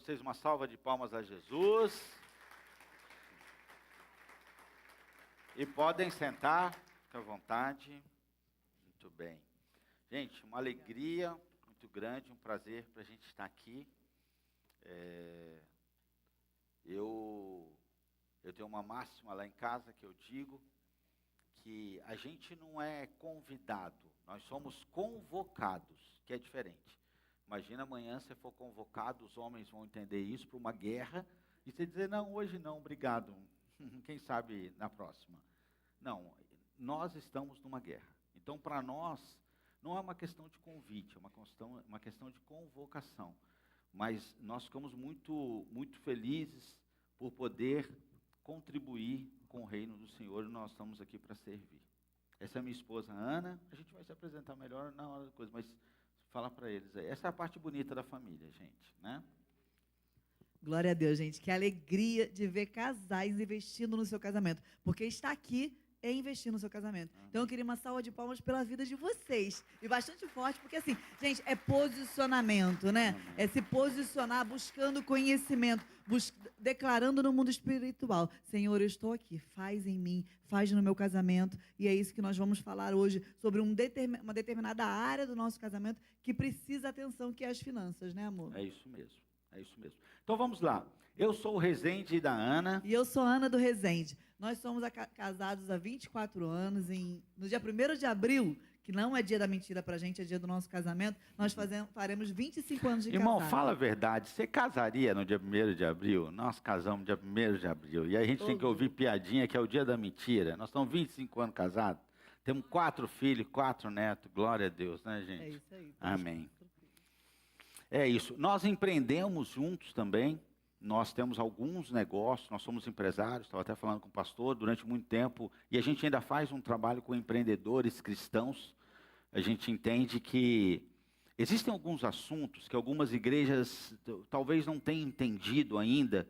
vocês uma salva de palmas a Jesus. E podem sentar, fica à vontade. Muito bem. Gente, uma alegria muito grande, um prazer para a gente estar aqui. Eu tenho uma máxima lá em casa que eu digo que a gente não é convidado, nós somos convocados, que é diferente. Imagina amanhã você for convocado, os homens vão entender isso, para uma guerra, e você dizer, não, hoje não, obrigado, quem sabe na próxima. Não, nós estamos numa guerra. Então, para nós, não é uma questão de convite, é uma questão de convocação. Mas nós ficamos muito, muito felizes por poder contribuir com o reino do Senhor, e nós estamos aqui para servir. Essa é a minha esposa, Ana. A gente vai se apresentar melhor na hora da coisa, mas fala para eles aí. Essa é a parte bonita da família, gente, né? Glória a Deus, gente. Que alegria de ver casais investindo no seu casamento. Porque estar aqui é investir no seu casamento. Amém. Então eu queria uma salva de palmas pela vida de vocês. E bastante forte, porque assim, gente, é posicionamento, né? Amém. É se posicionar buscando conhecimento, declarando no mundo espiritual. Senhor, eu estou aqui, faz em mim, faz no meu casamento. E é isso que nós vamos falar hoje, sobre uma determinada área do nosso casamento que precisa atenção, que é as finanças, né, amor? É isso mesmo. É isso mesmo. Então vamos lá. Eu sou o Rezende da Ana. E eu sou a Ana do Rezende. Nós somos casados há 24 anos. No dia 1º de abril, que não é dia da mentira pra gente, é dia do nosso casamento, nós faremos 25 anos de Irmão, casado. fala a verdade. Você casaria no dia 1º de abril? Nós casamos no dia 1º de abril. E a gente tem que ouvir piadinha, que é o dia da mentira. Nós estamos 25 anos casados. Temos 4 filhos, 4 netos. Glória a Deus, né, gente? É isso aí. Amém. É isso. Nós empreendemos juntos também. Nós temos alguns negócios, nós somos empresários, estava até falando com o pastor durante muito tempo, e a gente ainda faz um trabalho com empreendedores cristãos. A gente entende que existem alguns assuntos que algumas igrejas talvez não tenham entendido ainda,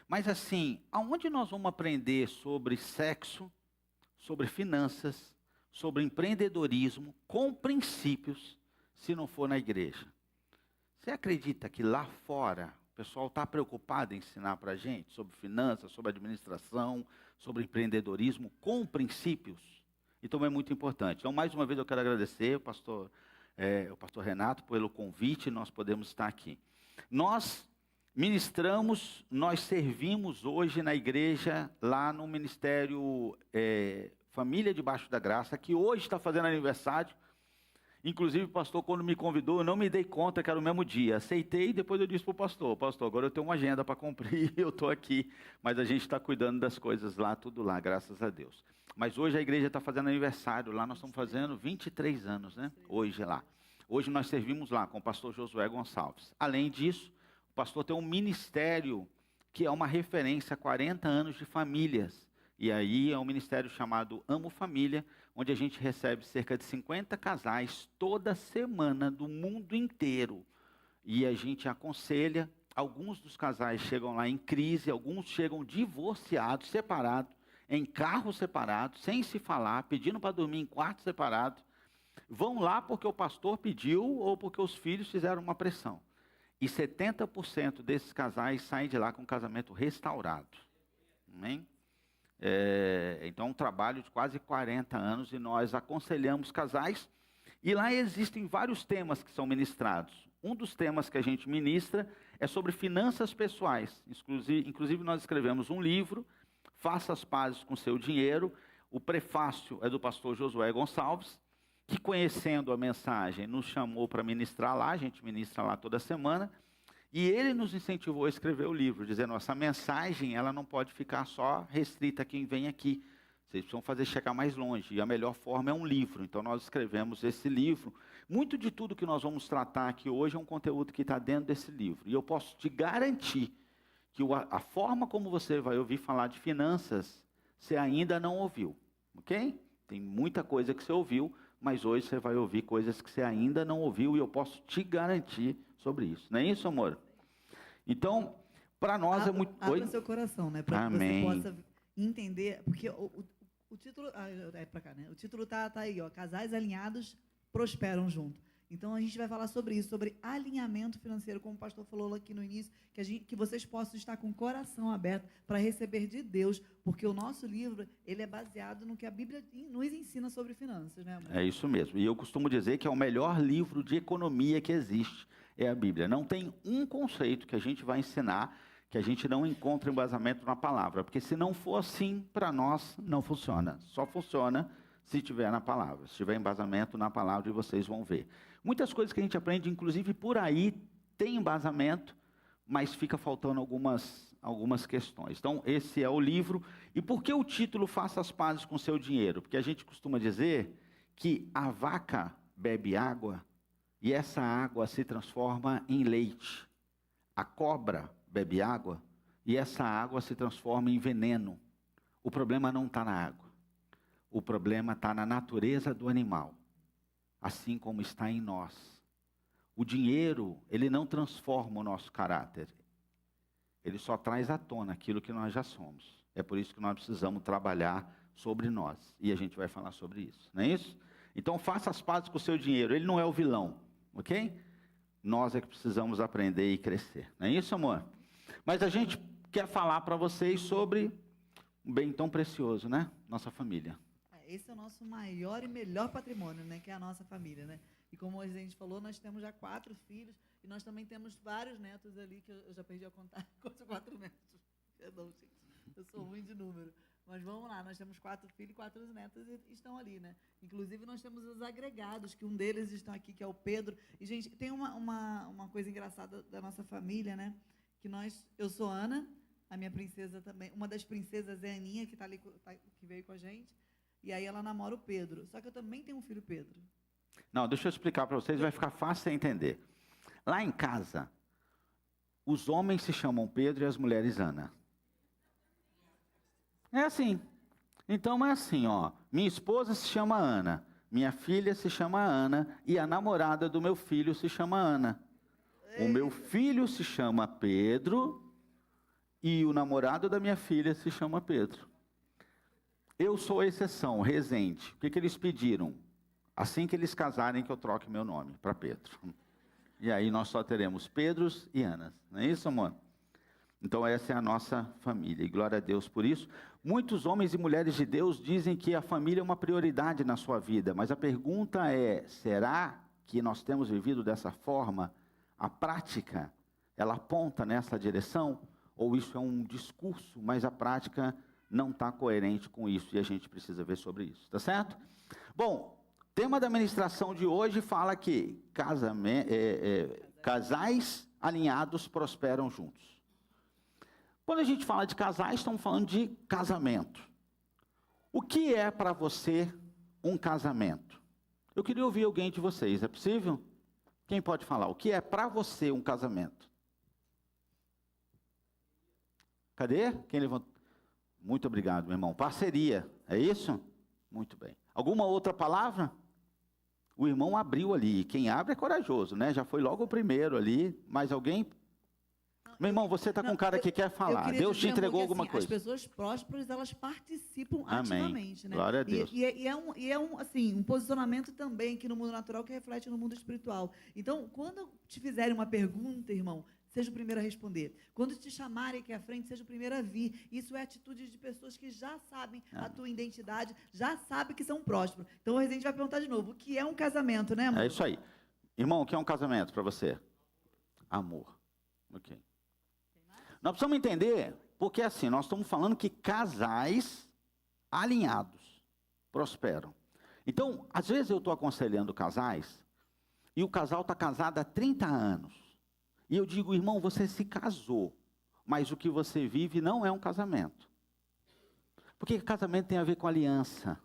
mas assim, aonde nós vamos aprender sobre sexo, sobre finanças, sobre empreendedorismo, com princípios, se não for na igreja? Você acredita que lá fora o pessoal está preocupado em ensinar para a gente sobre finanças, sobre administração, sobre empreendedorismo, com princípios? Então é muito importante. Então, mais uma vez eu quero agradecer o pastor Renato pelo convite, nós podemos estar aqui. Nós ministramos, nós servimos hoje na igreja, lá no Ministério Família Debaixo da Graça, que hoje está fazendo aniversário. Inclusive, o pastor, quando me convidou, eu não me dei conta que era o mesmo dia. Aceitei e depois eu disse para o pastor, agora eu tenho uma agenda para cumprir, eu estou aqui. Mas a gente está cuidando das coisas lá, tudo lá, graças a Deus. Mas hoje a igreja está fazendo aniversário, lá nós estamos fazendo 23 anos, né? Hoje lá. Hoje nós servimos lá com o pastor Josué Gonçalves. Além disso, o pastor tem um ministério que é uma referência a 40 anos de famílias. E aí é um ministério chamado Amo Família, onde a gente recebe cerca de 50 casais toda semana do mundo inteiro. E a gente aconselha, alguns dos casais chegam lá em crise, alguns chegam divorciados, separados, em carros separados, sem se falar, pedindo para dormir em quarto separado. Vão lá porque o pastor pediu ou porque os filhos fizeram uma pressão. E 70% desses casais saem de lá com o casamento restaurado. Amém? Então, um trabalho de quase 40 anos e nós aconselhamos casais. E lá existem vários temas que são ministrados. Um dos temas que a gente ministra é sobre finanças pessoais. Inclusive nós escrevemos um livro, Faça as Pazes com Seu Dinheiro. O prefácio é do pastor Josué Gonçalves, que conhecendo a mensagem nos chamou para ministrar lá. A gente ministra lá toda semana. E ele nos incentivou a escrever o livro, dizendo, essa mensagem ela não pode ficar só restrita a quem vem aqui. Vocês precisam fazer chegar mais longe. E a melhor forma é um livro. Então nós escrevemos esse livro. Muito de tudo que nós vamos tratar aqui hoje é um conteúdo que está dentro desse livro. E eu posso te garantir que a forma como você vai ouvir falar de finanças, você ainda não ouviu. Ok? Tem muita coisa que você ouviu, mas hoje você vai ouvir coisas que você ainda não ouviu. E eu posso te garantir sobre isso. Não é isso, amor? Então, para nós é muito... Abra seu coração, né? Para que você possa entender. Porque o título... para cá, né? O título tá aí, ó. Casais alinhados prosperam junto. Então, a gente vai falar sobre isso, sobre alinhamento financeiro, como o pastor falou aqui no início, que vocês possam estar com o coração aberto para receber de Deus, porque o nosso livro, ele é baseado no que a Bíblia nos ensina sobre finanças, né, amor? É isso mesmo. E eu costumo dizer que é o melhor livro de economia que existe, é a Bíblia. Não tem um conceito que a gente vai ensinar que a gente não encontra embasamento na palavra, porque se não for assim, para nós não funciona. Só funciona se tiver na palavra. Se tiver embasamento na palavra, vocês vão ver. Muitas coisas que a gente aprende, inclusive por aí, tem embasamento, mas fica faltando algumas questões. Então, esse é o livro. E por que o título Faça as Pazes com o Seu Dinheiro? Porque a gente costuma dizer que a vaca bebe água e essa água se transforma em leite. A cobra bebe água e essa água se transforma em veneno. O problema não está na água. O problema está na natureza do animal, assim como está em nós. O dinheiro, ele não transforma o nosso caráter. Ele só traz à tona aquilo que nós já somos. É por isso que nós precisamos trabalhar sobre nós. E a gente vai falar sobre isso, não é isso? Então, faça as pazes com o seu dinheiro. Ele não é o vilão, ok? Nós é que precisamos aprender e crescer. Não é isso, amor? Mas a gente quer falar para vocês sobre um bem tão precioso, né? Nossa família. Esse é o nosso maior e melhor patrimônio, né? Que é a nossa família, né? E como a gente falou, nós temos já 4 filhos e nós também temos vários netos ali, que eu já perdi a contar. Quantos 4 netos? Perdão, gente. Eu sou ruim de número. Mas vamos lá, nós temos 4 filhos e 4 netos e estão ali, né? Inclusive, nós temos os agregados, que um deles estão aqui, que é o Pedro. E, gente, tem uma coisa engraçada da nossa família, né? Que eu sou Ana, a minha princesa também. Uma das princesas é a Aninha, que está ali, que veio com a gente. E aí ela namora o Pedro. Só que eu também tenho um filho Pedro. Não, deixa eu explicar para vocês, vai ficar fácil de entender. Lá em casa, os homens se chamam Pedro e as mulheres Ana. É assim. Então é assim, ó. Minha esposa se chama Ana, minha filha se chama Ana e a namorada do meu filho se chama Ana. O meu filho se chama Pedro e o namorado da minha filha se chama Pedro. Eu sou a exceção, Rezende. O que eles pediram? Assim que eles casarem, que eu troque meu nome para Pedro. E aí nós só teremos Pedros e Anas. Não é isso, amor? Então essa é a nossa família. E glória a Deus por isso. Muitos homens e mulheres de Deus dizem que a família é uma prioridade na sua vida. Mas a pergunta é, será que nós temos vivido dessa forma? A prática, ela aponta nessa direção? Ou isso é um discurso, mas a prática não está coerente com isso e a gente precisa ver sobre isso, tá certo? Bom, tema da ministração de hoje fala que casais alinhados prosperam juntos. Quando a gente fala de casais, estamos falando de casamento. O que é para você um casamento? Eu queria ouvir alguém de vocês, é possível? Quem pode falar? O que é para você um casamento? Cadê? Quem levantou? Muito obrigado, meu irmão. Parceria, é isso? Muito bem. Alguma outra palavra? O irmão abriu ali. Quem abre é corajoso, né? Já foi logo o primeiro ali. Mais alguém? Meu irmão, você está com um cara que quer falar. Deus te entregou alguma coisa. As pessoas prósperas, elas participam Amém. ativamente, né? Glória a Deus. E é um posicionamento também aqui no mundo natural que reflete no mundo espiritual. Então, quando te fizerem uma pergunta, irmão, seja o primeiro a responder. Quando te chamarem aqui à frente, seja o primeiro a vir. Isso é atitude de pessoas que já sabem a tua identidade, já sabem que são prósperos. Então, o Rezende vai perguntar de novo, o que é um casamento, né, amor? É isso aí. Irmão, o que é um casamento para você? Amor. Ok. Nós precisamos entender, porque assim, nós estamos falando que casais alinhados prosperam. Então, às vezes eu estou aconselhando casais, e o casal está casado há 30 anos. E eu digo, irmão, você se casou, mas o que você vive não é um casamento. Porque casamento tem a ver com aliança,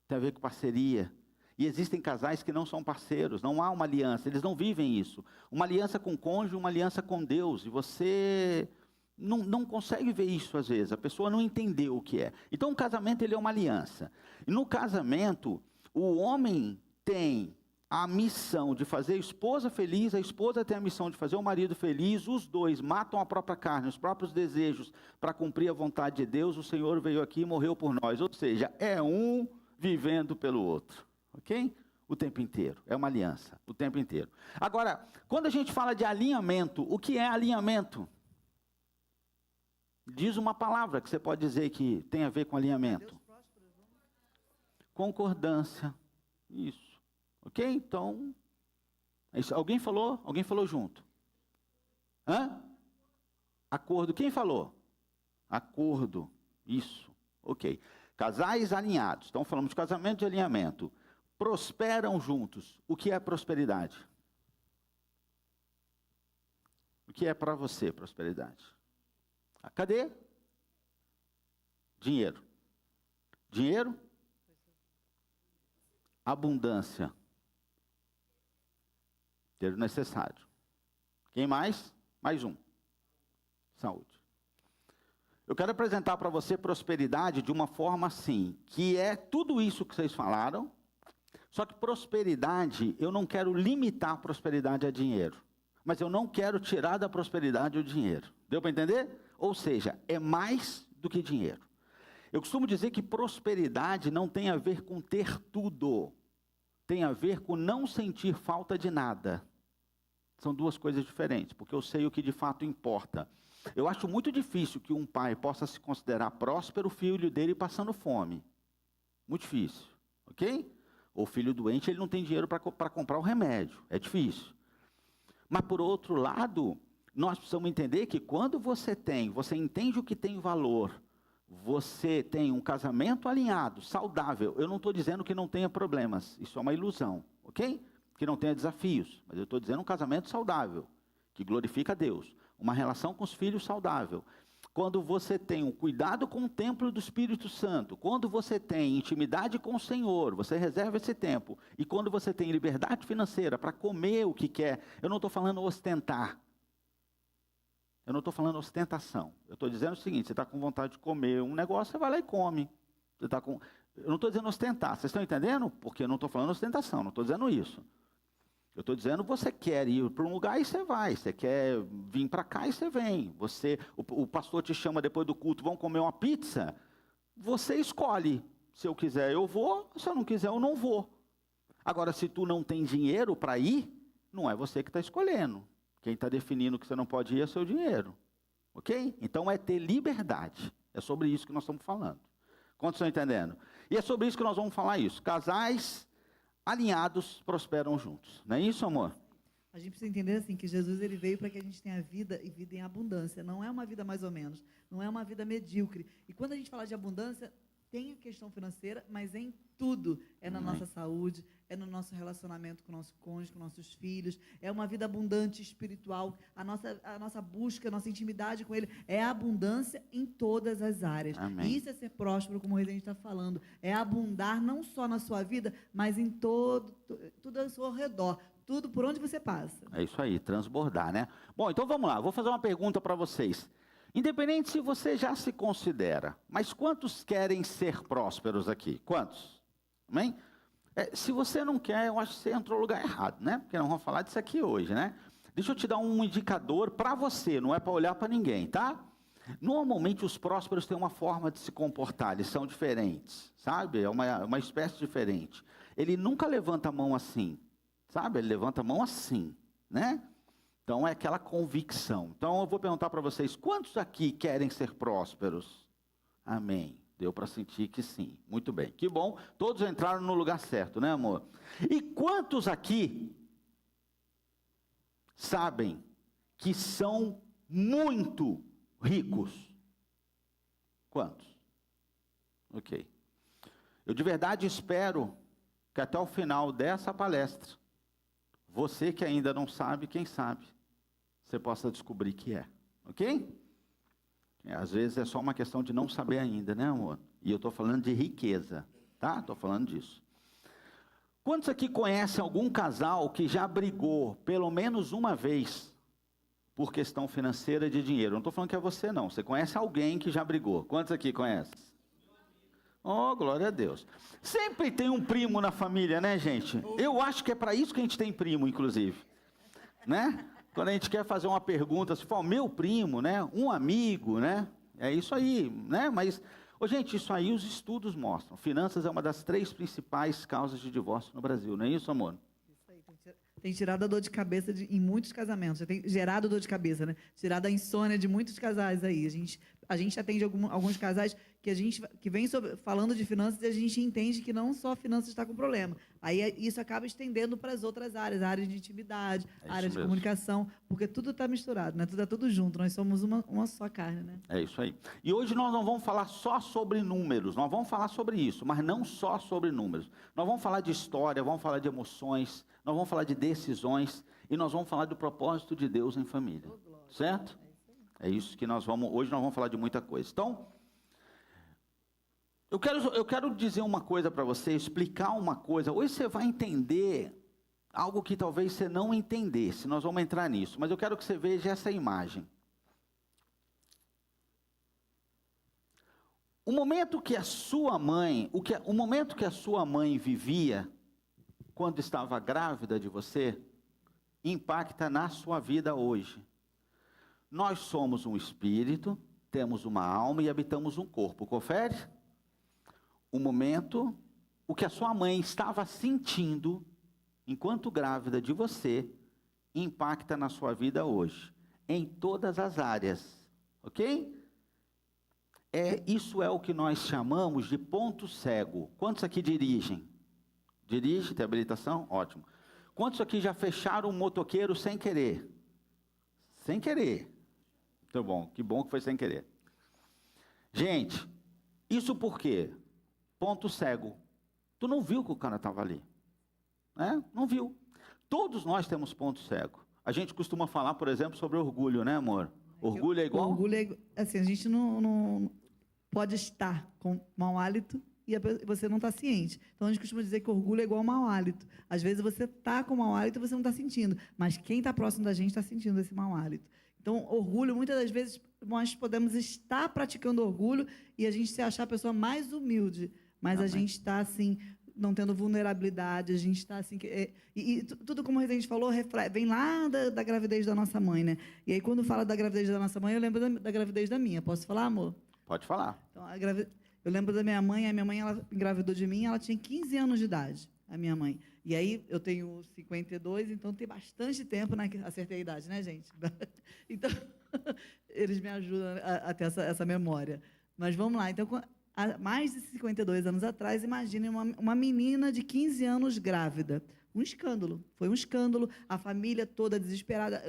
tem a ver com parceria. E existem casais que não são parceiros, não há uma aliança, eles não vivem isso. Uma aliança com o cônjuge, uma aliança com Deus, e você não consegue ver isso às vezes, a pessoa não entendeu o que é. Então o casamento ele é uma aliança. E no casamento, o homem tem a missão de fazer a esposa feliz, a esposa tem a missão de fazer o marido feliz, os dois matam a própria carne, os próprios desejos para cumprir a vontade de Deus. O Senhor veio aqui e morreu por nós, ou seja, é um vivendo pelo outro, ok? o tempo inteiro. É uma aliança, o tempo inteiro. Agora, quando a gente fala de alinhamento, o que é alinhamento? Diz uma palavra que você pode dizer que tem a ver com alinhamento. Concordância. Isso. Ok? Então, alguém falou? Alguém falou junto? Hã? Acordo. Quem falou? Acordo. Isso. Ok. Casais alinhados. Então, falamos de casamento e alinhamento. Prosperam juntos. O que é prosperidade? O que é para você prosperidade? Cadê? Dinheiro. Dinheiro? Abundância. Ter o necessário. Quem mais? Mais um. Saúde. Eu quero apresentar para você prosperidade de uma forma assim, que é tudo isso que vocês falaram, só que prosperidade, eu não quero limitar a prosperidade a dinheiro, mas eu não quero tirar da prosperidade o dinheiro. Deu para entender? Ou seja, é mais do que dinheiro. Eu costumo dizer que prosperidade não tem a ver com ter tudo, tem a ver com não sentir falta de nada. São duas coisas diferentes, porque eu sei o que de fato importa. Eu acho muito difícil que um pai possa se considerar próspero, o filho dele passando fome. Muito difícil, ok? Ou filho doente, ele não tem dinheiro para comprar o remédio. É difícil. Mas, por outro lado, nós precisamos entender que quando você entende o que tem valor, você tem um casamento alinhado, saudável. Eu não estou dizendo que não tenha problemas, isso é uma ilusão, ok? Que não tenha desafios, mas eu estou dizendo um casamento saudável, que glorifica a Deus. Uma relação com os filhos saudável. Quando você tem um cuidado com o templo do Espírito Santo, quando você tem intimidade com o Senhor, você reserva esse tempo, e quando você tem liberdade financeira para comer o que quer, eu não estou falando ostentar, eu não estou falando ostentação, eu estou dizendo o seguinte, você está com vontade de comer um negócio, você vai lá e come. Eu não estou dizendo ostentar, vocês estão entendendo? Porque eu não estou falando ostentação, não estou dizendo isso. Eu estou dizendo, você quer ir para um lugar e você vai. Você quer vir para cá e você vem. O pastor te chama depois do culto, vamos comer uma pizza. Você escolhe. Se eu quiser, eu vou. Se eu não quiser, eu não vou. Agora, se tu não tem dinheiro para ir, não é você que está escolhendo. Quem está definindo que você não pode ir é seu dinheiro. Ok? Então, é ter liberdade. É sobre isso que nós estamos falando. Quantos estão entendendo? E é sobre isso que nós vamos falar isso. Casais alinhados prosperam juntos. Não é isso, amor? A gente precisa entender assim que Jesus ele veio para que a gente tenha vida e vida em abundância. Não é uma vida mais ou menos, não é uma vida medíocre. E quando a gente fala de abundância, tem a questão financeira, mas em tudo. É na nossa saúde, é no nosso relacionamento com o nosso cônjuge, com nossos filhos. É uma vida abundante espiritual. A nossa busca, a nossa intimidade com Ele é abundância em todas as áreas. Amém. E isso é ser próspero, como o Residente está falando. É abundar não só na sua vida, mas em tudo ao seu redor. Tudo por onde você passa. É isso aí, transbordar, né? Bom, então vamos lá. Vou fazer uma pergunta para vocês. Independente se você já se considera, mas quantos querem ser prósperos aqui? Quantos? Amém? Se você não quer, eu acho que você entrou no lugar errado, né? Porque nós vamos falar disso aqui hoje, né? Deixa eu te dar um indicador para você, não é para olhar para ninguém, tá? Normalmente os prósperos têm uma forma de se comportar, eles são diferentes, sabe? É uma espécie diferente. Ele nunca levanta a mão assim, sabe? Ele levanta a mão assim, né? Então, é aquela convicção. Então, eu vou perguntar para vocês, quantos aqui querem ser prósperos? Amém. Deu para sentir que sim. Muito bem. Que bom. Todos entraram no lugar certo, né, amor? E quantos aqui sabem que são muito ricos? Quantos? Ok. Eu de verdade espero que até o final dessa palestra, você que ainda não sabe, quem sabe, você possa descobrir que é, ok? Às vezes é só uma questão de não saber ainda, né, amor? E eu estou falando de riqueza, tá? Estou falando disso. Quantos aqui conhecem algum casal que já brigou pelo menos uma vez por questão financeira de dinheiro? Não estou falando que é você, não. Você conhece alguém que já brigou. Quantos aqui conhecem? Oh, glória a Deus. Sempre tem um primo na família, né, gente? Eu acho que é para isso que a gente tem primo, inclusive. Né? Quando a gente quer fazer uma pergunta, se for meu primo, né? Um amigo, né? É isso aí, né? Mas Ô, gente, isso aí os estudos mostram. Finanças é uma das 3 principais causas de divórcio no Brasil, não é isso, amor? Isso aí, tem tirado a dor de cabeça em muitos casamentos, já tem gerado dor de cabeça, né? Tirado a insônia de muitos casais aí. A gente atende alguns casais que vem falando de finanças e a gente entende que não só finanças está com problema. Aí isso acaba estendendo para as outras áreas, a área de intimidade, a área de comunicação, porque tudo está misturado, né? Tudo está tudo junto, nós somos uma só carne, né? É isso aí. E hoje nós não vamos falar só sobre números, nós vamos falar sobre isso, mas não só sobre números. Nós vamos falar de história, vamos falar de emoções, nós vamos falar de decisões e nós vamos falar do propósito de Deus em família. Certo? É isso que hoje nós vamos falar de muita coisa. Então, eu quero dizer uma coisa para você, explicar uma coisa. Hoje você vai entender algo que talvez você não entendesse. Nós vamos entrar nisso, mas eu quero que você veja essa imagem. O momento que a sua mãe vivia quando estava grávida de você, impacta na sua vida hoje. Nós somos um espírito, temos uma alma e habitamos um corpo. Confere? O que a sua mãe estava sentindo enquanto grávida de você, impacta na sua vida hoje, em todas as áreas, ok? Isso é o que nós chamamos de ponto cego. Quantos aqui dirigem? Dirige, tem habilitação? Ótimo. Quantos aqui já fecharam um motoqueiro sem querer? Sem querer. Muito bom, que bom que foi sem querer. Gente, isso por quê? Ponto cego. Tu não viu que o cara estava ali, né? Não viu. Todos nós temos ponto cego. A gente costuma falar, por exemplo, sobre orgulho, né, amor? Orgulho é igual? Orgulho é assim, a gente não pode estar com mau hálito e você não está ciente. Então, a gente costuma dizer que orgulho é igual mau hálito. Às vezes, você está com mau hálito e você não está sentindo, mas quem está próximo da gente está sentindo esse mau hálito. Então, orgulho, muitas das vezes, nós podemos estar praticando orgulho e a gente se achar a pessoa mais humilde, mas a gente está, assim, não tendo vulnerabilidade, a gente está, assim... tudo, como a gente falou, vem lá da gravidez da nossa mãe, né? E aí, quando fala da gravidez da nossa mãe, eu lembro da gravidez da minha. Posso falar, amor? Pode falar. Então, eu lembro da minha mãe, a minha mãe, ela engravidou de mim, ela tinha 15 anos de idade, a minha mãe. E aí, eu tenho 52, então tem bastante tempo, acertei a idade, né, gente? Então, eles me ajudam a ter essa memória. Mas vamos lá, então, há mais de 52 anos atrás, imagine uma menina de 15 anos grávida. Um escândalo, foi um escândalo, a família toda desesperada.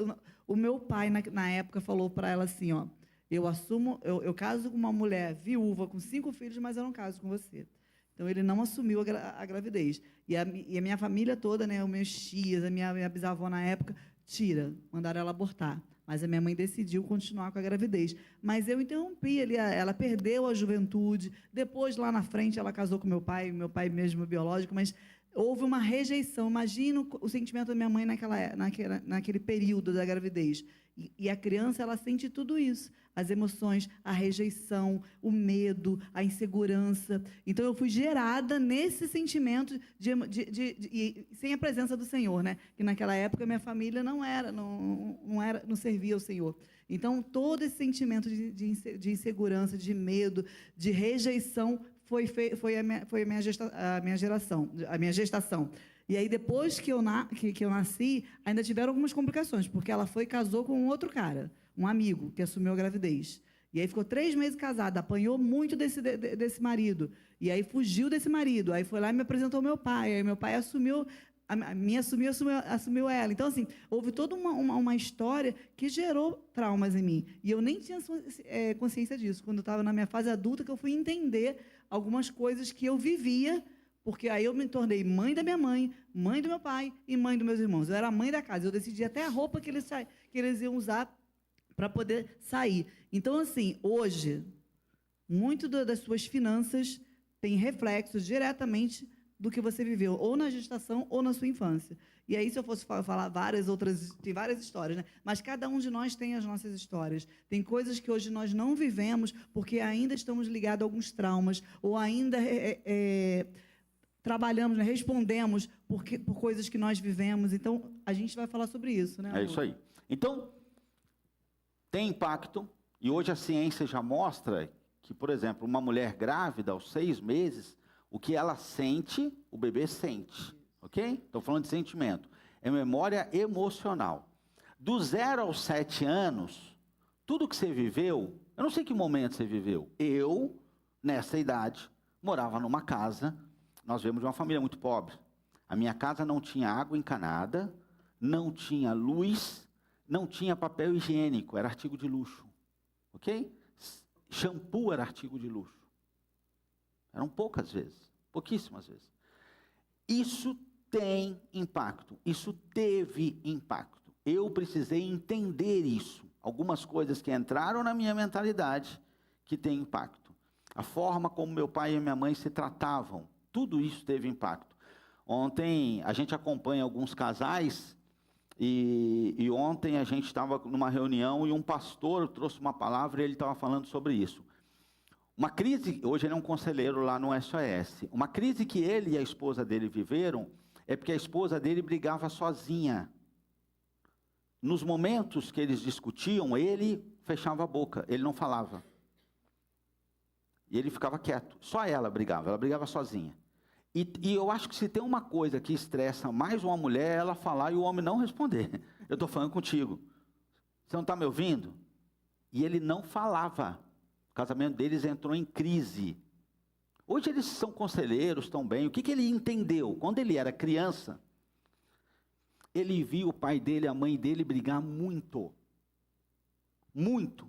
O meu pai, na época, falou para ela assim, ó, eu caso com uma mulher viúva com 5 filhos, mas eu não caso com você. Então, ele não assumiu a gravidez. E a minha família toda, né, os meus tias, a minha bisavó na época, mandaram ela abortar. Mas a minha mãe decidiu continuar com a gravidez. Mas eu interrompi, ela perdeu a juventude. Depois, lá na frente, ela casou com meu pai mesmo biológico, mas houve uma rejeição. Imagina o sentimento da minha mãe naquele período da gravidez. E a criança, ela sente tudo isso. As emoções, a rejeição, o medo, a insegurança. Então, eu fui gerada nesse sentimento sem a presença do Senhor, né? Que naquela época minha família não servia ao Senhor. Então, todo esse sentimento de insegurança, de medo, de rejeição foi a minha gestação. E aí, depois que eu nasci, ainda tiveram algumas complicações, porque ela casou com um outro cara, um amigo, que assumiu a gravidez. E aí ficou 3 meses casada, apanhou muito desse marido. E aí fugiu desse marido. Aí foi lá e me apresentou ao meu pai. Aí meu pai assumiu ela. Então, assim, houve toda uma história que gerou traumas em mim. E eu nem tinha consciência disso. Quando eu estava na minha fase adulta, que eu fui entender algumas coisas que eu vivia, porque aí eu me tornei mãe da minha mãe, mãe do meu pai e mãe dos meus irmãos. Eu era a mãe da casa. Eu decidi até a roupa que eles iam usar para poder sair. Então, assim, hoje, muito das suas finanças tem reflexos diretamente do que você viveu, ou na gestação ou na sua infância. E aí, se eu fosse falar tem várias histórias, né? Mas cada um de nós tem as nossas histórias. Tem coisas que hoje nós não vivemos porque ainda estamos ligados a alguns traumas, ou ainda trabalhamos, né? Respondemos por coisas que nós vivemos. Então, a gente vai falar sobre isso, né, amor? É isso aí. Então, tem impacto, e hoje a ciência já mostra que, por exemplo, uma mulher grávida, aos 6 meses, o que ela sente, o bebê sente. Ok? Estou falando de sentimento. É memória emocional. Do 0 aos 7 anos, tudo que você viveu, eu não sei que momento você viveu. Eu, nessa idade, morava numa casa, nós viemos de uma família muito pobre. A minha casa não tinha água encanada, não tinha luz, não tinha papel higiênico, era artigo de luxo. Ok? Shampoo era artigo de luxo. Eram poucas vezes, pouquíssimas vezes. Isso tem impacto, isso teve impacto. Eu precisei entender isso. Algumas coisas que entraram na minha mentalidade que têm impacto. A forma como meu pai e minha mãe se tratavam, tudo isso teve impacto. Ontem a gente acompanha alguns casais e ontem a gente estava numa reunião e um pastor trouxe uma palavra e ele estava falando sobre isso. Uma crise, hoje ele é um conselheiro lá no SOS, uma crise que ele e a esposa dele viveram é porque a esposa dele brigava sozinha. Nos momentos que eles discutiam, ele fechava a boca, ele não falava. E ele ficava quieto, só ela brigava sozinha. E eu acho que se tem uma coisa que estressa mais uma mulher, é ela falar e o homem não responder. Eu estou falando contigo. Você não está me ouvindo? E ele não falava. O casamento deles entrou em crise. Hoje eles são conselheiros, estão bem. O que ele entendeu? Quando ele era criança, ele viu o pai dele e a mãe dele brigar muito. Muito.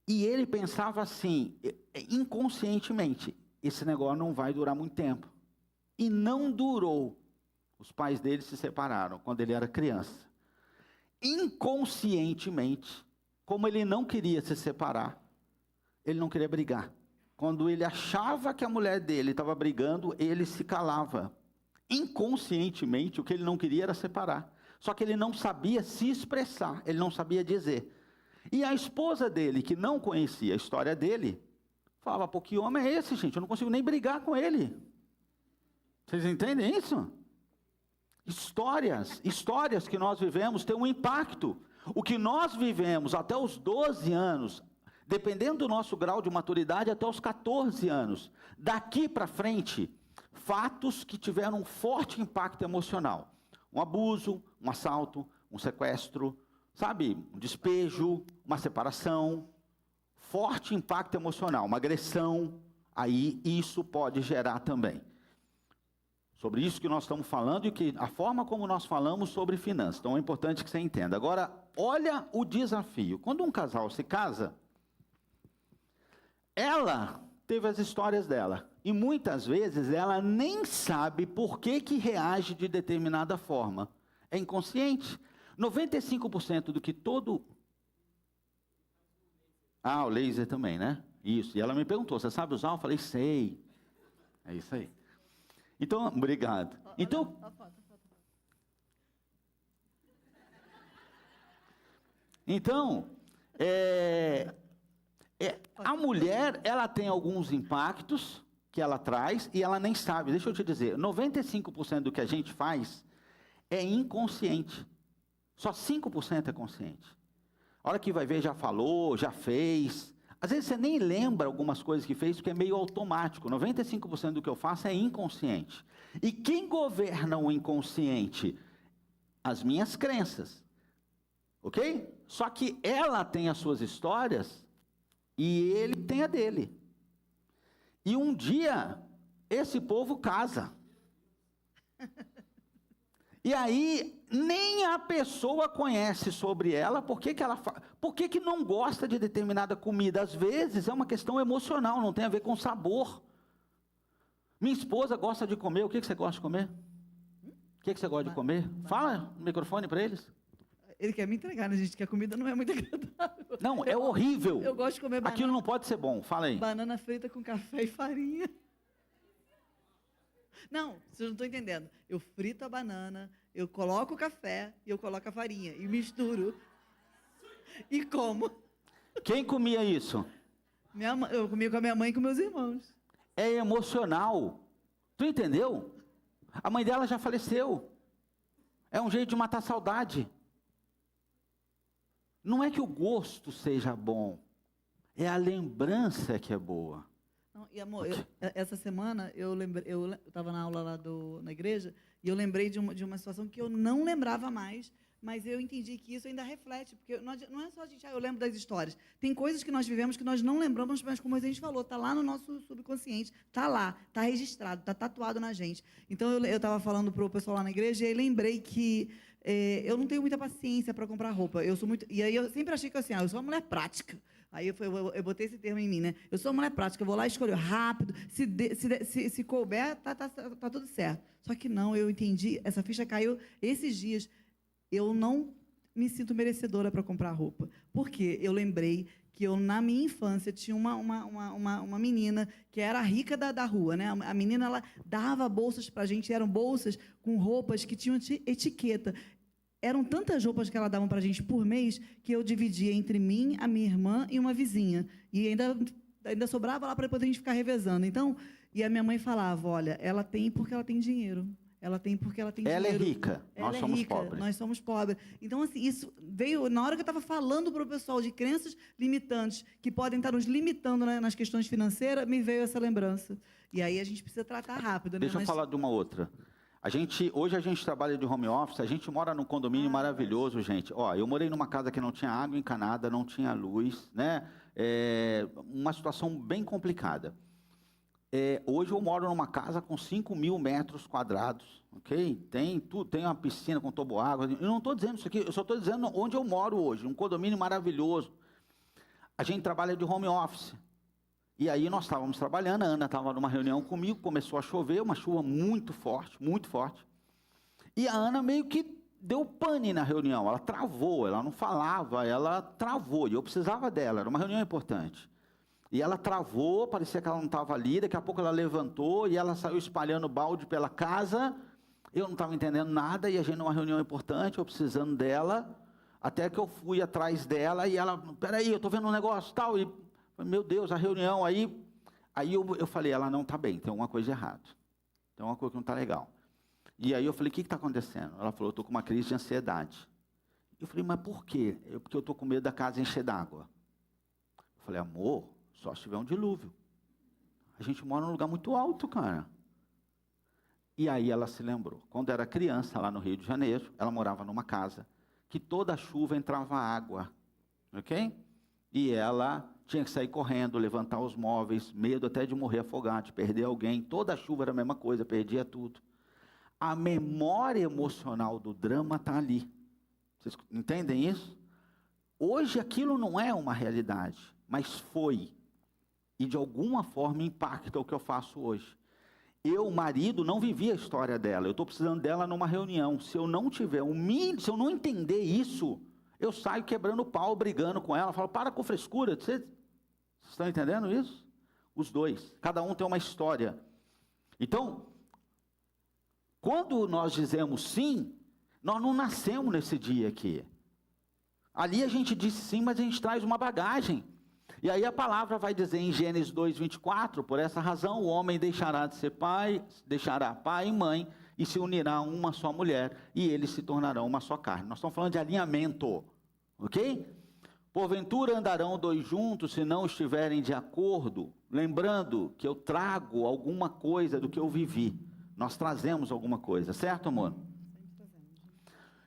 E ele pensava assim, inconscientemente, esse negócio não vai durar muito tempo. E não durou. Os pais dele se separaram quando ele era criança. Inconscientemente, como ele não queria se separar, ele não queria brigar. Quando ele achava que a mulher dele estava brigando, ele se calava. Inconscientemente, o que ele não queria era separar. Só que ele não sabia se expressar, ele não sabia dizer. E a esposa dele, que não conhecia a história dele, falava, pô, que homem é esse, gente? Eu não consigo nem brigar com ele. Vocês entendem isso? Histórias que nós vivemos têm um impacto. O que nós vivemos até os 12 anos, dependendo do nosso grau de maturidade, até os 14 anos. Daqui para frente, fatos que tiveram um forte impacto emocional. Um abuso, um assalto, um sequestro, sabe? Um despejo, uma separação. Forte impacto emocional, uma agressão. Aí isso pode gerar também. Sobre isso que nós estamos falando e que a forma como nós falamos sobre finanças. Então é importante que você entenda. Agora, olha o desafio. Quando um casal se casa, ela teve as histórias dela. E muitas vezes ela nem sabe por que reage de determinada forma. É inconsciente. 95% do que todo... Ah, o laser também, né? Isso. E ela me perguntou, você sabe usar? Eu falei, sei. É isso aí. Então, obrigado. Então, a mulher, ela tem alguns impactos que ela traz e ela nem sabe. Deixa eu te dizer, 95% do que a gente faz é inconsciente. Só 5% é consciente. A hora que vai ver, já falou, já fez. Às vezes você nem lembra algumas coisas que fez, porque é meio automático. 95% do que eu faço é inconsciente. E quem governa o inconsciente? As minhas crenças. Ok? Só que ela tem as suas histórias e ele tem a dele. E um dia, esse povo casa. E aí, nem a pessoa conhece sobre ela, por que não gosta de determinada comida? Às vezes é uma questão emocional, não tem a ver com sabor. Minha esposa gosta de comer, o que você gosta de comer? O que você gosta de comer? Fala no microfone para eles. Ele quer me entregar, né, gente? Que a comida não é muito agradável. Não, é horrível. Eu gosto de comer banana. Aquilo não pode ser bom, fala aí. Banana frita com café e farinha. Não, vocês não estão entendendo. Eu frito a banana, eu coloco o café e eu coloco a farinha. E misturo. E como. Quem comia isso? Eu comia com a minha mãe e com meus irmãos. É emocional. Tu entendeu? A mãe dela já faleceu. É um jeito de matar a saudade. Não é que o gosto seja bom. É a lembrança que é boa. Não, e amor, essa semana eu estava na aula lá na igreja e eu lembrei de uma situação que eu não lembrava mais, mas eu entendi que isso ainda reflete, porque não é só a gente, eu lembro das histórias. Tem coisas que nós vivemos que nós não lembramos, mas como a gente falou, está lá no nosso subconsciente, está lá, está registrado, está tatuado na gente. Então eu estava falando para o pessoal lá na igreja e lembrei que eu não tenho muita paciência para comprar roupa. E aí eu sempre achei que assim, eu sou uma mulher prática. Aí eu botei esse termo em mim, né? Eu sou uma mulher prática, eu vou lá e escolho rápido, se couber, tá tudo certo. Só que não, eu entendi, essa ficha caiu esses dias. Eu não me sinto merecedora para comprar roupa. Por quê? Eu lembrei que na minha infância, tinha uma menina que era a rica da rua, né? A menina, ela dava bolsas para a gente, eram bolsas com roupas que tinham etiqueta. Eram tantas roupas que ela dava para a gente por mês que eu dividia entre mim, a minha irmã e uma vizinha. E ainda sobrava lá para depois a gente ficar revezando. Então, e a minha mãe falava, olha, ela tem porque ela tem dinheiro. Ela tem porque ela tem dinheiro. Ela é rica, nós somos rica, pobres. Nós somos pobres. Então, assim, isso veio na hora que eu estava falando para o pessoal de crenças limitantes, que podem estar nos limitando, né, nas questões financeiras, me veio essa lembrança. E aí a gente precisa tratar rápido. Deixa eu falar de uma outra. Hoje a gente trabalha de home office, a gente mora num condomínio maravilhoso, gente. Ó, eu morei numa casa que não tinha água encanada, não tinha luz, né? Uma situação bem complicada. Hoje eu moro numa casa com 5.000 metros quadrados, ok? Tem tudo, tem uma piscina com toboágua. Eu não estou dizendo isso aqui, eu só estou dizendo onde eu moro hoje, um condomínio maravilhoso. A gente trabalha de home office. E aí nós estávamos trabalhando, a Ana estava numa reunião comigo, começou a chover, uma chuva muito forte, muito forte. E a Ana meio que deu pane na reunião, ela travou, ela não falava, ela travou, e eu precisava dela, era uma reunião importante. E ela travou, parecia que ela não estava ali, daqui a pouco ela levantou e ela saiu espalhando balde pela casa, eu não estava entendendo nada, e a gente numa reunião importante, eu precisando dela, até que eu fui atrás dela, e ela, peraí, eu estou vendo um negócio tal, e meu Deus, a reunião, aí eu falei, ela não está bem, tem alguma coisa errada, tem alguma coisa que não está legal. E aí eu falei, o que está acontecendo? Ela falou, eu estou com uma crise de ansiedade. Eu falei, mas por quê? Porque eu estou com medo da casa encher d'água. Eu falei, amor, só se tiver um dilúvio. A gente mora num lugar muito alto, cara. E aí ela se lembrou, quando era criança, lá no Rio de Janeiro, ela morava numa casa, que toda chuva entrava água, ok? E ela tinha que sair correndo, levantar os móveis, medo até de morrer afogado, de perder alguém. Toda chuva era a mesma coisa, perdia tudo. A memória emocional do drama está ali. Vocês entendem isso? Hoje aquilo não é uma realidade, mas foi. E de alguma forma impacta o que eu faço hoje. Eu, marido, não vivi a história dela. Eu estou precisando dela numa reunião. Se eu não tiver se eu não entender isso, eu saio quebrando o pau, brigando com ela. Falo, para com frescura. Vocês estão entendendo isso? Os dois. Cada um tem uma história. Então, quando nós dizemos sim, nós não nascemos nesse dia aqui. Ali a gente disse sim, mas a gente traz uma bagagem. E aí a palavra vai dizer em Gênesis 2:24, por essa razão o homem deixará de ser pai, deixará pai e mãe, e se unirá a uma só mulher, e eles se tornarão uma só carne. Nós estamos falando de alinhamento, ok? Porventura andarão dois juntos se não estiverem de acordo, lembrando que eu trago alguma coisa do que eu vivi. Nós trazemos alguma coisa, certo, amor?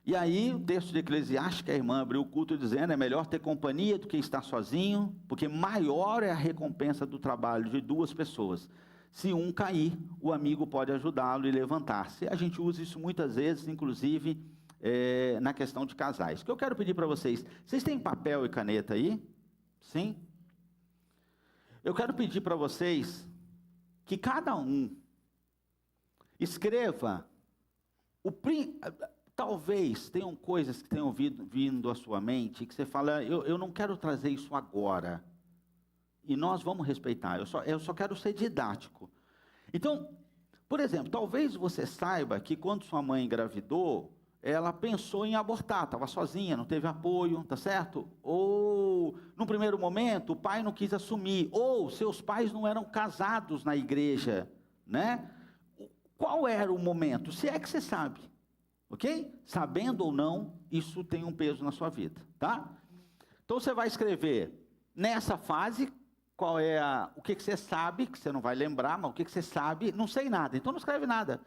E aí, o texto de Eclesiastes, que a irmã abriu o culto dizendo, é melhor ter companhia do que estar sozinho, porque maior é a recompensa do trabalho de duas pessoas. Se um cair, o amigo pode ajudá-lo e levantar-se. A gente usa isso muitas vezes, inclusive, na questão de casais. O que eu quero pedir para vocês, vocês têm papel e caneta aí? Sim? Eu quero pedir para vocês que cada um escreva talvez tenham coisas que tenham vindo à sua mente, que você fala, eu não quero trazer isso agora. E nós vamos respeitar, eu só quero ser didático. Então, por exemplo, talvez você saiba que quando sua mãe engravidou, ela pensou em abortar, estava sozinha, não teve apoio, tá certo? Ou, no primeiro momento, o pai não quis assumir, ou seus pais não eram casados na igreja, né? Qual era o momento? Se é que você sabe. Ok? Sabendo ou não, isso tem um peso na sua vida, tá? Então você vai escrever nessa fase, o que você sabe, que você não vai lembrar, mas o que você sabe, não sei nada, então não escreve nada.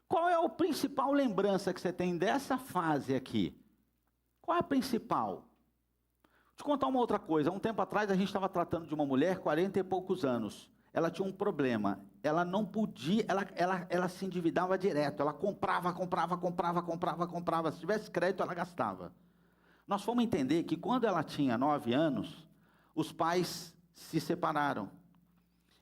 Qual é a principal lembrança que você tem dessa fase aqui? Qual é a principal? Vou te contar uma outra coisa. Um tempo atrás a gente estava tratando de uma mulher, 40 e poucos anos. Ela tinha um problema. Ela não podia, ela se endividava direto. Ela comprava. Se tivesse crédito, ela gastava. Nós fomos entender que quando ela tinha 9 anos, os pais se separaram.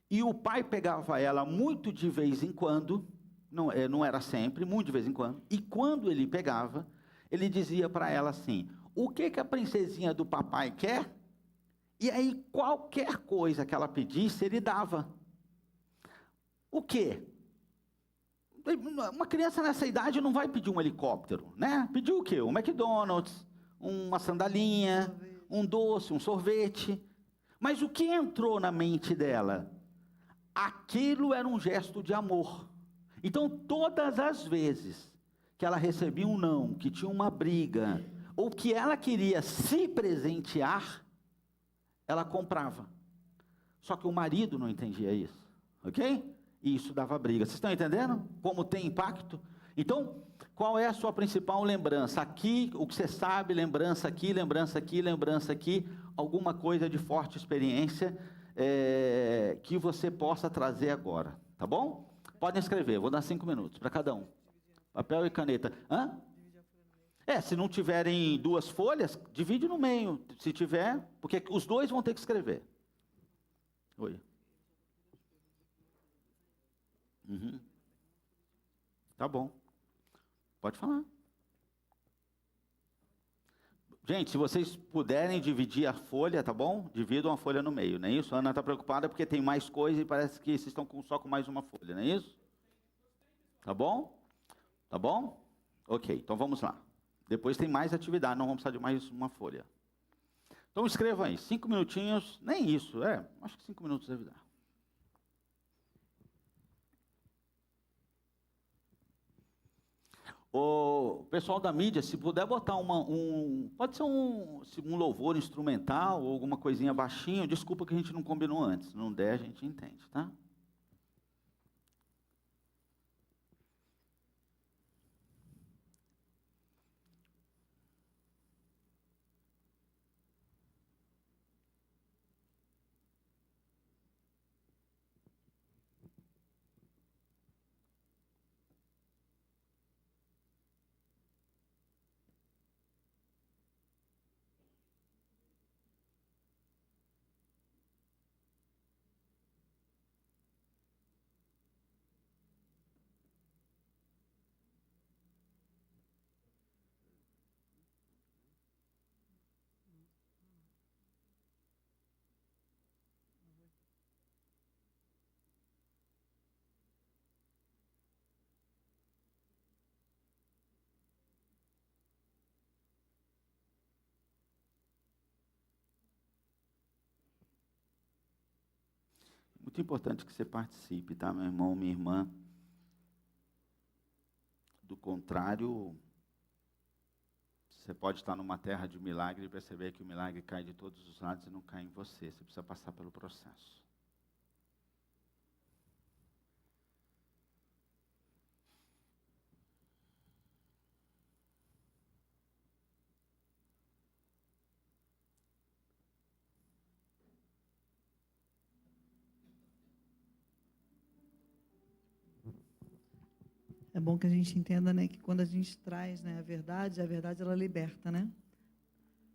E o pai pegava ela muito de vez em quando, não era sempre, muito de vez em quando. E quando ele pegava, ele dizia para ela assim: o que a princesinha do papai quer? E aí qualquer coisa que ela pedisse, ele dava. O quê? Uma criança nessa idade não vai pedir um helicóptero, né? Pediu o quê? Um McDonald's, uma sandalinha, um doce, um sorvete. Mas o que entrou na mente dela? Aquilo era um gesto de amor. Então, todas as vezes que ela recebia um não, que tinha uma briga, ou que ela queria se presentear, ela comprava. Só que o marido não entendia isso, ok? E isso dava briga. Vocês estão entendendo como tem impacto? Então, qual é a sua principal lembrança? Aqui, o que você sabe, lembrança aqui, lembrança aqui, lembrança aqui, alguma coisa de forte experiência que você possa trazer agora, tá bom? Podem escrever, vou dar 5 minutos para cada um. Papel e caneta. Hã? Se não tiverem 2 folhas, divide no meio. Se tiver, porque os 2 vão ter que escrever. Oi. Uhum. Tá bom. Pode falar. Gente, se vocês puderem dividir a folha, tá bom? Dividam a folha no meio, não é isso? A Ana está preocupada porque tem mais coisa e parece que vocês estão só com mais uma folha, não é isso? Tá bom? Tá bom? Ok, então vamos lá. Depois tem mais atividade, não vamos precisar de mais uma folha. Então escrevam aí, 5 minutinhos, nem isso, acho que 5 minutos deve dar. O pessoal da mídia, se puder botar pode ser um louvor instrumental ou alguma coisinha baixinho, desculpa que a gente não combinou antes, se não der a gente entende, tá? Muito importante que você participe, tá, meu irmão, minha irmã? Do contrário, você pode estar numa terra de milagre e perceber que o milagre cai de todos os lados e não cai em você. Você precisa passar pelo processo. É bom que a gente entenda, né, que quando a gente traz, né, a verdade ela liberta, né?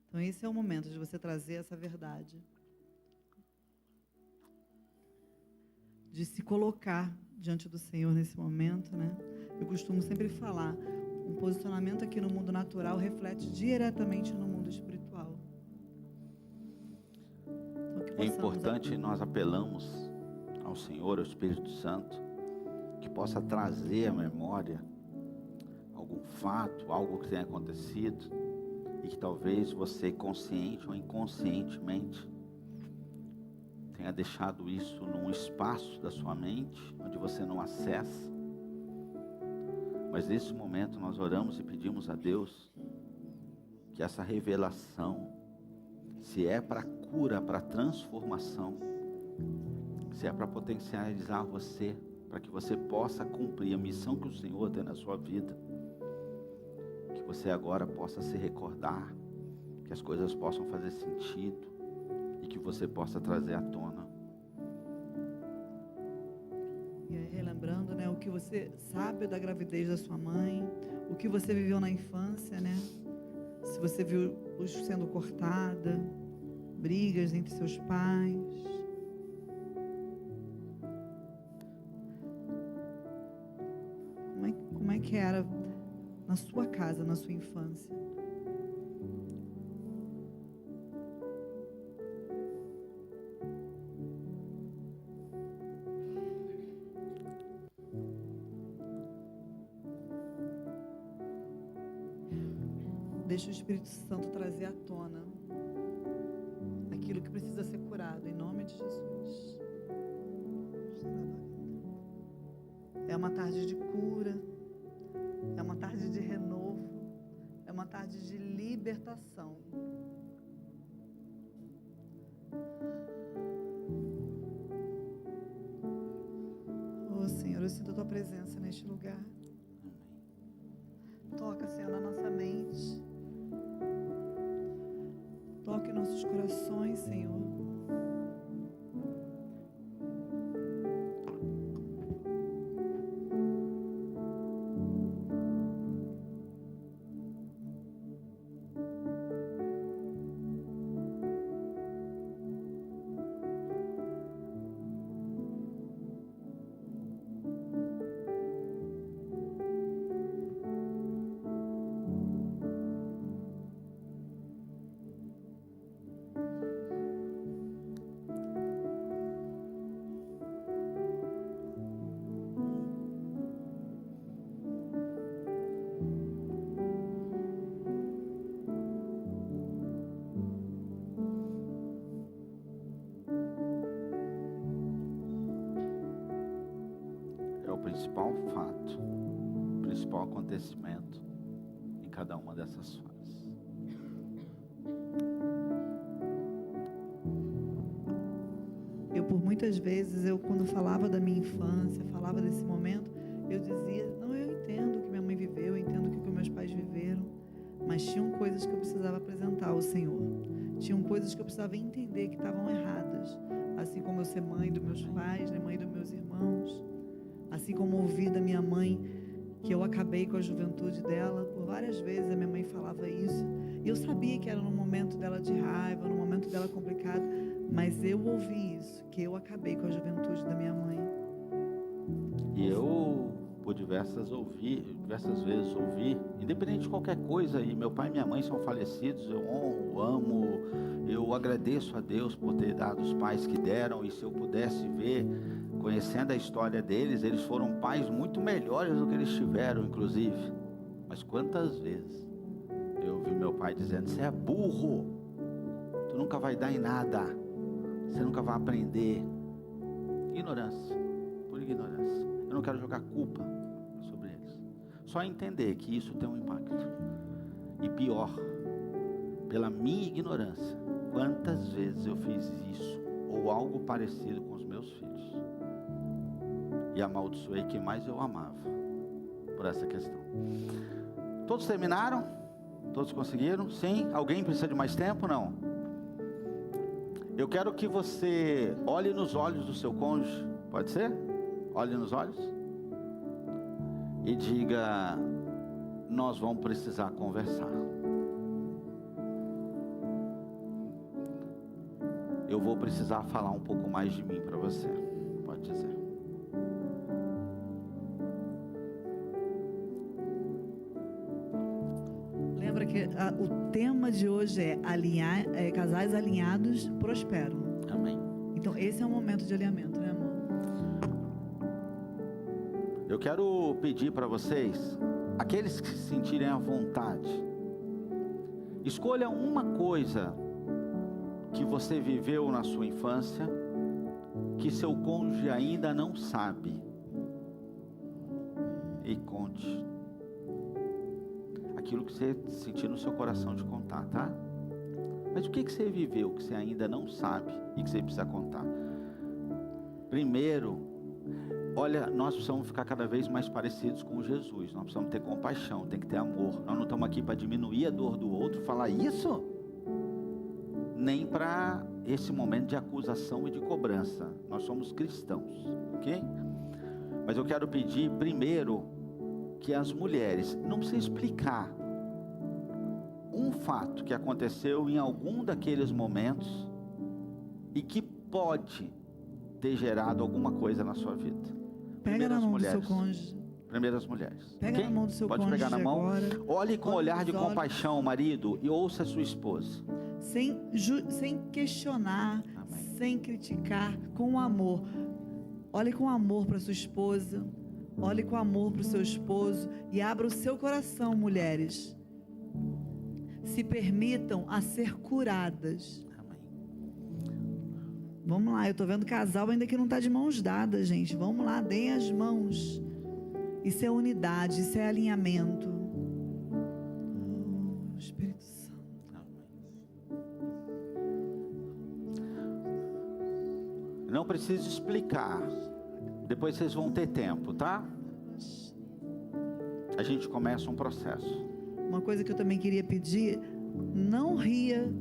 Então esse é o momento de você trazer essa verdade. De se colocar diante do Senhor nesse momento, né? Eu costumo sempre falar, um posicionamento aqui no mundo natural reflete diretamente no mundo espiritual. Então, que É possamos importante nós apelamos ao Senhor, ao Espírito Santo, que possa trazer à memória algum fato, algo que tenha acontecido, e que talvez você, consciente ou inconscientemente, tenha deixado isso num espaço da sua mente, onde você não acessa. Mas nesse momento nós oramos e pedimos a Deus que essa revelação se é para cura, para transformação, se é para potencializar você, para que você possa cumprir a missão que o Senhor tem na sua vida, que você agora possa se recordar, que as coisas possam fazer sentido e que você possa trazer à tona. E aí, relembrando, né, o que você sabe da gravidez da sua mãe, o que você viveu na infância, né? Se você viu os sendo cortada, brigas entre seus pais. Como é que era na sua casa, na sua infância? Deixa o Espírito Santo trazer à tona aquilo que precisa ser curado, em nome de Jesus. É uma tarde de cura, é uma tarde de renovo, é uma tarde de libertação. Oh, Senhor, eu sinto a Tua presença neste lugar. Toca, Senhor, na nossa mente. Toque nossos corações, Senhor. Principal fato, principal acontecimento em cada uma dessas fases. Por muitas vezes, quando falava da minha infância, falava desse momento, eu dizia, não, eu entendo o que minha mãe viveu, eu entendo o que meus pais viveram, mas tinham coisas que eu precisava apresentar ao Senhor. Tinham coisas que eu precisava entender que estavam erradas, assim como eu ser mãe dos meus pais, né, mãe dos meus irmãos. Assim como ouvi da minha mãe, que eu acabei com a juventude dela, por várias vezes a minha mãe falava isso, e eu sabia que era num momento dela de raiva, num momento dela complicado, mas eu ouvi isso, que eu acabei com a juventude da minha mãe. E eu, por diversas vezes ouvi, independente de qualquer coisa, e meu pai e minha mãe são falecidos, eu honro, amo, eu agradeço a Deus por ter dado os pais que deram, e se eu pudesse ver, conhecendo a história deles, eles foram pais muito melhores do que eles tiveram, inclusive. Mas quantas vezes eu ouvi meu pai dizendo, você é burro, tu nunca vai dar em nada, você nunca vai aprender. Ignorância, por ignorância. Eu não quero jogar culpa sobre eles, só entender que isso tem um impacto. E pior, pela minha ignorância, quantas vezes eu fiz isso ou algo parecido com os meus filhos e amaldiçoei quem mais eu amava por essa questão. Todos terminaram? Todos conseguiram? Sim? Alguém precisa de mais tempo? Não? Eu quero que você olhe nos olhos do seu cônjuge, pode ser? Olhe nos olhos e diga, nós vamos precisar conversar. Eu vou precisar falar um pouco mais de mim para você, pode dizer. Lembra que o tema de hoje é casais alinhados prosperam. Amém. Então esse é o momento de alinhamento, né, amor? Eu quero pedir para vocês, aqueles que se sentirem à vontade, escolha uma coisa que você viveu na sua infância, que seu cônjuge ainda não sabe, e conte aquilo que você sentir no seu coração de contar, tá? Mas o que você viveu que você ainda não sabe e que você precisa contar? Primeiro, olha, nós precisamos ficar cada vez mais parecidos com Jesus. Nós precisamos ter compaixão, tem que ter amor. Nós não estamos aqui para diminuir a dor do outro, falar isso, nem para esse momento de acusação e de cobrança. Nós somos cristãos, ok? Mas eu quero pedir primeiro que as mulheres, não precisa explicar um fato que aconteceu em algum daqueles momentos e que pode ter gerado alguma coisa na sua vida. Pega na mão do seu cônjuge. Primeiras mulheres. Pega na mão do seu Pode cônjuge pegar na mão. agora. Olhe com um olhar de nos olhos. compaixão, marido, e ouça a sua esposa. Sem questionar, Amém. sem criticar, com amor. Olhe com amor para sua esposa, olhe com amor para o seu esposo e abra o seu coração, mulheres. Se permitam a ser curadas. Amém. Vamos lá, eu estou vendo casal ainda que não está de mãos dadas, gente. Vamos lá, deem as mãos. Isso é unidade, isso é alinhamento. Oh, Espírito Santo. Não precisa explicar. Depois vocês vão ter tempo, tá? A gente começa um processo. Uma coisa que eu também queria pedir, não ria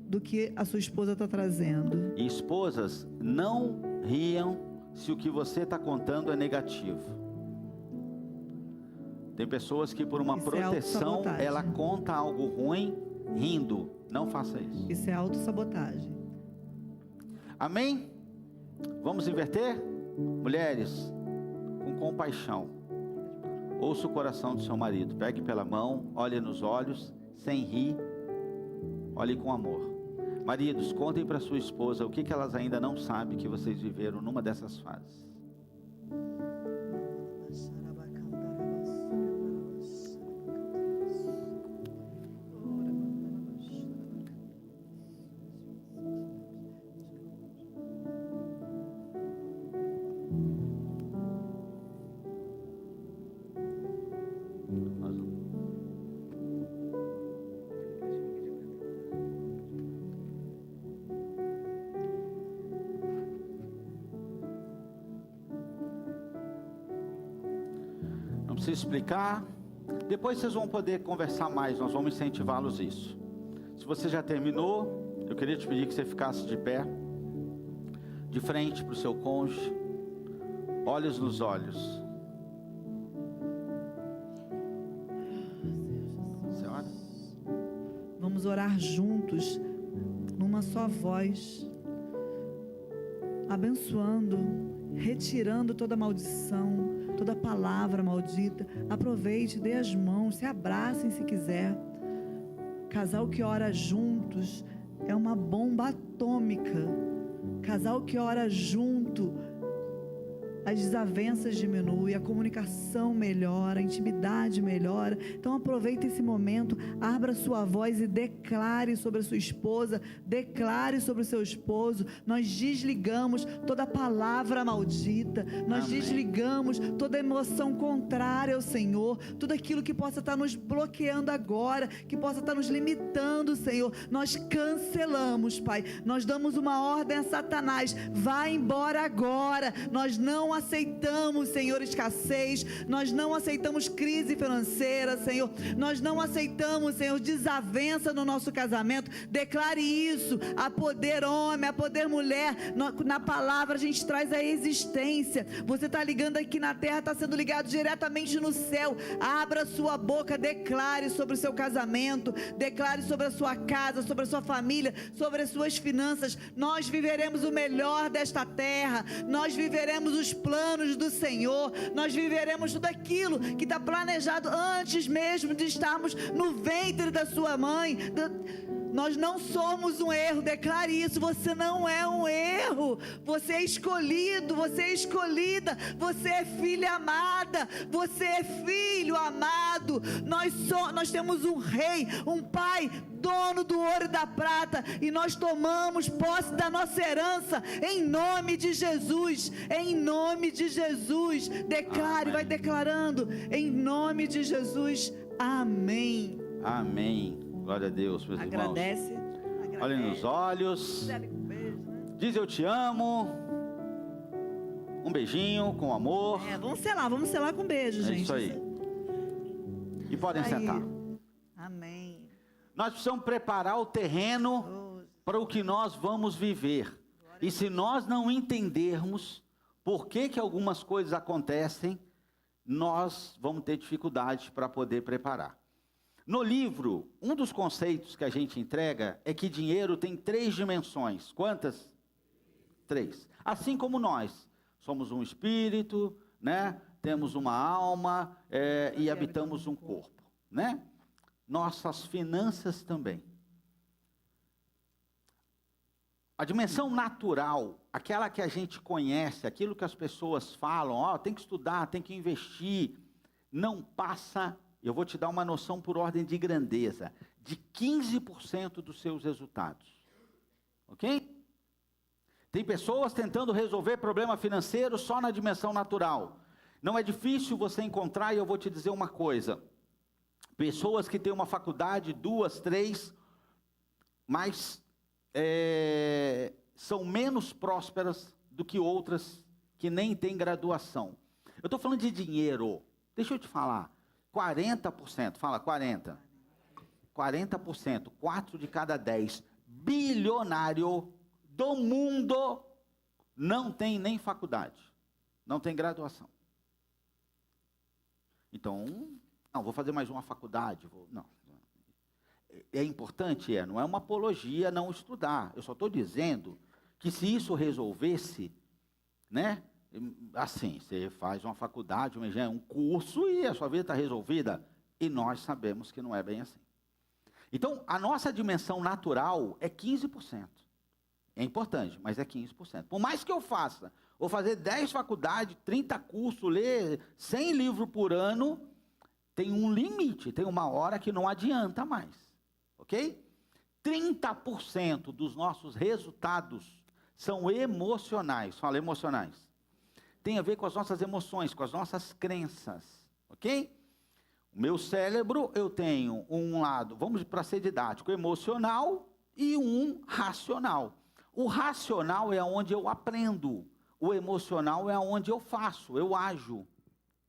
do que a sua esposa está trazendo. E esposas, não riam se o que você está contando é negativo. Tem pessoas que por uma Isso é proteção, autossabotagem. ela conta algo ruim rindo. Não faça isso. Isso é autossabotagem. Amém? Vamos inverter? Mulheres, com compaixão, ouça o coração do seu marido, pegue pela mão, olhe nos olhos, sem rir, olhe com amor. Maridos, contem para sua esposa o que elas ainda não sabem que vocês viveram numa dessas fases. Não precisa explicar. Depois vocês vão poder conversar mais. Nós vamos incentivá-los isso. Se você já terminou, eu queria te pedir que você ficasse de pé, de frente para o seu cônjuge, olhos nos olhos. Senhora? Vamos orar juntos, numa só voz, abençoando, retirando toda maldição, toda palavra maldita. Aproveite, dê as mãos, se abracem se quiser. Casal que ora juntos é uma bomba atômica. Casal que ora junto, as desavenças diminuem, a comunicação melhora, a intimidade melhora. Então aproveite esse momento, abra sua voz e declare sobre a sua esposa, declare sobre o seu esposo. Nós desligamos toda palavra maldita, nós Amém. desligamos toda emoção contrária ao Senhor, tudo aquilo que possa estar nos bloqueando agora, que possa estar nos limitando, Senhor. Nós cancelamos, Pai, nós damos uma ordem a Satanás: vai embora agora. Nós não aceitamos, Senhor, escassez, nós não aceitamos crise financeira, Senhor, nós não aceitamos, Senhor, desavença no nosso casamento. Declare isso, a poder homem, a poder mulher. Na palavra a gente traz a existência. Você está ligando aqui na terra, está sendo ligado diretamente no céu. Abra sua boca, declare sobre o seu casamento, declare sobre a sua casa, sobre a sua família, sobre as suas finanças. Nós viveremos o melhor desta terra, nós viveremos os planos do Senhor, nós viveremos tudo aquilo que está planejado antes mesmo de estarmos no ventre da sua mãe. Nós não somos um erro, declare isso. Você não é um erro, você é escolhido, você é escolhida, você é filha amada, você é filho amado. Nós temos um rei, um pai, dono do ouro e da prata, e nós tomamos posse da nossa herança em nome de Jesus. Em nome de Jesus, declare, Amém. vai declarando, em nome de Jesus. Amém. Amém. Glória a Deus, meus irmãos. Agradece. Olhem nos olhos. Dá-lhe um beijo, né? Diz eu te amo. Um beijinho com amor. Vamos selar com beijo, É gente. isso aí. E podem Aí. sentar. Amém. Nós precisamos preparar o terreno Oh, para o que nós vamos viver. E se nós não entendermos por que algumas coisas acontecem, nós vamos ter dificuldade para poder preparar. No livro, um dos conceitos que a gente entrega é que dinheiro tem 3 dimensões. Quantas? 3. Assim como nós. Somos um espírito, né? Temos uma alma e habitamos um corpo, né? Nossas finanças também. A dimensão natural, aquela que a gente conhece, aquilo que as pessoas falam, tem que estudar, tem que investir, não passa, eu vou te dar uma noção por ordem de grandeza, de 15% dos seus resultados. Ok? Tem pessoas tentando resolver problema financeiro só na dimensão natural. Não é difícil você encontrar, e eu vou te dizer uma coisa. Pessoas que têm uma faculdade, 2, 3, mas são menos prósperas do que outras que nem têm graduação. Eu estou falando de dinheiro. Deixa eu te falar. 40%, fala 40%. 40%, 4 de cada 10 bilionário do mundo não tem nem faculdade, não tem graduação. Então, não, vou fazer mais uma faculdade, não. É importante? Não é uma apologia não estudar. Eu só estou dizendo que se isso resolvesse, né? Assim, você faz uma faculdade, um curso e a sua vida está resolvida. E nós sabemos que não é bem assim. Então, a nossa dimensão natural é 15%. É importante, mas é 15%. Por mais que eu faça, vou fazer 10 faculdades, 30 cursos, ler 100 livros por ano, tem um limite, tem uma hora que não adianta mais. Ok? 30% dos nossos resultados são emocionais. Fala, emocionais. Tem a ver com as nossas emoções, com as nossas crenças. Ok? O meu cérebro, eu tenho um lado, vamos para ser didático, emocional e um racional. O racional é onde eu aprendo. O emocional é onde eu faço, eu ajo.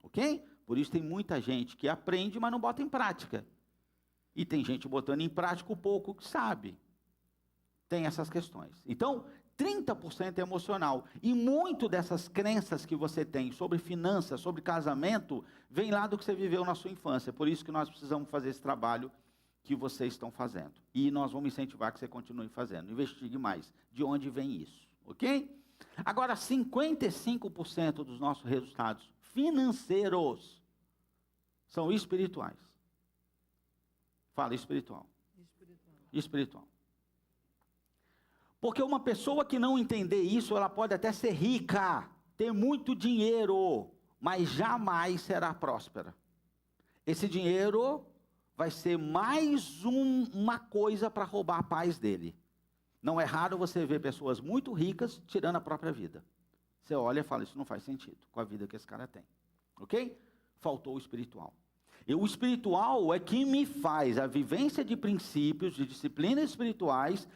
Ok? Por isso tem muita gente que aprende, mas não bota em prática. E tem gente botando em prática o pouco que sabe. Tem essas questões. Então, 30% é emocional. E muito dessas crenças que você tem sobre finanças, sobre casamento, vem lá do que você viveu na sua infância. Por isso que nós precisamos fazer esse trabalho que vocês estão fazendo. E nós vamos incentivar que você continue fazendo. Investigue mais. De onde vem isso? Ok? Agora, 55% dos nossos resultados financeiros são espirituais. Fala, espiritual. Espiritual. Porque uma pessoa que não entender isso, ela pode até ser rica, ter muito dinheiro, mas jamais será próspera. Esse dinheiro vai ser mais uma coisa para roubar a paz dele. Não é raro você ver pessoas muito ricas tirando a própria vida. Você olha e fala, isso não faz sentido com a vida que esse cara tem. Ok? Faltou o espiritual. E o espiritual é que me faz, a vivência de princípios, de disciplinas espirituais,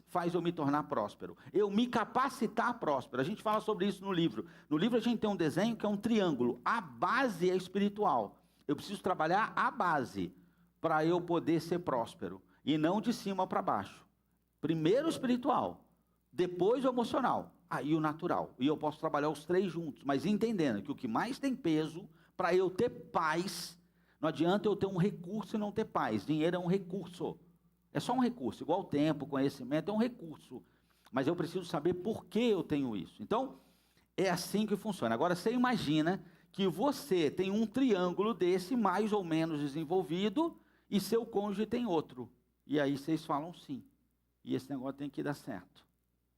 faz eu me tornar próspero. Eu me capacitar próspero. A gente fala sobre isso no livro. No livro a gente tem um desenho que é um triângulo. A base é espiritual. Eu preciso trabalhar a base para eu poder ser próspero. E não de cima para baixo. Primeiro o espiritual, depois o emocional, aí o natural. E eu posso trabalhar os 3 juntos, mas entendendo que o que mais tem peso para eu ter paz, não adianta eu ter um recurso e não ter paz. Dinheiro é um recurso. É só um recurso, igual tempo, conhecimento, é um recurso. Mas eu preciso saber por que eu tenho isso. Então, é assim que funciona. Agora, você imagina que você tem um triângulo desse, mais ou menos desenvolvido, e seu cônjuge tem outro. E aí vocês falam sim. E esse negócio tem que dar certo.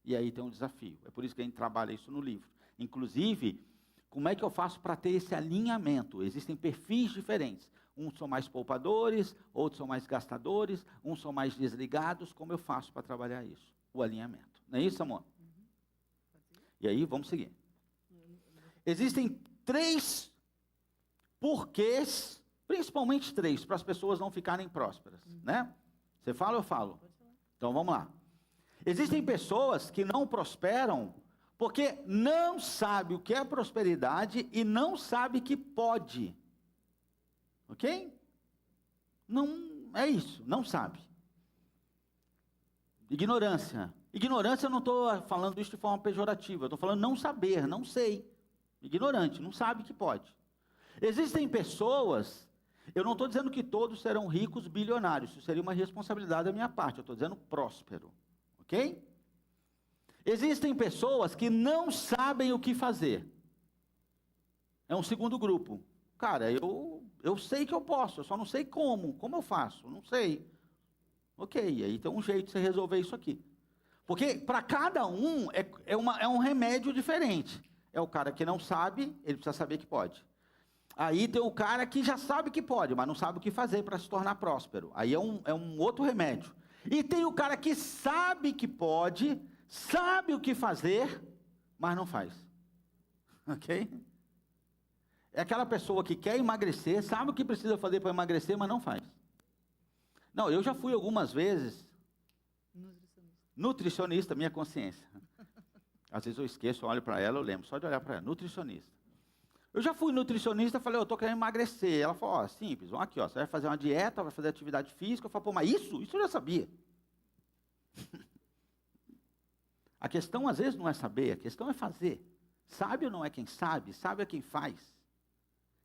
E aí tem um desafio. É por isso que a gente trabalha isso no livro. Inclusive, como é que eu faço para ter esse alinhamento? Existem perfis diferentes. Uns são mais poupadores, outros são mais gastadores, uns são mais desligados. Como eu faço para trabalhar isso? O alinhamento. Não é isso, amor? E aí, vamos seguir. Existem 3 porquês Principalmente 3, para as pessoas não ficarem prósperas, né? Você fala ou eu falo? Então vamos lá. Existem pessoas que não prosperam porque não sabe o que é prosperidade e não sabe que pode. Ok? Não é isso, não sabe. Ignorância. Ignorância, eu não estou falando isso de forma pejorativa, eu estou falando não saber, não sei. Ignorante, não sabe que pode. Existem pessoas, eu não estou dizendo que todos serão ricos, bilionários, isso seria uma responsabilidade da minha parte, eu estou dizendo próspero, ok? Existem pessoas que não sabem o que fazer. É um segundo grupo. Cara, eu sei que eu posso, eu só não sei como eu faço, não sei. Ok, aí tem um jeito de você resolver isso aqui. Porque para cada um é um remédio diferente. É o cara que não sabe, ele precisa saber que pode. Aí tem o cara que já sabe que pode, mas não sabe o que fazer para se tornar próspero. Aí é um outro remédio. E tem o cara que sabe que pode, sabe o que fazer, mas não faz. Ok? É aquela pessoa que quer emagrecer, sabe o que precisa fazer para emagrecer, mas não faz. Não, eu já fui algumas vezes nutricionista, minha consciência. Às vezes eu esqueço, olho para ela, eu lembro, só de olhar para ela, nutricionista. Eu já fui nutricionista, falei, eu estou querendo emagrecer. Ela falou, ó, simples, vamos aqui, ó, você vai fazer uma dieta, vai fazer atividade física. Eu falei, pô, mas isso eu já sabia. A questão às vezes não é saber, a questão é fazer. Sábio não é quem sabe, sábio é quem faz.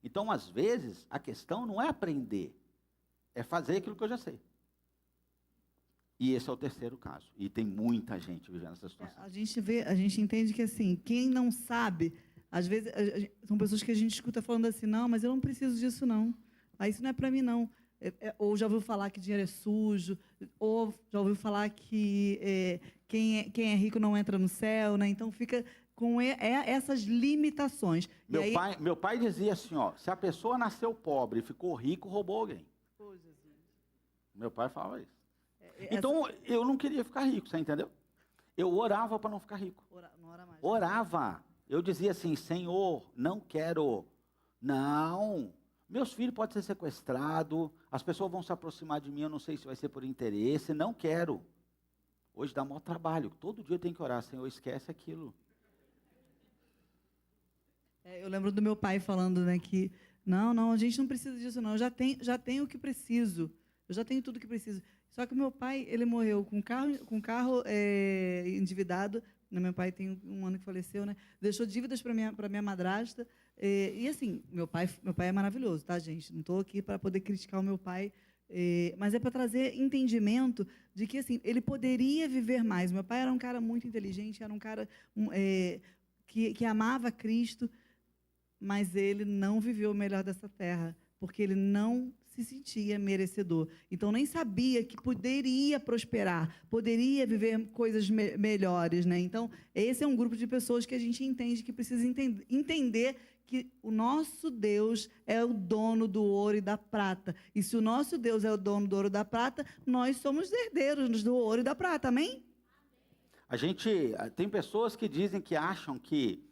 Então, às vezes, a questão não é aprender, é fazer aquilo que eu já sei. E esse é o terceiro caso. E tem muita gente vivendo essa situação. A gente entende que assim, quem não sabe, às vezes, são pessoas que a gente escuta falando assim, não, mas eu não preciso disso não. Ah, isso não é para mim não. Ou já ouviu falar que dinheiro é sujo, ou já ouviu falar que quem é rico não entra no céu, né? Então fica com essas limitações. Meu pai dizia assim, ó, se a pessoa nasceu pobre e ficou rico, roubou alguém. Oh, Jesus. Meu pai falava isso. Então, eu não queria ficar rico, você entendeu? Eu orava para não ficar rico. Não ora mais. Orava. Eu dizia assim, Senhor, não quero. Não. Meus filhos podem ser sequestrados, as pessoas vão se aproximar de mim, eu não sei se vai ser por interesse, não quero. Hoje dá maior trabalho, todo dia eu tenho que orar, Senhor, esquece aquilo. Eu lembro do meu pai falando, né, que não, a gente não precisa disso não, eu já tenho o que preciso, eu já tenho tudo o que preciso. Só que o meu pai, ele morreu com carro endividado, né, meu pai tem um ano que faleceu, né, deixou dívidas para minha madrasta, e assim, meu pai é maravilhoso, tá, gente? Não estou aqui para poder criticar o meu pai, mas é para trazer entendimento de que, assim, ele poderia viver mais. Meu pai era um cara muito inteligente, era um cara que amava Cristo, mas ele não viveu o melhor dessa terra, porque ele não se sentia merecedor. Então, nem sabia que poderia prosperar, poderia viver coisas melhores, né? Então, esse é um grupo de pessoas que a gente entende que precisa entender que o nosso Deus é o dono do ouro e da prata. E se o nosso Deus é o dono do ouro e da prata, nós somos herdeiros do ouro e da prata, amém? Tem pessoas que dizem que acham que,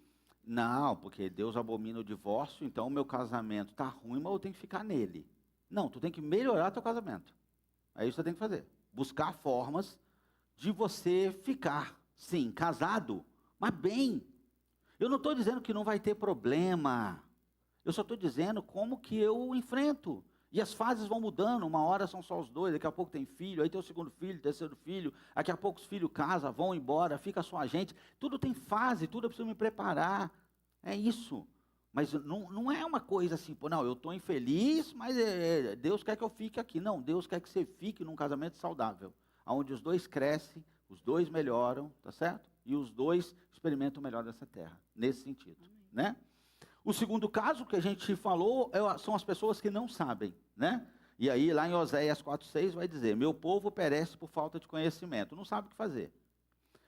não, porque Deus abomina o divórcio, então o meu casamento está ruim, mas eu tenho que ficar nele. Não, tu tem que melhorar teu casamento. É isso que você tem que fazer. Buscar formas de você ficar, sim, casado, mas bem. Eu não estou dizendo que não vai ter problema. Eu só estou dizendo como que eu enfrento. E as fases vão mudando, uma hora são só os dois, daqui a pouco tem filho, aí tem o segundo filho, terceiro filho, daqui a pouco os filhos casam, vão embora, fica só a gente. Tudo tem fase, tudo eu preciso me preparar. É isso. Mas não é uma coisa assim, pô, não, eu estou infeliz, mas Deus quer que eu fique aqui. Não, Deus quer que você fique num casamento saudável, onde os dois crescem, os dois melhoram, tá certo? E os dois experimentam o melhor dessa terra, nesse sentido, né? O segundo caso que a gente falou são as pessoas que não sabem, né? E aí lá em Oséias 4:6 vai dizer, meu povo perece por falta de conhecimento, não sabe o que fazer.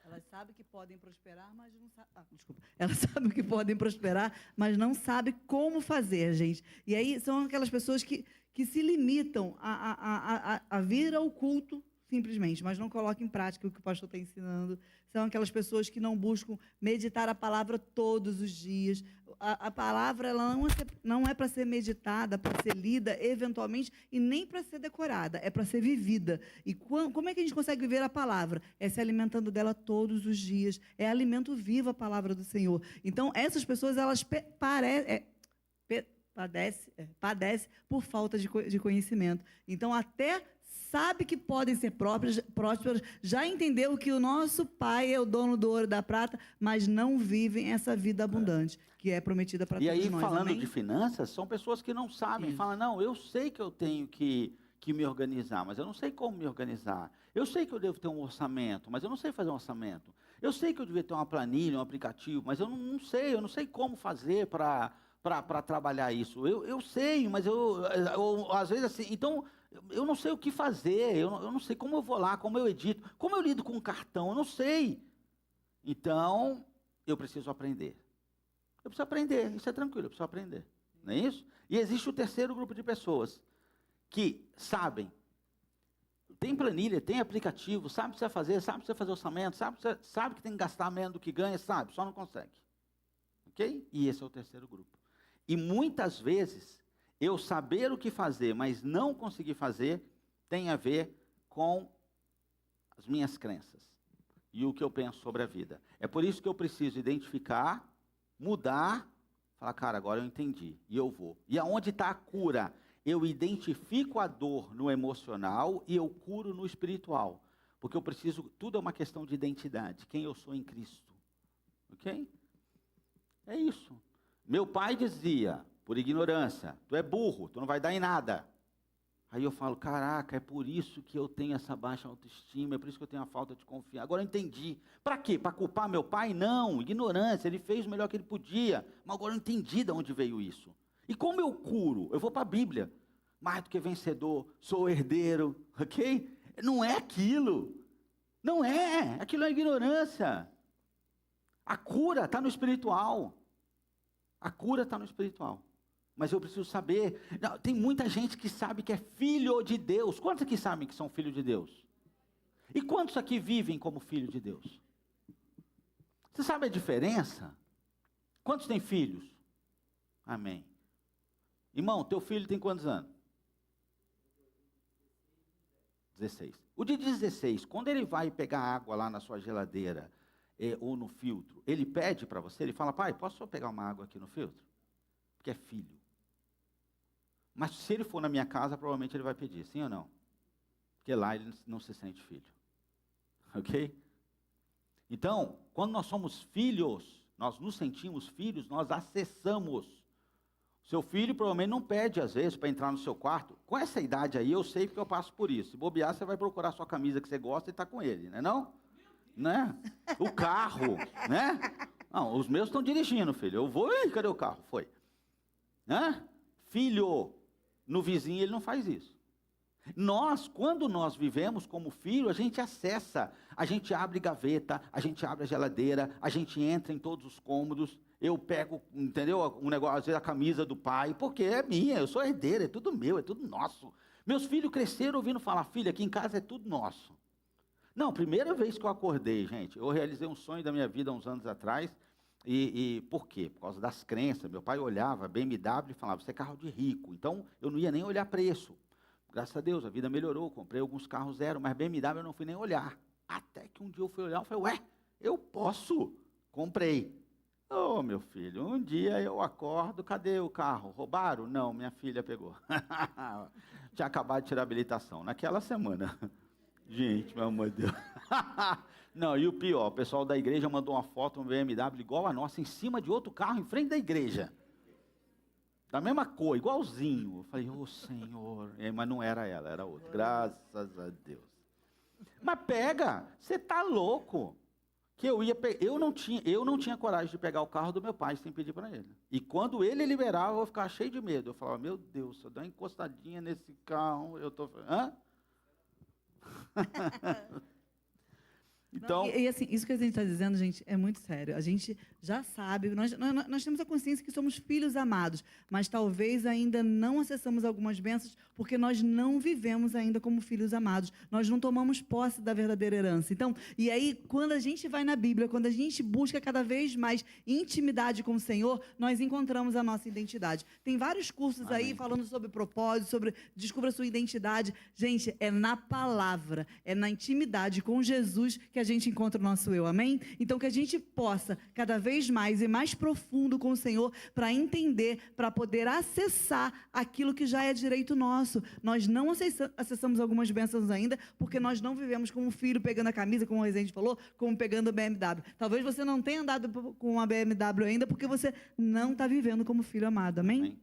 Elas sabem que podem prosperar, mas não sabem... Elas sabem que podem prosperar, mas não sabem como fazer, gente. E aí são aquelas pessoas que se limitam a vir ao culto, simplesmente, mas não colocam em prática o que o pastor está ensinando. São aquelas pessoas que não buscam meditar a palavra todos os dias. A palavra ela não é para ser meditada, para ser lida eventualmente e nem para ser decorada, é para ser vivida. E como é que a gente consegue viver a palavra? É se alimentando dela todos os dias. É alimento vivo a palavra do Senhor. Então, essas pessoas, elas padece por falta de conhecimento. Então, até sabe que podem ser prósperas, já entendeu que o nosso Pai é o dono do ouro e da prata, mas não vivem essa vida abundante, que é prometida para todos nós. E aí, falando amém? de finanças, são pessoas que não sabem. Isso. Falam, não, eu sei que eu tenho que me organizar, mas eu não sei como me organizar. Eu sei que eu devo ter um orçamento, mas eu não sei fazer um orçamento. Eu sei que eu devia ter uma planilha, um aplicativo, mas eu não sei como fazer para trabalhar isso. Eu sei, mas eu às vezes assim, então eu não sei o que fazer, eu não sei como eu vou lá, como eu edito, como eu lido com um cartão, eu não sei. Então, eu preciso aprender. Eu preciso aprender, isso é tranquilo, eu preciso aprender. Não é isso? E existe o terceiro grupo de pessoas que sabem, tem planilha, tem aplicativo, sabe o que você vai fazer, sabe que você vai fazer orçamento, sabe que tem que gastar menos do que ganha, sabe, só não consegue. Ok? E esse é o terceiro grupo. E muitas vezes, eu saber o que fazer, mas não conseguir fazer, tem a ver com as minhas crenças e o que eu penso sobre a vida. É por isso que eu preciso identificar, mudar, falar, cara, agora eu entendi, e eu vou. E aonde está a cura? Eu identifico a dor no emocional e eu curo no espiritual. Porque eu preciso, tudo é uma questão de identidade, quem eu sou em Cristo. Ok? É isso. Meu pai dizia, por ignorância, tu é burro, tu não vai dar em nada. Aí eu falo, caraca, é por isso que eu tenho essa baixa autoestima, é por isso que eu tenho a falta de confiança. Agora eu entendi. Para quê? Para culpar meu pai? Não, ignorância, ele fez o melhor que ele podia. Mas agora eu entendi de onde veio isso. E como eu curo? Eu vou para a Bíblia. Mais do que vencedor, sou herdeiro, ok? Não é aquilo. Não é, aquilo é ignorância. A cura está no espiritual. A cura está no espiritual. Mas eu preciso saber. Não, tem muita gente que sabe que é filho de Deus. Quantos aqui sabem que são filhos de Deus? E quantos aqui vivem como filho de Deus? Você sabe a diferença? Quantos têm filhos? Amém. Irmão, teu filho tem quantos anos? 16. O de 16, quando ele vai pegar água lá na sua geladeira ou no filtro, ele pede para você, ele fala, pai, posso só pegar uma água aqui no filtro? Porque é filho. Mas se ele for na minha casa, provavelmente ele vai pedir, sim ou não? Porque lá ele não se sente filho. Ok? Então, quando nós somos filhos, nós nos sentimos filhos, nós acessamos. Seu filho provavelmente não pede, às vezes, para entrar no seu quarto. Com essa idade aí, eu sei porque eu passo por isso. Se bobear, você vai procurar a sua camisa que você gosta e está com ele, não é não? Né? O carro, né? Não, os meus estão dirigindo, filho. Eu vou, e cadê o carro? Foi. Né? Filho, no vizinho ele não faz isso. Nós, quando nós vivemos como filho, a gente acessa, a gente abre gaveta, a gente abre a geladeira, a gente entra em todos os cômodos, eu pego, entendeu, um negócio, às vezes a camisa do pai, porque é minha, eu sou herdeiro, é tudo meu, é tudo nosso. Meus filhos cresceram ouvindo falar, filho, aqui em casa é tudo nosso. Não, primeira vez que eu acordei, gente, eu realizei um sonho da minha vida há uns anos atrás, e por quê? Por causa das crenças. Meu pai olhava BMW e falava, você é carro de rico, então eu não ia nem olhar preço. Graças a Deus, a vida melhorou, comprei alguns carros zero, mas BMW eu não fui nem olhar. Até que um dia eu fui olhar e falei, ué, eu posso? Comprei. Ô, meu filho, um dia eu acordo, cadê o carro? Roubaram? Não, minha filha pegou. Tinha acabado de tirar a habilitação, naquela semana. Gente, meu amor de Deus. Não, e o pior, o pessoal da igreja mandou uma foto, um BMW igual a nossa, em cima de outro carro, em frente da igreja. Da mesma cor, igualzinho. Eu falei, ô Senhor. Mas não era ela, era outra. Graças a Deus. Mas pega, você tá louco. Que eu não tinha coragem de pegar o carro do meu pai sem pedir para ele. E quando ele liberava, eu ficava cheio de medo. Eu falava, meu Deus, se eu der uma encostadinha nesse carro, eu tô... Hã? Então, E assim, isso que a gente está dizendo, gente, é muito sério. A gente já sabe, nós temos a consciência que somos filhos amados, mas talvez ainda não acessamos algumas bênçãos porque nós não vivemos ainda como filhos amados. Nós não tomamos posse da verdadeira herança. Então, e aí, quando a gente vai na Bíblia, quando a gente busca cada vez mais intimidade com o Senhor, nós encontramos a nossa identidade. Tem vários cursos aí Amém. falando sobre propósito, sobre descubra sua identidade. Gente, é na palavra, é na intimidade com Jesus que a gente encontra o nosso eu, amém? Então que a gente possa cada vez mais e mais profundo com o Senhor para entender, para poder acessar aquilo que já é direito nosso. Nós não acessamos algumas bênçãos ainda porque nós não vivemos como um filho pegando a camisa, como o Rezende falou, como pegando a BMW. Talvez você não tenha andado com uma BMW ainda porque você não está vivendo como filho amado, amém? amém.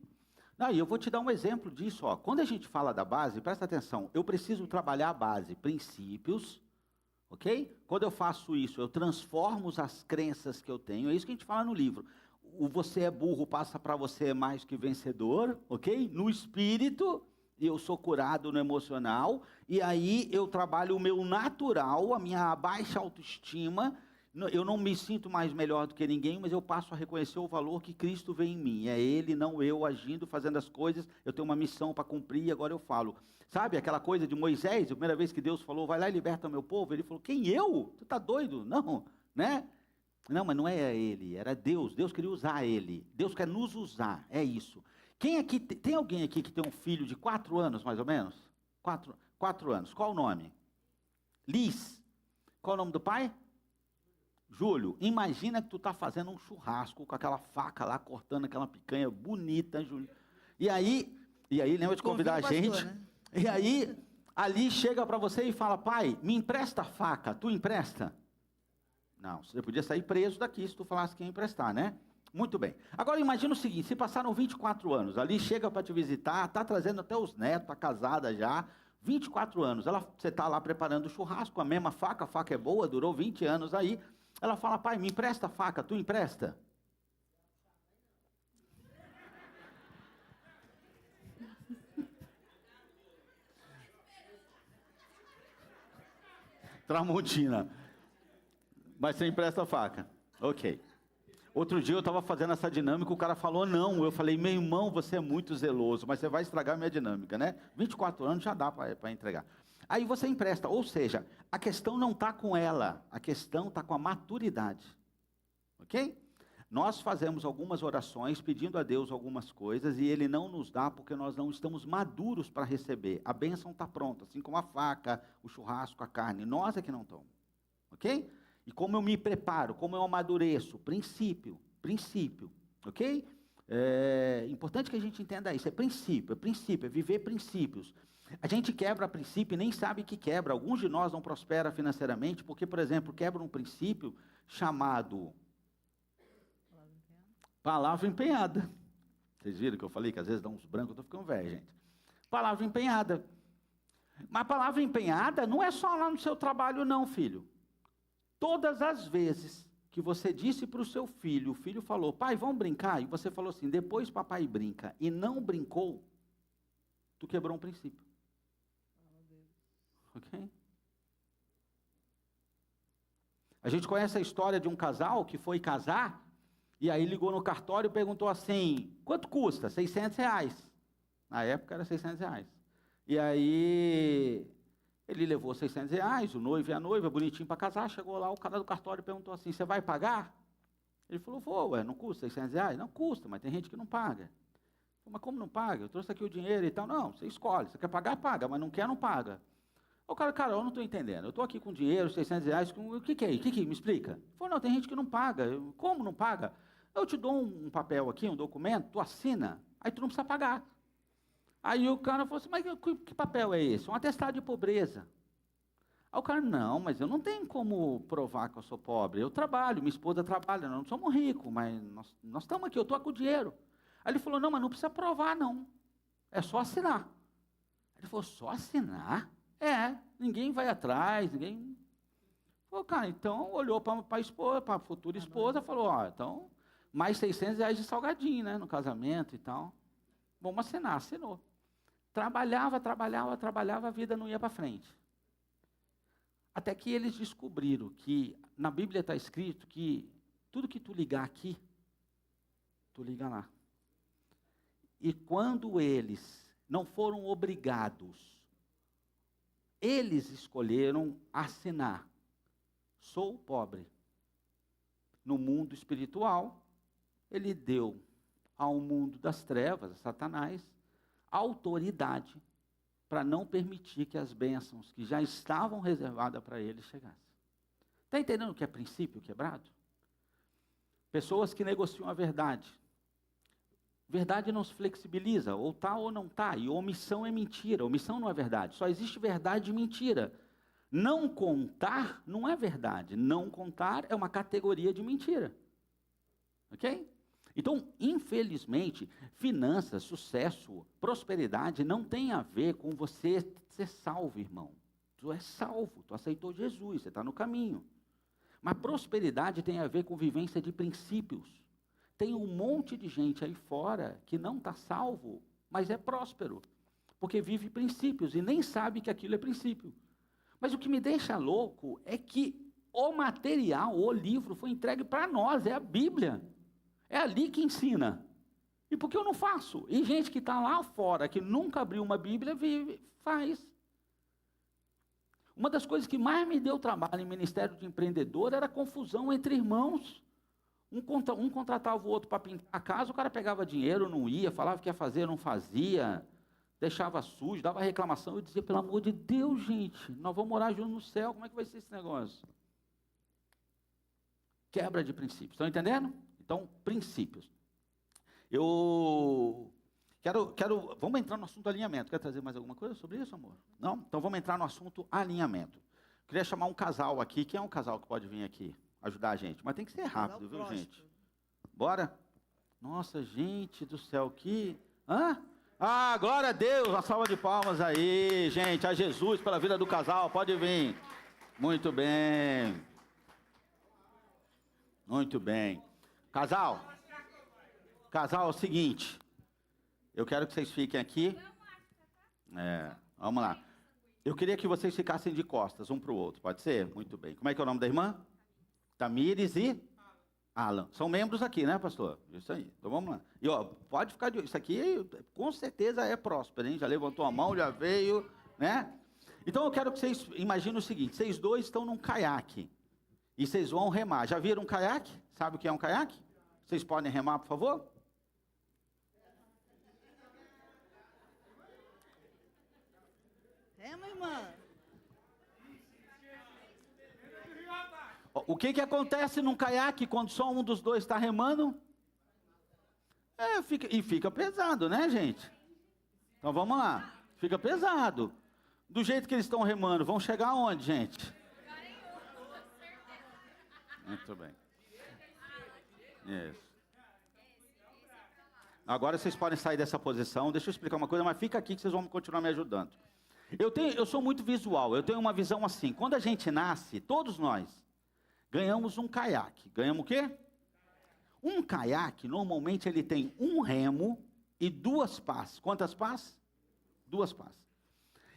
Não, e eu vou te dar um exemplo disso. Ó. Quando a gente fala da base, presta atenção, eu preciso trabalhar a base, princípios, ok? Quando eu faço isso, eu transformo as crenças que eu tenho, é isso que a gente fala no livro. O você é burro passa para você é mais que vencedor, ok? No espírito, eu sou curado no emocional, e aí eu trabalho o meu natural, a minha baixa autoestima. Eu não me sinto mais melhor do que ninguém, mas eu passo a reconhecer o valor que Cristo vê em mim. É Ele, não eu, agindo, fazendo as coisas. Eu tenho uma missão para cumprir e agora eu falo. Sabe aquela coisa de Moisés, a primeira vez que Deus falou, vai lá e liberta o meu povo. Ele falou, quem eu? Tu está doido? Não, né? Não, mas não é ele, era Deus. Deus queria usar ele. Deus quer nos usar, é isso. Quem aqui, tem alguém aqui que tem um filho de 4 anos, mais ou menos? 4 anos. Qual o nome? Liz. Qual o nome do pai? Júlio, imagina que tu está fazendo um churrasco com aquela faca lá, cortando aquela picanha bonita, Júlio. E aí lembra de convidar a gente? Pastor, né? E aí, ali chega para você e fala, pai, me empresta a faca, tu empresta? Não, você podia sair preso daqui se tu falasse que ia emprestar, né? Muito bem. Agora imagina o seguinte, se passaram 24 anos, ali chega para te visitar, está trazendo até os netos, está casada já, 24 anos, você está lá preparando o churrasco, a mesma faca, a faca é boa, durou 20 anos aí. Ela fala, pai, me empresta a faca, tu empresta? Tramontina. Mas você empresta a faca. Ok. Outro dia eu estava fazendo essa dinâmica, o cara falou não. Eu falei, meu irmão, você é muito zeloso, mas você vai estragar a minha dinâmica, né? 24 anos já dá para entregar. Aí você empresta, ou seja, a questão não está com ela, a questão está com a maturidade. Ok? Nós fazemos algumas orações pedindo a Deus algumas coisas e Ele não nos dá porque nós não estamos maduros para receber. A bênção está pronta, assim como a faca, o churrasco, a carne. Nós é que não estamos. Ok? E como eu me preparo, como eu amadureço? Princípio, ok? É importante que a gente entenda isso, é princípio, é viver princípios. A gente quebra princípio e nem sabe que quebra. Alguns de nós não prosperam financeiramente porque, por exemplo, quebra um princípio chamado palavra empenhada. Vocês viram que eu falei que às vezes dá uns brancos, eu estou ficando velho, gente. Palavra empenhada. Mas a palavra empenhada não é só lá no seu trabalho não, filho. Todas as vezes que você disse para o filho falou, pai, vamos brincar? E você falou assim, depois papai brinca, e não brincou, tu quebrou um princípio. Ok? A gente conhece a história de um casal que foi casar, e aí ligou no cartório e perguntou assim, quanto custa? R$600. Na época era R$600. E aí ele levou R$600, o noivo e a noiva, bonitinho para casar, chegou lá, o cara do cartório perguntou assim, você vai pagar? Ele falou, vou, não custa R$600? Não custa, mas tem gente que não paga. Mas como não paga? Eu trouxe aqui o dinheiro e tal. Não, você escolhe, você quer pagar, paga, mas não quer, não paga. O cara, eu não estou entendendo, eu estou aqui com dinheiro, R$600, o que é isso? O que me explica? Ele falou, não, tem gente que não paga. Como não paga? Eu te dou um papel aqui, um documento, tu assina, aí tu não precisa pagar. Aí o cara falou assim, mas que papel é esse? Um atestado de pobreza. Aí o cara, não, mas eu não tenho como provar que eu sou pobre. Eu trabalho, minha esposa trabalha, nós não somos ricos, mas nós estamos aqui, eu estou com dinheiro. Aí ele falou, não, mas não precisa provar, não. É só assinar. Ele falou, só assinar? Ninguém vai atrás, ninguém... Falou, cara, então olhou para a esposa, para a futura esposa, falou, então, mais R$600 de salgadinho, né, no casamento e tal. Vamos assinar, assinou. Trabalhava, a vida não ia para frente. Até que eles descobriram que na Bíblia está escrito que tudo que tu ligar aqui, tu liga lá. E quando eles não foram obrigados, eles escolheram assinar: sou pobre. No mundo espiritual, ele deu ao mundo das trevas, a Satanás, autoridade para não permitir que as bênçãos que já estavam reservadas para ele chegassem. Está entendendo o que é princípio quebrado? Pessoas que negociam a verdade. Verdade não se flexibiliza, ou tá ou não tá, e omissão é mentira, omissão não é verdade, só existe verdade e mentira. Não contar não é verdade, não contar é uma categoria de mentira. Ok? Então, infelizmente, finanças, sucesso, prosperidade não tem a ver com você ser salvo, irmão. Tu é salvo, tu aceitou Jesus, você está no caminho. Mas prosperidade tem a ver com vivência de princípios. Tem um monte de gente aí fora que não está salvo, mas é próspero, porque vive princípios e nem sabe que aquilo é princípio. Mas o que me deixa louco é que o material, o livro, foi entregue para nós, é a Bíblia. É ali que ensina. E por que eu não faço? E gente que está lá fora, que nunca abriu uma Bíblia, faz. Uma das coisas que mais me deu trabalho em Ministério de Empreendedor era a confusão entre irmãos. Um contratava o outro para pintar a casa, o cara pegava dinheiro, não ia, falava que ia fazer, não fazia, deixava sujo, dava reclamação. Eu dizia, pelo amor de Deus, gente, nós vamos morar juntos no céu, como é que vai ser esse negócio? Quebra de princípios, estão entendendo? Então, princípios. Eu vamos entrar no assunto alinhamento. Quer trazer mais alguma coisa sobre isso, amor? Não? Então vamos entrar no assunto alinhamento. Queria chamar um casal aqui, quem é um casal que pode vir aqui ajudar a gente? Mas tem que ser rápido, viu, gente? Bora? Nossa, gente do céu, que... Hã? Ah, glória a Deus, uma salva de palmas aí, gente, a Jesus pela vida do casal, pode vir. Muito bem. Muito bem. Casal, é o seguinte, eu quero que vocês fiquem aqui. Vamos lá. Eu queria que vocês ficassem de costas, um para o outro, pode ser? Muito bem. Como é que é o nome da irmã? Tamires e Alan. São membros aqui, né, pastor? Isso aí. Então vamos lá. E ó, pode ficar de olho. Isso aqui com certeza é próspero, hein? Já levantou a mão, já veio, né? Então eu quero que vocês imaginem o seguinte: vocês dois estão num caiaque e vocês vão remar. Já viram um caiaque? Sabe o que é um caiaque? Vocês podem remar, por favor? Rema, irmã. O que acontece num caiaque quando só um dos dois está remando? Fica pesado, né, gente? Então vamos lá. Fica pesado. Do jeito que eles estão remando, vão chegar aonde, gente? Muito bem. Isso. Agora vocês podem sair dessa posição. Deixa eu explicar uma coisa, mas fica aqui que vocês vão continuar me ajudando. Eu sou muito visual, eu tenho uma visão assim. Quando a gente nasce, todos nós ganhamos um caiaque. Ganhamos o quê? Um caiaque, normalmente ele tem um remo e duas pás. Quantas pás? Duas pás.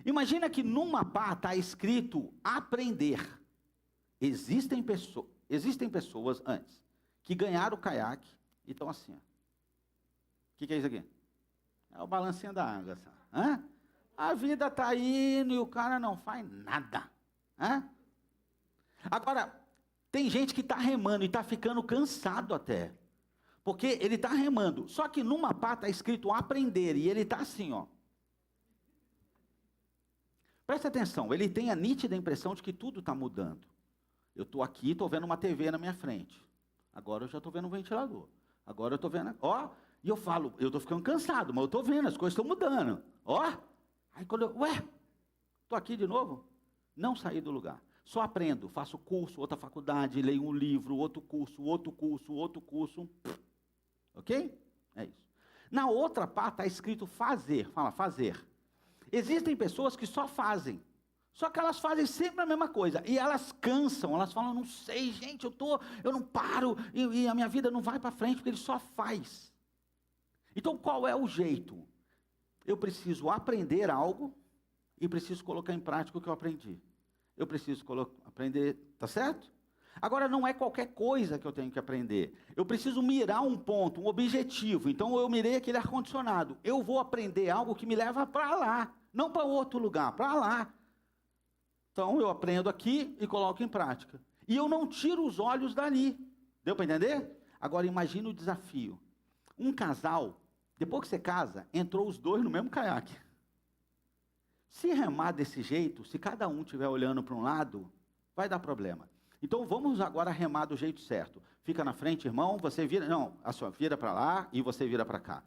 Imagina que numa pá está escrito aprender. Existem pessoas antes que ganharam o caiaque e estão assim. O que é isso aqui? É o balancinho da água. Hã? A vida está indo e o cara não faz nada. Hã? Agora, tem gente que está remando e está ficando cansado até. Porque ele está remando. Só que numa pá está escrito aprender e ele está assim, ó. Presta atenção, ele tem a nítida impressão de que tudo está mudando. Eu estou aqui, estou vendo uma TV na minha frente. Agora eu já estou vendo um ventilador. Agora eu estou vendo... Ó, e eu falo, eu estou ficando cansado, mas eu estou vendo, as coisas estão mudando. Ó, aí quando eu... estou aqui de novo? Não saí do lugar. Só aprendo, faço curso, outra faculdade, leio um livro, outro curso. Ok? É isso. Na outra parte está escrito fazer. Fala, fazer. Existem pessoas que só fazem. Só que elas fazem sempre a mesma coisa. E elas cansam, elas falam, não sei, gente, eu não paro, e a minha vida não vai para frente, porque ele só faz. Então, qual é o jeito? Eu preciso aprender algo e preciso colocar em prática o que eu aprendi. eu preciso aprender, tá certo? Agora, não é qualquer coisa que eu tenho que aprender. Eu preciso mirar um ponto, um objetivo. Então, eu mirei aquele ar-condicionado. Eu vou aprender algo que me leva para lá, não para outro lugar, para lá. Então, eu aprendo aqui e coloco em prática. E eu não tiro os olhos dali. Deu para entender? Agora, imagine o desafio. Um casal, depois que você casa, entrou os dois no mesmo caiaque. Se remar desse jeito, se cada um estiver olhando para um lado, vai dar problema. Então vamos agora remar do jeito certo. Fica na frente, irmão, você vira, não, a sua vira para lá e você vira para cá.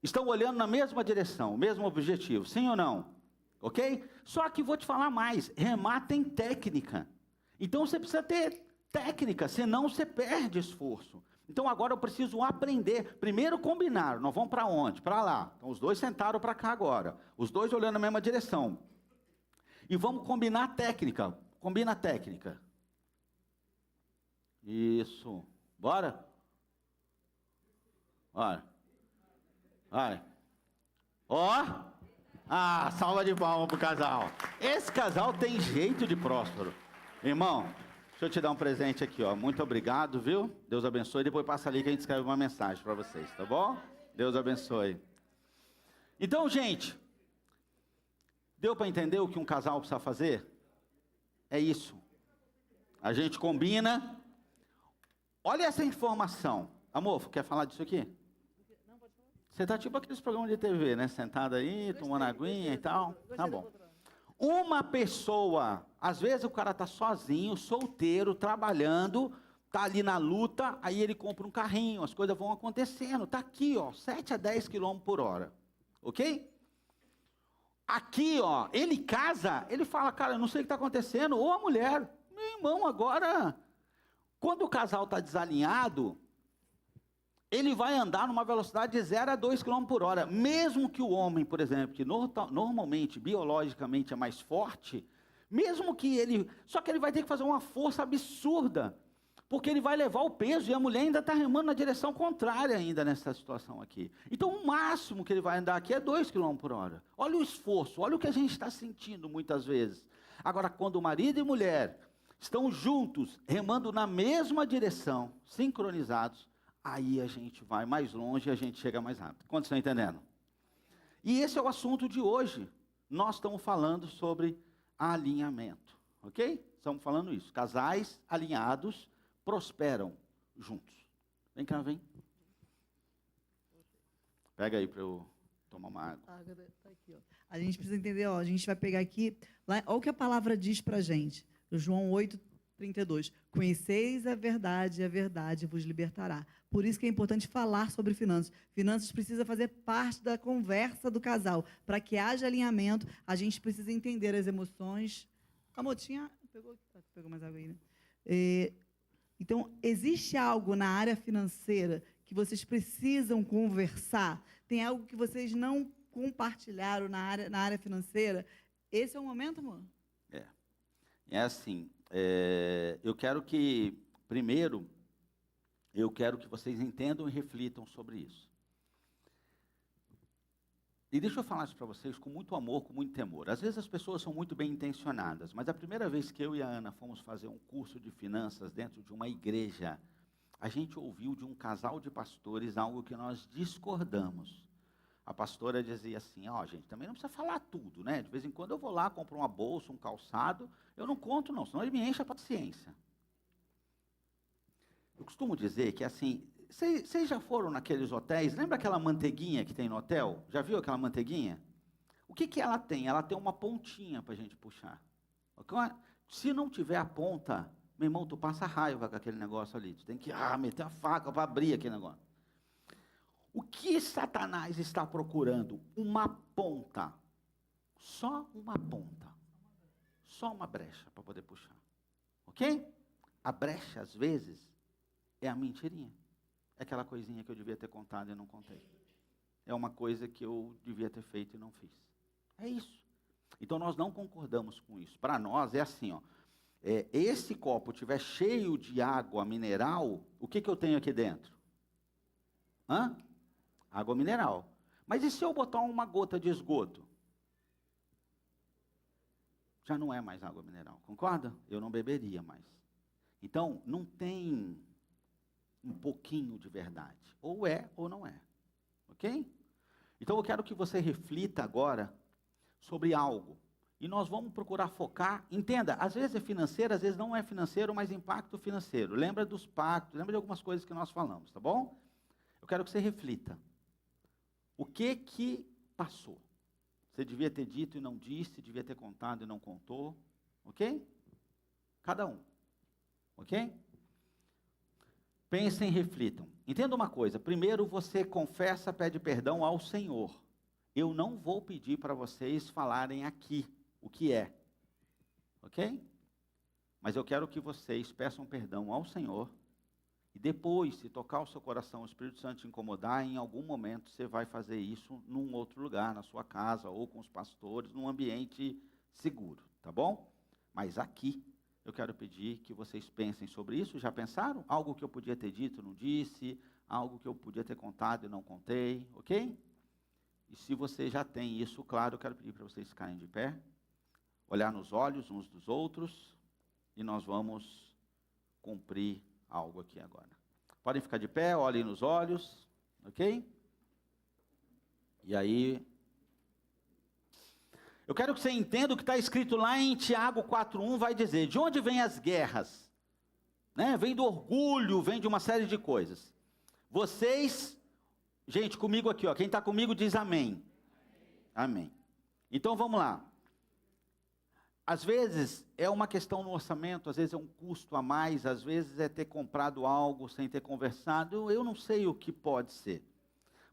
Estão olhando na mesma direção, o mesmo objetivo, sim ou não? Ok? Só que vou te falar mais, remar tem técnica. Então você precisa ter técnica, senão você perde esforço. Então agora eu preciso aprender. Primeiro combinar, nós vamos para onde? Para lá. Então os dois sentaram para cá agora. Os dois olhando na mesma direção. E vamos combinar a técnica. Combina a técnica. Isso. Bora? Bora. Vai. Ó. Ah, salva de palmas pro casal. Esse casal tem jeito de próspero. Irmão, deixa eu te dar um presente aqui, ó. Muito obrigado, viu? Deus abençoe. Depois passa ali que a gente escreve uma mensagem para vocês, tá bom? Deus abençoe. Então, gente, deu para entender o que um casal precisa fazer? É isso. A gente combina. Olha essa informação. Amor, quer falar disso aqui? Não, pode falar. Você está tipo aqueles programas de TV, né? Sentado aí, tomando aguinha e tal. Tá bom. Uma pessoa, às vezes o cara está sozinho, solteiro, trabalhando, está ali na luta, aí ele compra um carrinho, as coisas vão acontecendo. Está aqui, ó, 7 a 10 km por hora. Ok? Aqui, ó, ele casa, ele fala, cara, eu não sei o que está acontecendo. Ou a mulher, meu irmão, agora... Quando o casal está desalinhado, ele vai andar numa velocidade de 0 a 2 km por hora. Mesmo que o homem, por exemplo, que normalmente, biologicamente é mais forte, mesmo que ele... Só que ele vai ter que fazer uma força absurda, porque ele vai levar o peso e a mulher ainda está remando na direção contrária ainda nessa situação aqui. Então, o máximo que ele vai andar aqui é 2 km por hora. Olha o esforço, olha o que a gente está sentindo muitas vezes. Agora, quando marido e mulher... estão juntos, remando na mesma direção, sincronizados, aí a gente vai mais longe e a gente chega mais rápido. Quantos estão entendendo? E esse é o assunto de hoje. Nós estamos falando sobre alinhamento, ok? Estamos falando isso. Casais alinhados prosperam juntos. Vem cá, vem. Pega aí para eu tomar uma água. A água tá aqui, ó. A gente precisa entender, ó, a gente vai pegar aqui, olha o que a palavra diz para a gente. João 8:32. Conheceis a verdade vos libertará. Por isso que é importante falar sobre finanças. Finanças precisa fazer parte da conversa do casal. Para que haja alinhamento, a gente precisa entender as emoções. A motinha pegou mais água aí, né? Então, existe algo na área financeira que vocês precisam conversar? Tem algo que vocês não compartilharam na área financeira? Esse é o momento, amor? É assim, eu quero que, primeiro, eu quero que vocês entendam e reflitam sobre isso. E deixa eu falar isso para vocês com muito amor, com muito temor. Às vezes as pessoas são muito bem intencionadas, mas a primeira vez que eu e a Ana fomos fazer um curso de finanças dentro de uma igreja, a gente ouviu de um casal de pastores algo que nós discordamos. A pastora dizia assim, ó, gente, também não precisa falar tudo, né? De vez em quando eu vou lá, compro uma bolsa, um calçado, eu não conto não, senão ele me enche a paciência. Eu costumo dizer que, assim, vocês já foram naqueles hotéis, lembra aquela manteiguinha que tem no hotel? Já viu aquela manteiguinha? O que ela tem? Ela tem uma pontinha para a gente puxar. Se não tiver a ponta, meu irmão, tu passa raiva com aquele negócio ali, tu tem que meter a faca para abrir aquele negócio. O que Satanás está procurando? Uma ponta. Só uma ponta. Só uma brecha para poder puxar. Ok? A brecha, às vezes, é a mentirinha. É aquela coisinha que eu devia ter contado e não contei. É uma coisa que eu devia ter feito e não fiz. É isso. Então, nós não concordamos com isso. Para nós, é assim, ó. Esse copo estiver cheio de água mineral, o que eu tenho aqui dentro? Água mineral. Mas e se eu botar uma gota de esgoto? já não é mais água mineral, concorda? Eu não beberia mais. Então, não tem um pouquinho de verdade. Ou é ou não é. Ok? Então, eu quero que você reflita agora sobre algo. E nós vamos procurar focar, entenda, às vezes é financeiro, às vezes não é financeiro, mas impacto financeiro. Lembra dos pactos, lembra de algumas coisas que nós falamos, tá bom? Eu quero que você reflita. O que passou? Você devia ter dito e não disse, devia ter contado e não contou, ok? Cada um, ok? Pensem e reflitam. Entenda uma coisa, primeiro você confessa, pede perdão ao Senhor. Eu não vou pedir para vocês falarem aqui o que é, ok? Mas eu quero que vocês peçam perdão ao Senhor, e depois, se tocar o seu coração, o Espírito Santo te incomodar, em algum momento você vai fazer isso num outro lugar, na sua casa, ou com os pastores, num ambiente seguro, tá bom? Mas aqui, eu quero pedir que vocês pensem sobre isso. Já pensaram? Algo que eu podia ter dito, não disse, algo que eu podia ter contado e não contei, ok? E se você já tem isso claro, eu quero pedir para vocês ficarem de pé, olhar nos olhos uns dos outros, e nós vamos cumprir algo aqui agora. Podem ficar de pé, olhem nos olhos, ok? E aí, eu quero que você entenda o que está escrito lá em Tiago 4:1, vai dizer, de onde vêm as guerras? Né? Vem do orgulho, vem de uma série de coisas. Vocês, gente, comigo aqui, ó, quem está comigo diz amém. Amém. Então vamos lá. Às vezes é uma questão no orçamento, às vezes é um custo a mais, às vezes é ter comprado algo sem ter conversado, eu não sei o que pode ser.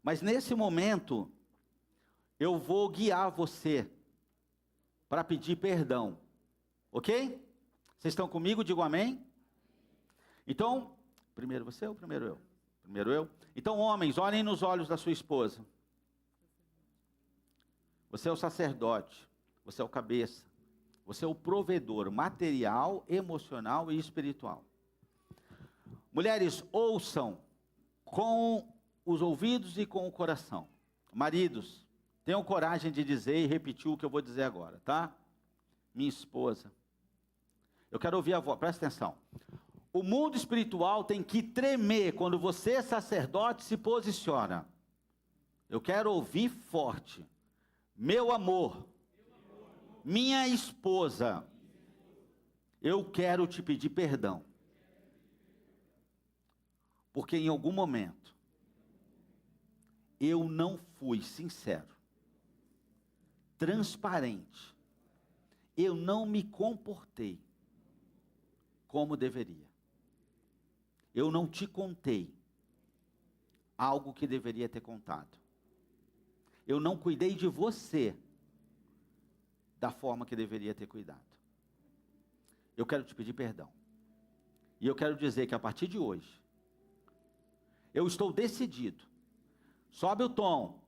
Mas nesse momento, eu vou guiar você para pedir perdão, ok? Vocês estão comigo? Digo amém. Então, primeiro você ou primeiro eu? Primeiro eu. Então, homens, olhem nos olhos da sua esposa. Você é o sacerdote, você é o cabeça. Você é o provedor material, emocional e espiritual. Mulheres, ouçam com os ouvidos e com o coração. Maridos, tenham coragem de dizer e repetir o que eu vou dizer agora, tá? Minha esposa. Eu quero ouvir a voz, presta atenção. O mundo espiritual tem que tremer quando você, sacerdote, se posiciona. Eu quero ouvir forte. Meu amor. Minha esposa, eu quero te pedir perdão, porque em algum momento, eu não fui sincero, transparente, eu não me comportei como deveria, eu não te contei algo que deveria ter contado, eu não cuidei de você, da forma que deveria ter cuidado. Eu quero te pedir perdão. E eu quero dizer que a partir de hoje, eu estou decidido, sobe o tom,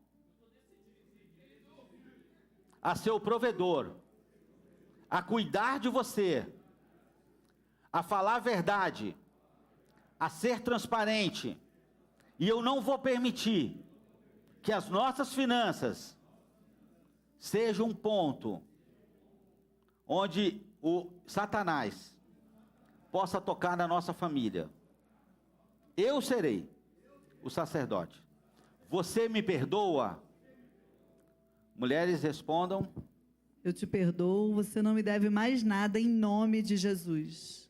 a ser o provedor, a cuidar de você, a falar a verdade, a ser transparente, e eu não vou permitir que as nossas finanças sejam um ponto onde o Satanás possa tocar na nossa família. Eu serei o sacerdote. Você me perdoa? Mulheres respondam. Eu te perdoo, você não me deve mais nada em nome de Jesus.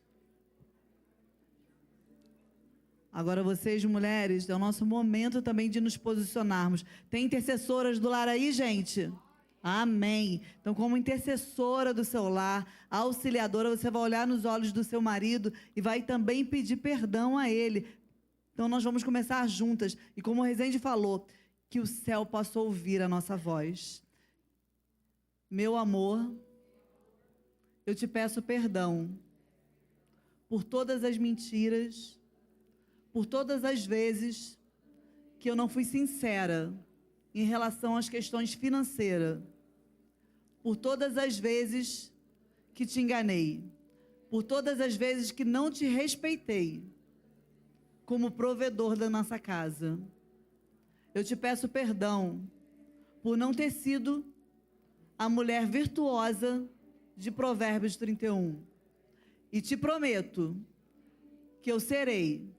Agora vocês, mulheres, é o nosso momento também de nos posicionarmos. Tem intercessoras do lar aí, gente? Amém. Então, como intercessora do seu lar, auxiliadora, você vai olhar nos olhos do seu marido e vai também pedir perdão a ele. Então, nós vamos começar juntas. E como o Rezende falou, que o céu possa ouvir a nossa voz. Meu amor, eu te peço perdão por todas as mentiras, por todas as vezes que eu não fui sincera em relação às questões financeiras, por todas as vezes que te enganei, por todas as vezes que não te respeitei como provedor da nossa casa. Eu te peço perdão por não ter sido a mulher virtuosa de Provérbios 31. E te prometo que eu serei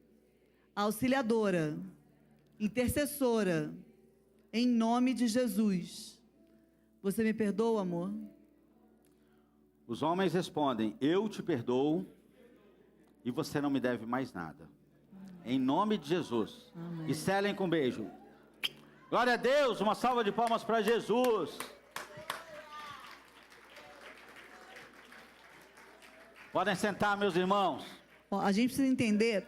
auxiliadora, intercessora, em nome de Jesus. Você me perdoa, amor? Os homens respondem: eu te perdoo e você não me deve mais nada. Em nome de Jesus. Amém. E selem com beijo. Glória a Deus, uma salva de palmas para Jesus. Podem sentar, meus irmãos. Ó, a gente precisa entender,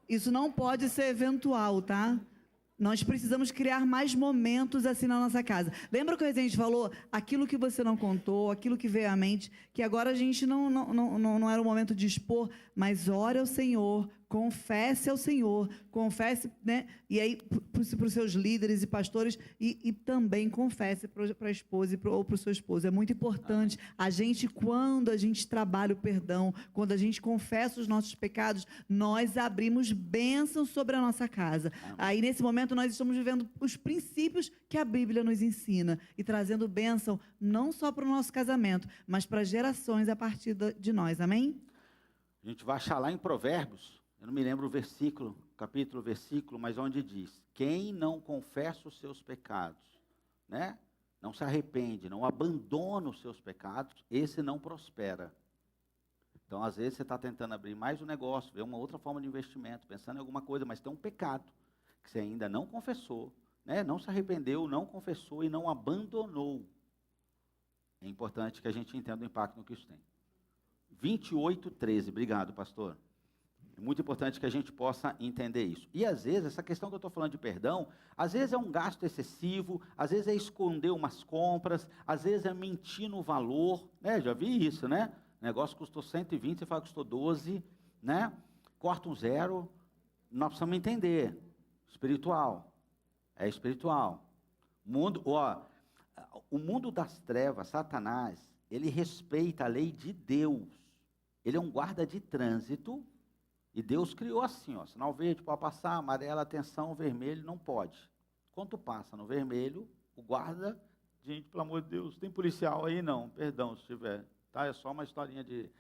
isso não pode ser eventual, tá? Nós precisamos criar mais momentos assim na nossa casa. Lembra que a gente falou? Aquilo que você não contou, aquilo que veio à mente, que agora a gente não era o momento de expor, mas ore ao Senhor, confesse ao Senhor, confesse, né? E aí para os seus líderes e pastores, e também confesse para a esposa ou para o seu esposo. É muito importante a gente, quando a gente trabalha o perdão, quando a gente confessa os nossos pecados, nós abrimos bênçãos sobre a nossa casa. Aí nesse momento nós estamos vivendo os princípios que a Bíblia nos ensina e trazendo bênção não só para o nosso casamento, mas para gerações a partir de nós. Amém? A gente vai achar lá em Provérbios, eu não me lembro o versículo, capítulo, versículo, mas onde diz: quem não confessa os seus pecados, né? Não se arrepende, não abandona os seus pecados, esse não prospera. Então, às vezes, você está tentando abrir mais um negócio, ver uma outra forma de investimento, pensando em alguma coisa, mas tem um pecado que você ainda não confessou, né? Não se arrependeu, não confessou e não abandonou. É importante que a gente entenda o impacto que isso tem. 28:13, obrigado, pastor. É muito importante que a gente possa entender isso. E às vezes, essa questão que eu estou falando de perdão, às vezes é um gasto excessivo, às vezes é esconder umas compras, às vezes é mentir no valor, né? Já vi isso, né? O negócio custou 120, você fala que custou 12, né? Corta um zero, nós precisamos entender. Espiritual, é espiritual. O mundo das trevas, Satanás, ele respeita a lei de Deus. Ele é um guarda de trânsito. E Deus criou assim, ó, sinal verde pode passar, amarelo, atenção, vermelho não pode. Quando tu passa no vermelho, o guarda, gente, pelo amor de Deus, tem policial aí? Não, perdão se tiver, tá? É só uma historinha de...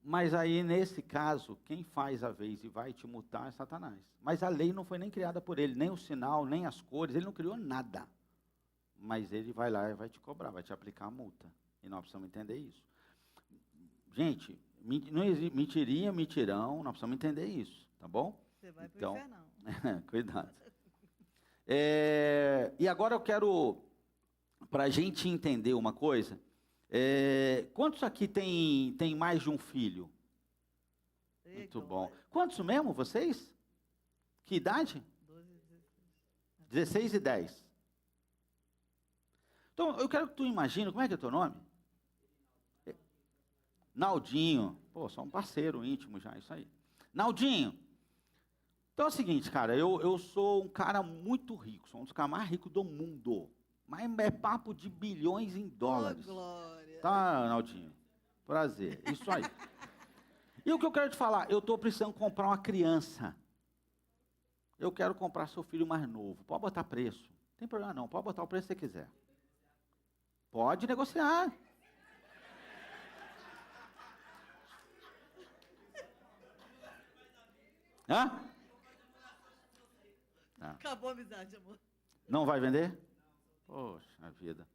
Mas aí, nesse caso, quem faz a vez e vai te multar é Satanás. Mas a lei não foi nem criada por ele, nem o sinal, nem as cores, ele não criou nada. Mas ele vai lá e vai te cobrar, vai te aplicar a multa. E nós precisamos entender isso. Gente... Não existe mentirinha, mentirão, nós precisamos entender isso, tá bom? Você vai para o inferno. Cuidado. E agora eu quero, para a gente entender uma coisa, quantos aqui tem mais de um filho? Muito bom. Quantos mesmo, vocês? Que idade? 12, 16. 16 e 10. Então, eu quero que tu imagine, como é que é o teu nome? Naldinho, pô, sou um parceiro íntimo já, isso aí. Naldinho, então é o seguinte, cara, eu sou um cara muito rico, sou um dos caras mais ricos do mundo, mas é papo de bilhões em dólares. Oh, glória. Tá, Naldinho? Prazer, isso aí. E o que eu quero te falar, eu estou precisando comprar uma criança. Eu quero comprar seu filho mais novo, pode botar preço, não tem problema não, pode botar o preço que você quiser. Pode negociar. Hã? Tá. Acabou a amizade, amor. Não vai vender? Poxa vida.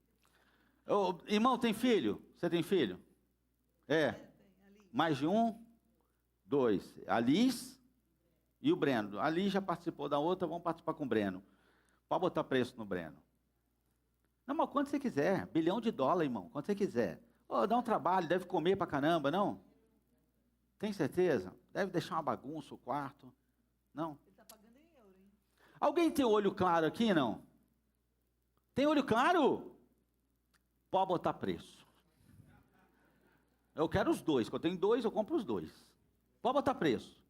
Ô, irmão, tem filho? Você tem filho? É. Mais de um? 2. A Liz e o Breno. A Liz já participou da outra, vamos participar com o Breno. Pode botar preço no Breno. Não, mas quanto você quiser. $1 bilhão, irmão. Quanto você quiser. Oh, dá um trabalho, deve comer pra caramba, não? Tem certeza? Deve deixar uma bagunça o quarto. Não? Ele está pagando em euro, hein? Alguém tem olho claro aqui, não? Tem olho claro? Pode botar preço. Eu quero os dois. Quando eu tenho 2, eu compro os 2. Pode botar preço.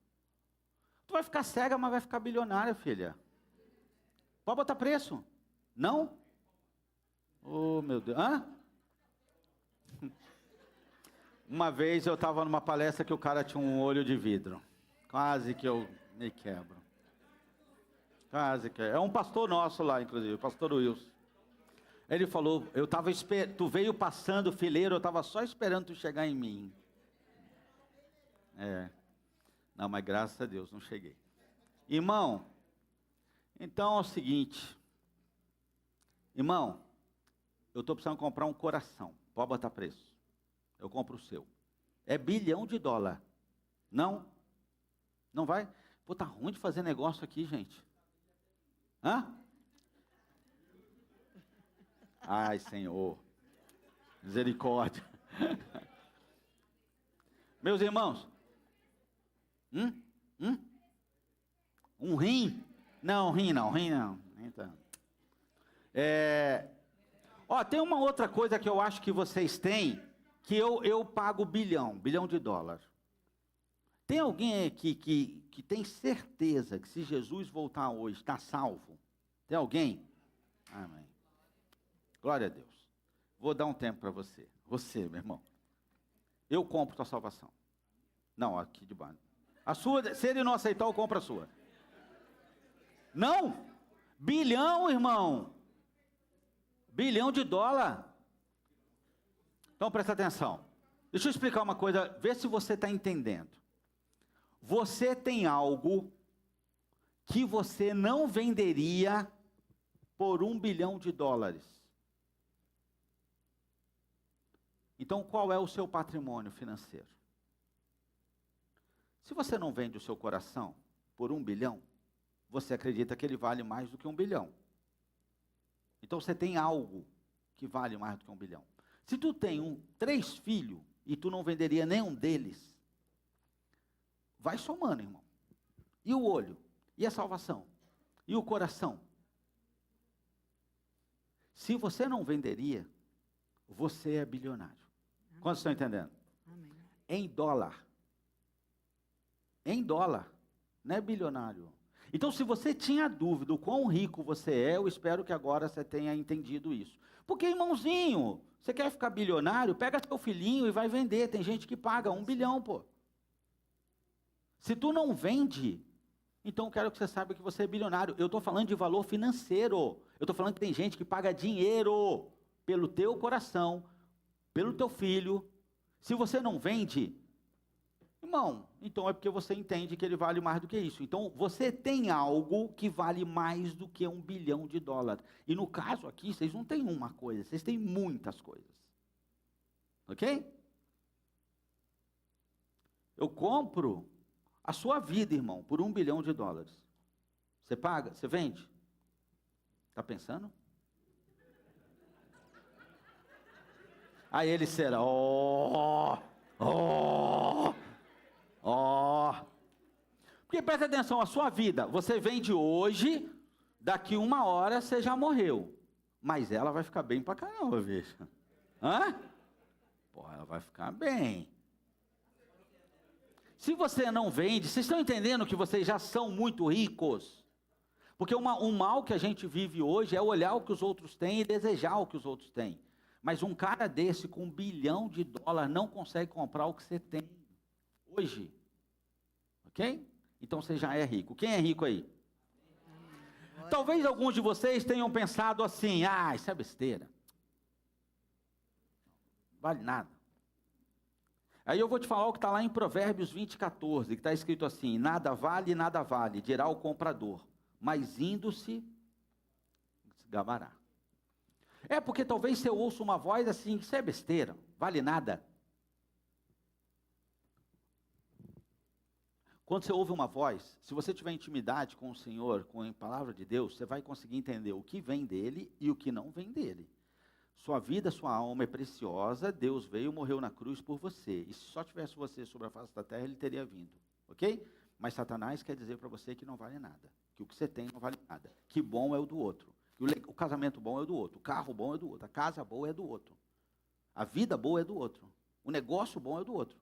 Tu vai ficar cega, mas vai ficar bilionária, filha. Pode botar preço. Não? Oh, meu Deus. Hã? Uma vez eu estava numa palestra que o cara tinha um olho de vidro. Quase que eu me quebro. Quase que... É um pastor nosso lá, inclusive, o pastor Wilson. Ele falou, tu veio passando fileiro, eu estava só esperando tu chegar em mim. Não, mas graças a Deus, não cheguei. Irmão, então é o seguinte. Irmão, eu estou precisando comprar um coração. Pode botar preço. Eu compro o seu. É US$ 1 bilhão. Não? Não vai? Pô, tá ruim de fazer negócio aqui, gente. Hã? Ai, Senhor. Misericórdia. Meus irmãos. Um rim? Não, rim não. Então. Tem uma outra coisa que eu acho que vocês têm, que eu pago $1 bilhão. Tem alguém aqui que tem certeza que se Jesus voltar hoje, está salvo? Tem alguém? Amém. Glória a Deus. Vou dar um tempo para você. Você, meu irmão. Eu compro tua salvação. Não, aqui de baixo. A sua, se ele não aceitar, eu compro a sua. Não? $1 bilhão, irmão. US$ 1 bilhão. Então presta atenção. Deixa eu explicar uma coisa, vê se você está entendendo. Você tem algo que você não venderia por $1 bilhão. Então qual é o seu patrimônio financeiro? Se você não vende o seu coração por $1 bilhão, você acredita que ele vale mais do que $1 bilhão. Então você tem algo que vale mais do que $1 bilhão. Se tu tem 3 filhos e tu não venderia nenhum deles, vai somando, irmão. E o olho? E a salvação? E o coração? Se você não venderia, você é bilionário. Amém. Quantos estão entendendo? Amém. Em dólar. Em dólar. Não é bilionário. Então, se você tinha dúvida do quão rico você é, eu espero que agora você tenha entendido isso. Porque, irmãozinho, você quer ficar bilionário? Pega teu filhinho e vai vender. Tem gente que paga $1 bilhão, pô. Se tu não vende, então eu quero que você saiba que você é bilionário. Eu estou falando de valor financeiro. Eu estou falando que tem gente que paga dinheiro pelo teu coração, pelo teu filho. Se você não vende, irmão, então é porque você entende que ele vale mais do que isso. Então você tem algo que vale mais do que $1 bilhão. E no caso aqui, vocês não têm uma coisa, vocês têm muitas coisas. Ok? Eu compro a sua vida, irmão, por $1 bilhão. Você paga? Você vende? Está pensando? Aí ele será, Porque presta atenção, a sua vida, você vende hoje, daqui 1 hora você já morreu. Mas ela vai ficar bem pra caramba, veja. Hã? Pô, ela vai ficar bem. Se você não vende, vocês estão entendendo que vocês já são muito ricos? Porque um mal que a gente vive hoje é olhar o que os outros têm e desejar o que os outros têm. Mas um cara desse com $1 bilhão não consegue comprar o que você tem hoje. Ok? Então você já é rico. Quem é rico aí? Talvez alguns de vocês tenham pensado assim, isso é besteira. Vale nada. Aí eu vou te falar o que está lá em Provérbios 20:14, que está escrito assim: nada vale, dirá o comprador, mas indo-se gabará. É porque talvez você ouça uma voz assim, isso é besteira, vale nada. Quando você ouve uma voz, se você tiver intimidade com o Senhor, com a palavra de Deus, você vai conseguir entender o que vem dele e o que não vem dele. Sua vida, sua alma é preciosa, Deus veio e morreu na cruz por você. E se só tivesse você sobre a face da terra, ele teria vindo. Ok? Mas Satanás quer dizer para você que não vale nada. Que o que você tem não vale nada. Que bom é o do outro. Que o casamento bom é o do outro. O carro bom é do outro. A casa boa é do outro. A vida boa é do outro. O negócio bom é do outro.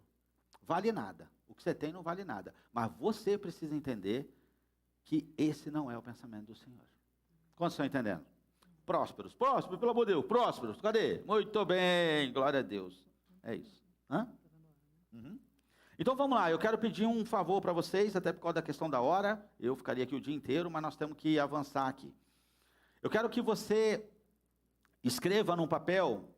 Vale nada. O que você tem não vale nada. Mas você precisa entender que esse não é o pensamento do Senhor. Quantos estão entendendo? Prósperos, pelo amor de Deus, prósperos, cadê? Muito bem, glória a Deus. É isso. Hã? Uhum. Então vamos lá, eu quero pedir um favor para vocês, até por causa da questão da hora, eu ficaria aqui o dia inteiro, mas nós temos que avançar aqui. Eu quero que você escreva num papel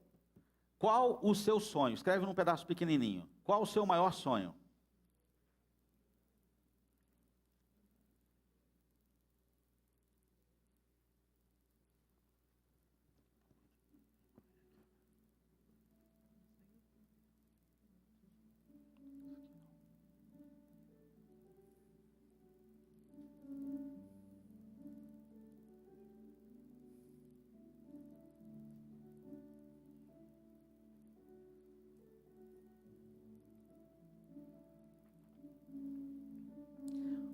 qual o seu sonho. Escreve num pedaço pequenininho. Qual o seu maior sonho?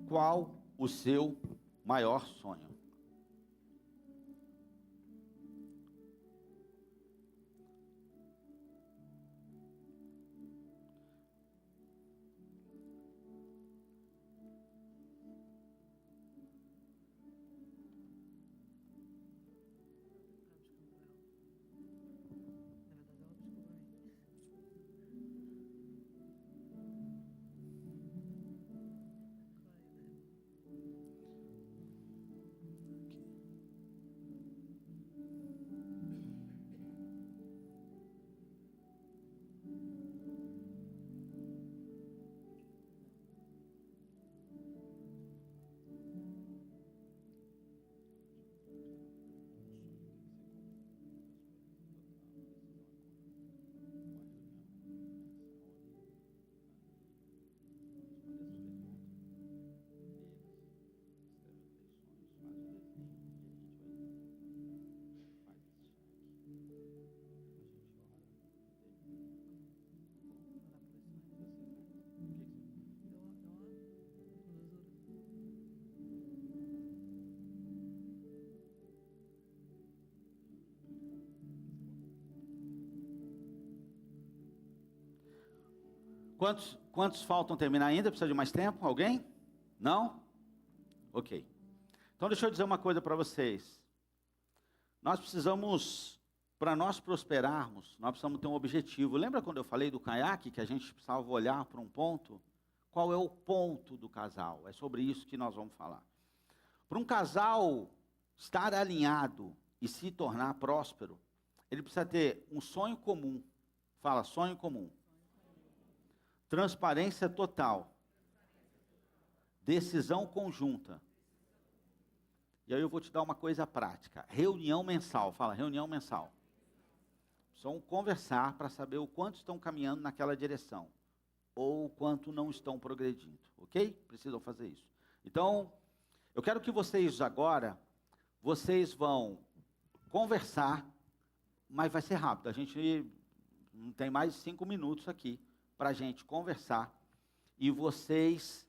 Qual o seu maior sonho? Quantos faltam terminar ainda? Precisa de mais tempo? Alguém? Não? Ok. Então deixa eu dizer uma coisa para vocês. Nós precisamos, para nós prosperarmos, nós precisamos ter um objetivo. Lembra quando eu falei do caiaque, que a gente precisava olhar para um ponto? Qual é o ponto do casal? É sobre isso que nós vamos falar. Para um casal estar alinhado e se tornar próspero, ele precisa ter um sonho comum. Fala, sonho comum. Transparência total. Decisão conjunta. E aí eu vou te dar uma coisa prática. Reunião mensal. Fala, reunião mensal. Precisam conversar para saber o quanto estão caminhando naquela direção. Ou o quanto não estão progredindo. Ok? Precisam fazer isso. Então, eu quero que vocês agora, vocês vão conversar, mas vai ser rápido. A gente não tem mais 5 minutos aqui para a gente conversar e vocês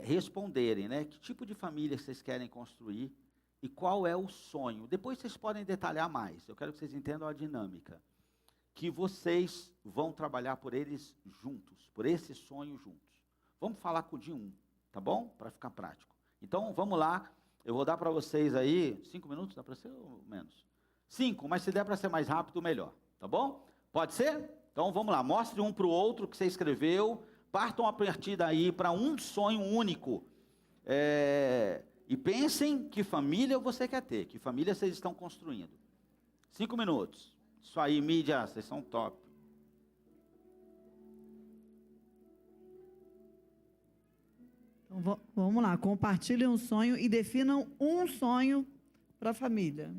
responderem, né? Que tipo de família vocês querem construir e qual é o sonho. Depois vocês podem detalhar mais. Eu quero que vocês entendam a dinâmica. Que vocês vão trabalhar por eles juntos, por esse sonho juntos. Vamos falar com o de um, tá bom? Para ficar prático. Então, vamos lá. Eu vou dar para vocês aí 5 minutos, dá para ser ou menos? 5, mas se der para ser mais rápido, melhor. Tá bom? Pode ser? Então, vamos lá. Mostre um para o outro que você escreveu. Partam a partir daí para um sonho único. E pensem que família você quer ter, que família vocês estão construindo. 5 minutos. Isso aí, mídia, vocês são top. Então, vamos lá, compartilhem um sonho e definam um sonho para a família.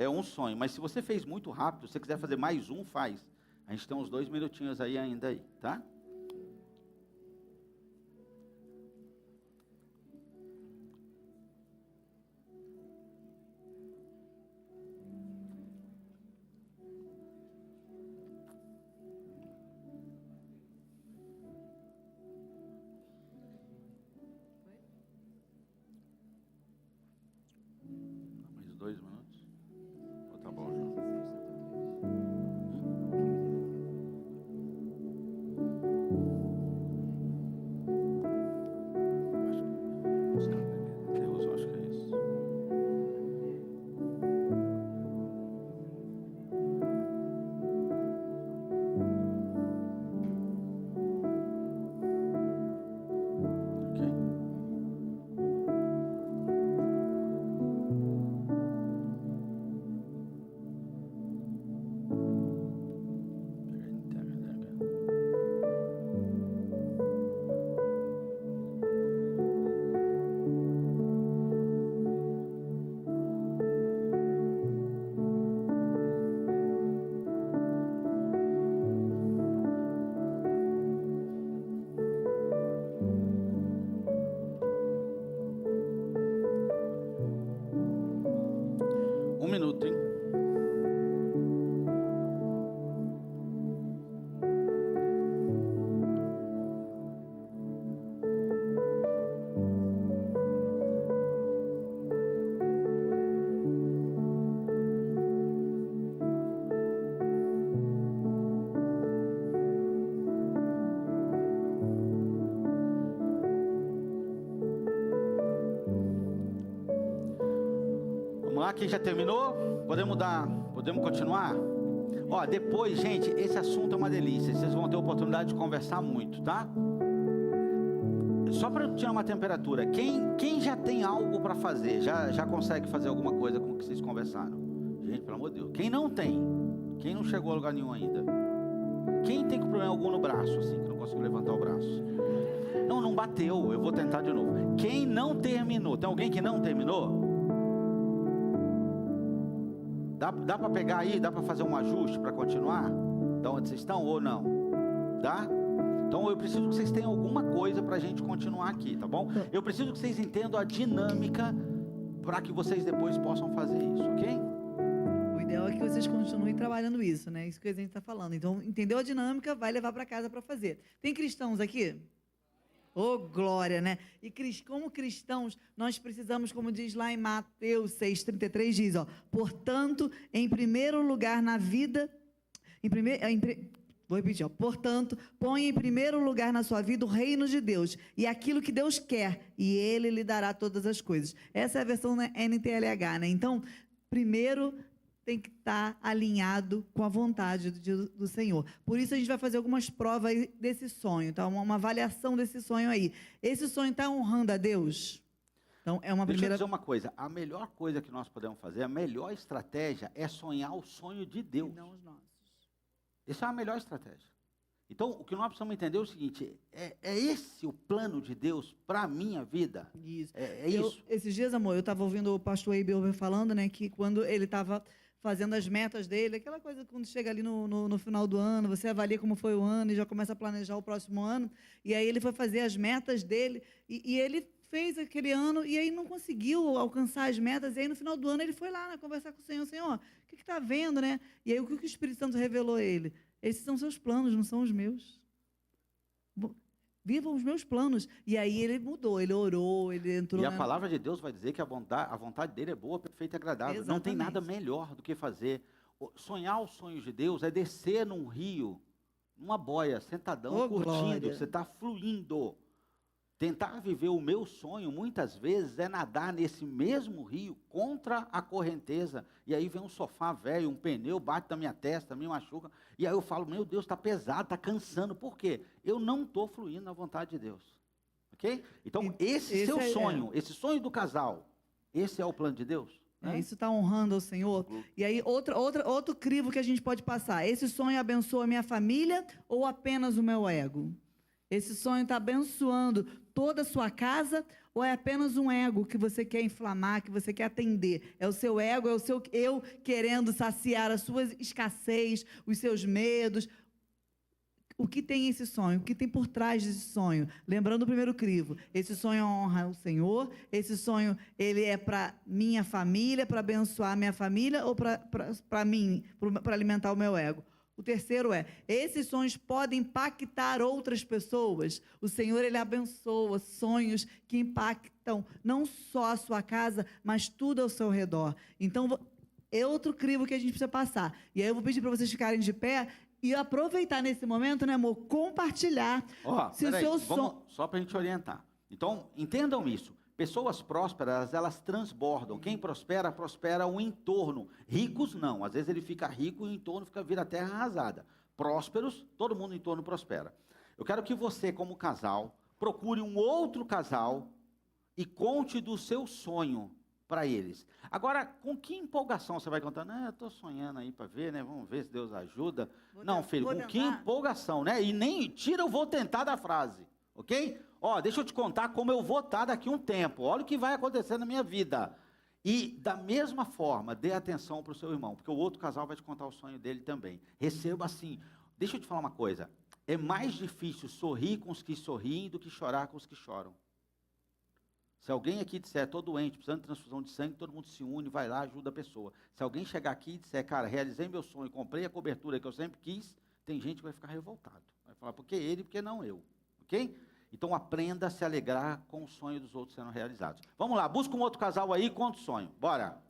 é um sonho. Mas se você fez muito rápido, se você quiser fazer mais um, faz. A gente tem uns 2 minutinhos aí ainda aí, tá? Mais 2 minutos? Ou tá bom já? Deus, eu acho que é isso. Ok. Um minuto, hein? Vamos lá, quem já terminou? Podemos continuar? Ó, depois, gente, esse assunto é uma delícia. Vocês vão ter oportunidade de conversar muito, tá? Só para tirar uma temperatura, quem já tem algo para fazer, já consegue fazer alguma coisa com o que vocês conversaram? Gente, pelo amor de Deus. Quem não tem? Quem não chegou a lugar nenhum ainda? Quem tem problema algum no braço, assim, que não conseguiu levantar o braço? Não bateu, eu vou tentar de novo. Quem não terminou? Tem alguém que não terminou? Dá para pegar aí? Dá para fazer um ajuste para continuar? Da onde vocês estão ou não? Dá? Então eu preciso que vocês tenham alguma coisa para a gente continuar aqui, tá bom? Eu preciso que vocês entendam a dinâmica para que vocês depois possam fazer isso, ok? O ideal é que vocês continuem trabalhando isso, né? Isso que a gente está falando. Então, entendeu a dinâmica, vai levar para casa para fazer. Tem cristãos aqui? Ô, glória, né? E como cristãos, nós precisamos, como diz lá em Mateus 6,33, diz, ó, portanto, em primeiro lugar na vida, vou repetir, ó, portanto, põe em primeiro lugar na sua vida o reino de Deus e aquilo que Deus quer, e Ele lhe dará todas as coisas. Essa é a versão NTLH, né? Então, primeiro tem que estar alinhado com a vontade do Senhor. Por isso a gente vai fazer algumas provas aí desse sonho, tá? Uma avaliação desse sonho aí. Esse sonho está honrando a Deus? Então, é uma Deixa primeira... eu dizer uma coisa, a melhor coisa que nós podemos fazer, a melhor estratégia é sonhar o sonho de Deus. E não os nossos. Essa é a melhor estratégia. Então, o que nós precisamos entender é o seguinte, é esse o plano de Deus para a minha vida? Isso. Isso. Esses dias, amor, eu estava ouvindo o pastor Abel falando, né, que quando ele estava fazendo as metas dele, aquela coisa quando chega ali no final do ano, você avalia como foi o ano e já começa a planejar o próximo ano, e aí ele foi fazer as metas dele, e ele fez aquele ano, e aí não conseguiu alcançar as metas, e aí no final do ano ele foi lá, né, conversar com o Senhor, Senhor, o que está vendo, né? E aí o que o Espírito Santo revelou a ele? Esses são seus planos, não são os meus. Vivam os meus planos. E aí ele mudou, ele orou, ele entrou... E a palavra de Deus vai dizer que a vontade dele é boa, perfeita e agradável. Exatamente. Não tem nada melhor do que fazer. Sonhar os sonhos de Deus é descer num rio, numa boia, sentadão, curtindo, glória. você está fluindo. Tentar viver o meu sonho, muitas vezes, é nadar nesse mesmo rio, contra a correnteza. E aí vem um sofá velho, um pneu, bate na minha testa, me machuca. E aí eu falo, meu Deus, está pesado, está cansando. Por quê? Eu não estou fluindo na vontade de Deus. Ok? Então, esse seu sonho, esse sonho do casal, esse é o plano de Deus? Né? Isso está honrando ao Senhor. E aí, outro crivo que a gente pode passar. Esse sonho abençoa a minha família ou apenas o meu ego? Esse sonho está abençoando toda a sua casa ou é apenas um ego que você quer inflamar, que você quer atender? É o seu ego, é o seu eu querendo saciar a sua escassez, os seus medos. O que tem esse sonho? O que tem por trás desse sonho? Lembrando o primeiro crivo, esse sonho honra o Senhor, esse sonho ele é para minha família, para abençoar a minha família ou para mim, para alimentar o meu ego? O terceiro é, esses sonhos podem impactar outras pessoas. O Senhor, Ele abençoa sonhos que impactam não só a sua casa, mas tudo ao seu redor. Então, é outro crivo que a gente precisa passar. E aí eu vou pedir para vocês ficarem de pé e aproveitar nesse momento, né, amor, compartilhar. Se o seu sonho... Só para a gente orientar. Então, entendam isso. Pessoas prósperas, elas transbordam. Quem prospera, prospera o entorno. Ricos, não. Às vezes ele fica rico e o entorno vira terra arrasada. Prósperos, todo mundo no entorno prospera. Eu quero que você, como casal, procure um outro casal e conte do seu sonho para eles. Agora, com que empolgação você vai contar? Não, eu estou sonhando aí para ver, né? Vamos ver se Deus ajuda. Não, filho, com que empolgação, né? E nem tira o vou tentar da frase, ok? Deixa eu te contar como eu vou estar daqui a um tempo. Olha o que vai acontecer na minha vida. E, da mesma forma, dê atenção para o seu irmão, porque o outro casal vai te contar o sonho dele também. Receba assim. Deixa eu te falar uma coisa. É mais difícil sorrir com os que sorriem do que chorar com os que choram. Se alguém aqui disser, estou doente, precisando de transfusão de sangue, todo mundo se une, vai lá, ajuda a pessoa. Se alguém chegar aqui e disser, cara, realizei meu sonho, comprei a cobertura que eu sempre quis, tem gente que vai ficar revoltado. Vai falar, por que ele, por que não eu? Ok? Então, aprenda a se alegrar com o sonho dos outros sendo realizados. Vamos lá, busca um outro casal aí e conta o sonho. Bora.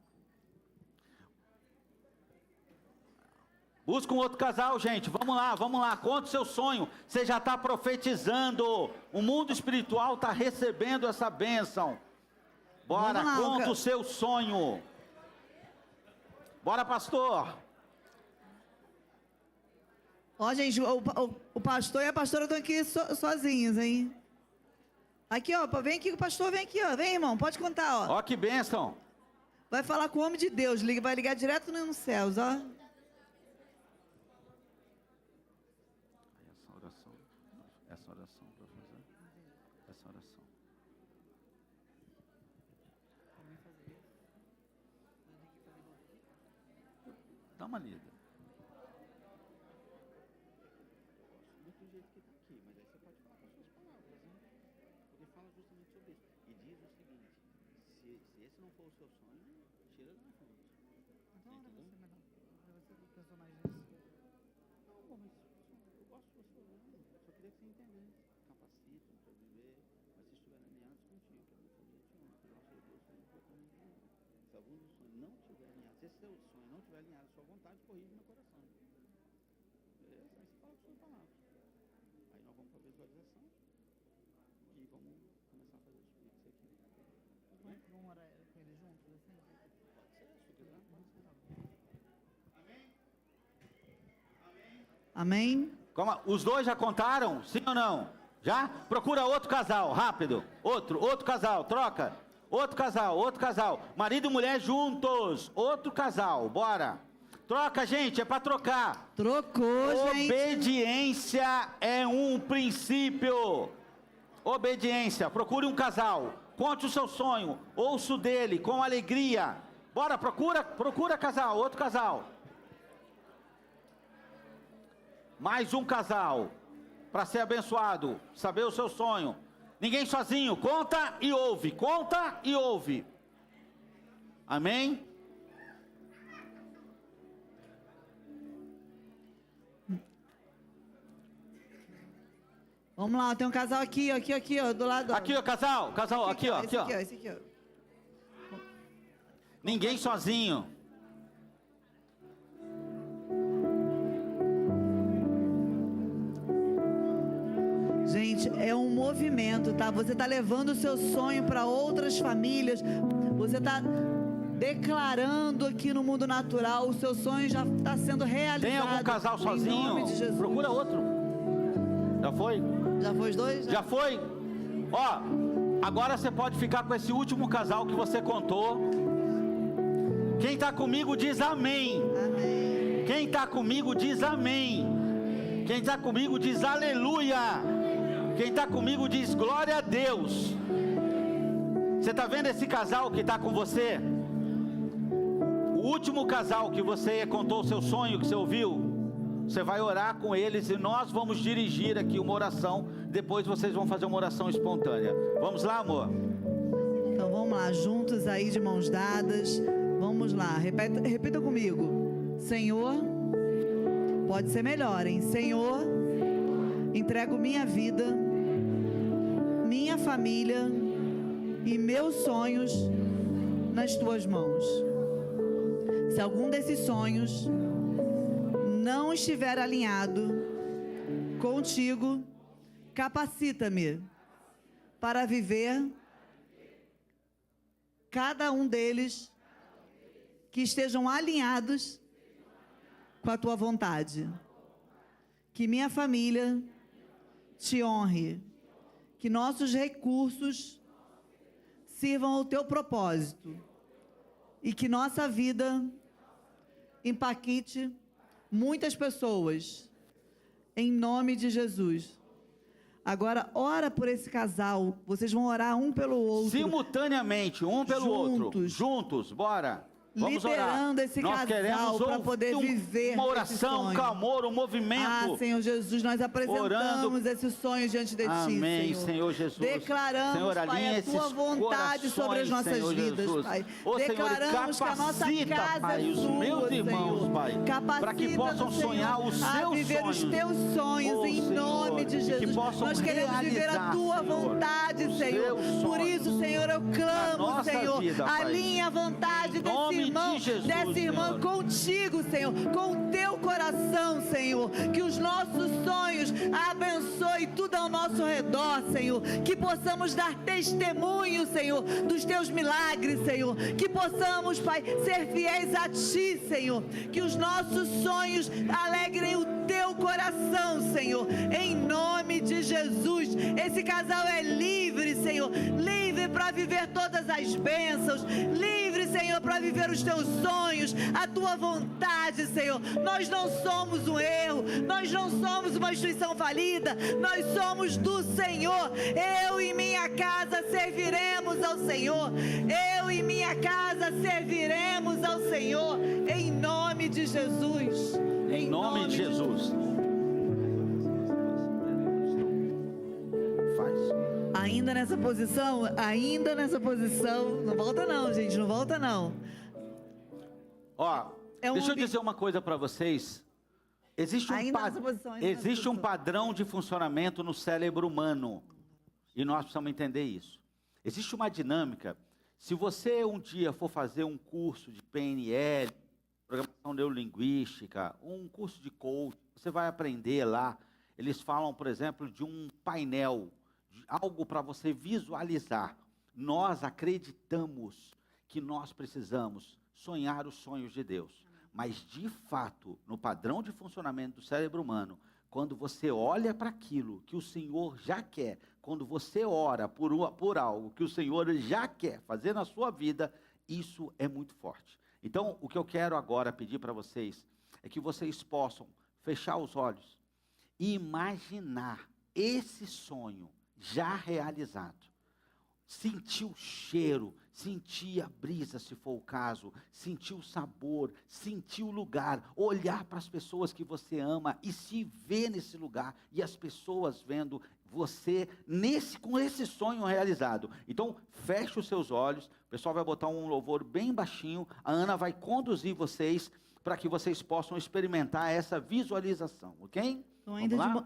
Busca um outro casal, gente. Vamos lá. Conta o seu sonho. Você já está profetizando. O mundo espiritual está recebendo essa bênção. Bora, conta o seu sonho. Bora, pastor. Gente, o pastor e a pastora estão aqui sozinhos, hein? Aqui, vem aqui, o pastor vem aqui, Vem, irmão, pode contar, Ó, que bênção. Vai falar com o homem de Deus, vai ligar direto nos céus, Essa oração para fazer. Essa oração. Dá uma lida. Se não for o seu sonho, tira da frente. Entendeu? Você pensou mais nisso? Não, mas eu gosto de você. Só queria que você entendesse. Capacita para viver, mas se estiverem alinhados contigo, que a minha família te honra. Que nosso Deus tem completamente alinhado. Se algum dos sonhos não estiver alinhado, se esse seu sonho não estiver alinhado, sua vontade corrige no coração. Beleza? Aí você fala com suas palavras. Aí nós vamos para a visualização e vamos começar a fazer os cliques aqui. Vamos orar com ele juntos, assim? Pode ser, se quiser, pode ser. Amém? Os dois já contaram? Sim ou não? Já? Procura outro casal, rápido. Outro casal, troca. Outro casal. Marido e mulher juntos. Outro casal, bora. Troca, gente, é para trocar. Trocou, gente. Obediência é um princípio. Obediência, procure um casal. Conte o seu sonho, ouça o dele com alegria. Bora, procura casal, outro casal. Mais um casal, para ser abençoado, saber o seu sonho. Ninguém sozinho, conta e ouve. Amém? Vamos lá, tem um casal aqui, do lado. Aqui, ó, casal, aqui, ó. Esse aqui, ó. Ninguém sozinho. Gente, é um movimento, tá? Você tá levando o seu sonho para outras famílias. Você tá declarando aqui no mundo natural, o seu sonho já está sendo realizado. Tem algum casal sozinho? Em nome de Jesus. Procura outro. Já foi? Já foi os dois? Já foi? Agora você pode ficar com esse último casal que você contou. Quem está comigo diz amém. Amém. Quem está comigo diz amém. Quem está comigo diz aleluia. Quem está comigo diz glória a Deus. Você está vendo esse casal que está com você? O último casal que você contou o seu sonho, que você ouviu, você vai orar com eles e nós vamos dirigir aqui uma oração. Depois vocês vão fazer uma oração espontânea. Vamos lá, amor? Então vamos lá, juntos aí de mãos dadas. Vamos lá, repita comigo. Senhor, pode ser melhor, hein? Senhor, entrego minha vida, minha família e meus sonhos nas tuas mãos. Se algum desses sonhos não estiver alinhado contigo, capacita-me para viver cada um deles que estejam alinhados com a tua vontade. Que minha família te honre, que nossos recursos sirvam ao teu propósito e que nossa vida impacte muitas pessoas, em nome de Jesus. Agora, ora por esse casal, vocês vão orar um pelo outro. Simultaneamente, um pelo outro. Juntos, bora. Vamos liberando orar. esse Nós casal para poder viver uma oração, um clamor, um movimento. Senhor Jesus, nós apresentamos esse sonho diante de Ti, Amém, Senhor Jesus. Declaramos, Senhor, Pai, a Tua vontade sobre as nossas Senhor vidas, Jesus. Pai. Senhor, Declaramos que a nossa casa Pai, é os Sua, meus irmãos, Senhor. Pai, para que possam sonhar os a seus viver sonhos. os Teus sonhos, em Senhor, nome de e que Jesus. possam Nós queremos viver a realizar, Tua Senhor, vontade, os Senhor. teus Por isso, sonhos Senhor, eu na clamo, nossa Senhor, vida, Pai. alinha a vontade Em desse nome de irmão, Jesus, dessa irmã Senhor. contigo, Senhor, com o Teu coração, Senhor. Que os nossos sonhos abençoe tudo ao nosso redor, Senhor. Que possamos dar testemunho, Senhor, dos Teus milagres, Senhor. Que possamos, Pai, ser fiéis a Ti, Senhor. Que os nossos sonhos alegrem o Teu coração, Senhor. Em nome de Jesus. Esse casal é livre, Senhor. Livre para viver todas as bênçãos. Livre, Senhor, para viver os Teus sonhos, a Tua vontade, Senhor. Nós não somos um erro. Nós não somos uma instituição falida. Nós somos do Senhor. Eu e minha casa serviremos ao Senhor. Eu e minha casa serviremos ao Senhor. Em nome de Jesus. Em nome de Jesus. Ainda nessa posição, não volta não, gente, não volta não. Ó, deixa eu dizer uma coisa para vocês. Existe um padrão de funcionamento no cérebro humano. E nós precisamos entender isso. Existe uma dinâmica. Se você um dia for fazer um curso de PNL, programação neurolinguística, um curso de coaching, você vai aprender lá. Eles falam, por exemplo, de um painel, de algo para você visualizar. Nós acreditamos que nós precisamos sonhar os sonhos de Deus. Mas, de fato, no padrão de funcionamento do cérebro humano, quando você olha para aquilo que o Senhor já quer, quando você ora por algo que o Senhor já quer fazer na sua vida, isso é muito forte. Então, o que eu quero agora pedir para vocês é que vocês possam fechar os olhos e imaginar esse sonho já realizado. Sentir o cheiro, sentir a brisa, se for o caso, sentir o sabor, sentir o lugar, olhar para as pessoas que você ama e se ver nesse lugar e as pessoas vendo você com esse sonho realizado. Então, feche os seus olhos, o pessoal vai botar um louvor bem baixinho, a Ana vai conduzir vocês para que vocês possam experimentar essa visualização, ok? Então,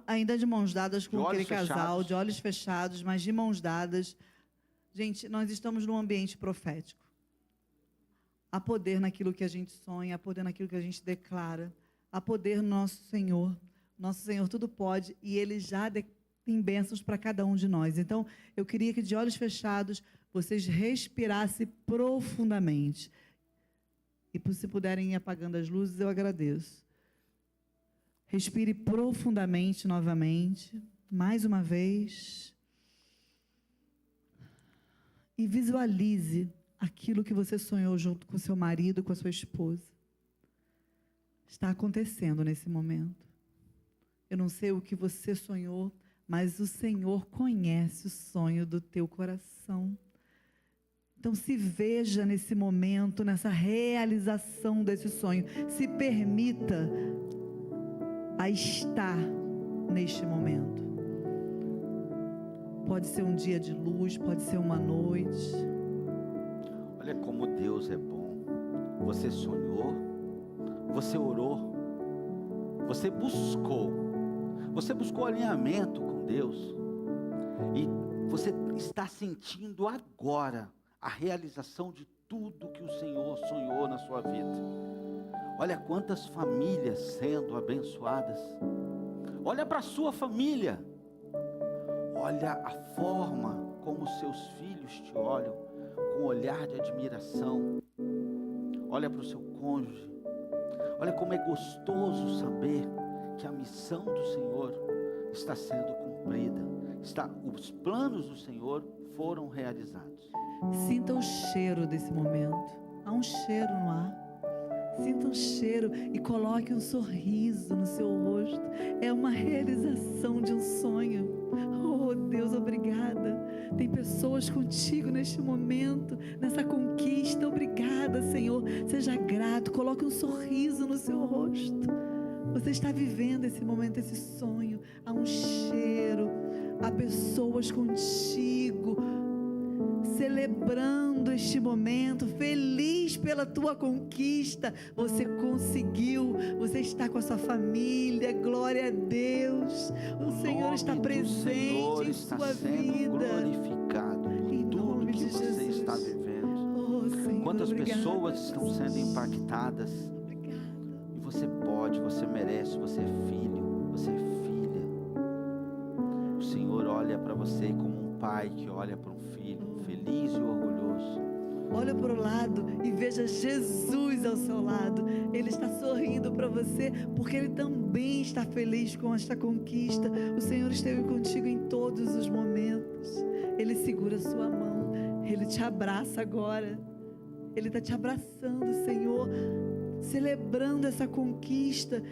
ainda de mãos dadas com aquele casal, de olhos fechados, mas de mãos dadas. Gente, nós estamos num ambiente profético. Há poder naquilo que a gente sonha, há poder naquilo que a gente declara, há poder no nosso Senhor. Nosso Senhor tudo pode e Ele já tem bênçãos para cada um de nós. Então, eu queria que de olhos fechados vocês respirassem profundamente. E se puderem ir apagando as luzes, eu agradeço. Respire profundamente novamente, mais uma vez. E visualize aquilo que você sonhou junto com seu marido, com a sua esposa. Está acontecendo nesse momento. Eu não sei o que você sonhou, mas o Senhor conhece o sonho do teu coração. Então se veja nesse momento, nessa realização desse sonho. Se permita a estar neste momento. Pode ser um dia de luz, pode ser uma noite. Olha como Deus é bom. Você sonhou, você orou, você buscou alinhamento com Deus, e você está sentindo agora a realização de tudo que o Senhor sonhou na sua vida. Olha quantas famílias sendo abençoadas. Olha para a sua família. Olha a forma como seus filhos te olham, com um olhar de admiração. Olha para o seu cônjuge. Olha como é gostoso saber que a missão do Senhor está sendo cumprida. Os planos do Senhor foram realizados. Sinta o cheiro desse momento. Há um cheiro no ar. Sinta um cheiro e coloque um sorriso no seu rosto. É uma realização de um sonho. Oh, Deus, obrigada. Tem pessoas contigo neste momento, nessa conquista. Obrigada, Senhor. Seja grato. Coloque um sorriso no seu rosto. Você está vivendo esse momento, esse sonho. Há um cheiro. Há pessoas contigo, celebrando este momento, feliz pela tua conquista. Você conseguiu, você está com a sua família, glória a Deus. O Senhor está presente em sua vida. Glorificado por tudo que você está vivendo. Oh, Senhor, quantas pessoas estão sendo impactadas. E você pode, você merece, você é filho, você é filha. O Senhor olha para você como um pai que olha para um filho, feliz e orgulhoso. Olha para o lado e veja Jesus ao seu lado. Ele está sorrindo para você, porque Ele também está feliz com esta conquista. O Senhor esteve contigo em todos os momentos. Ele segura a sua mão. Ele te abraça agora. Ele está te abraçando, Senhor, celebrando essa conquista.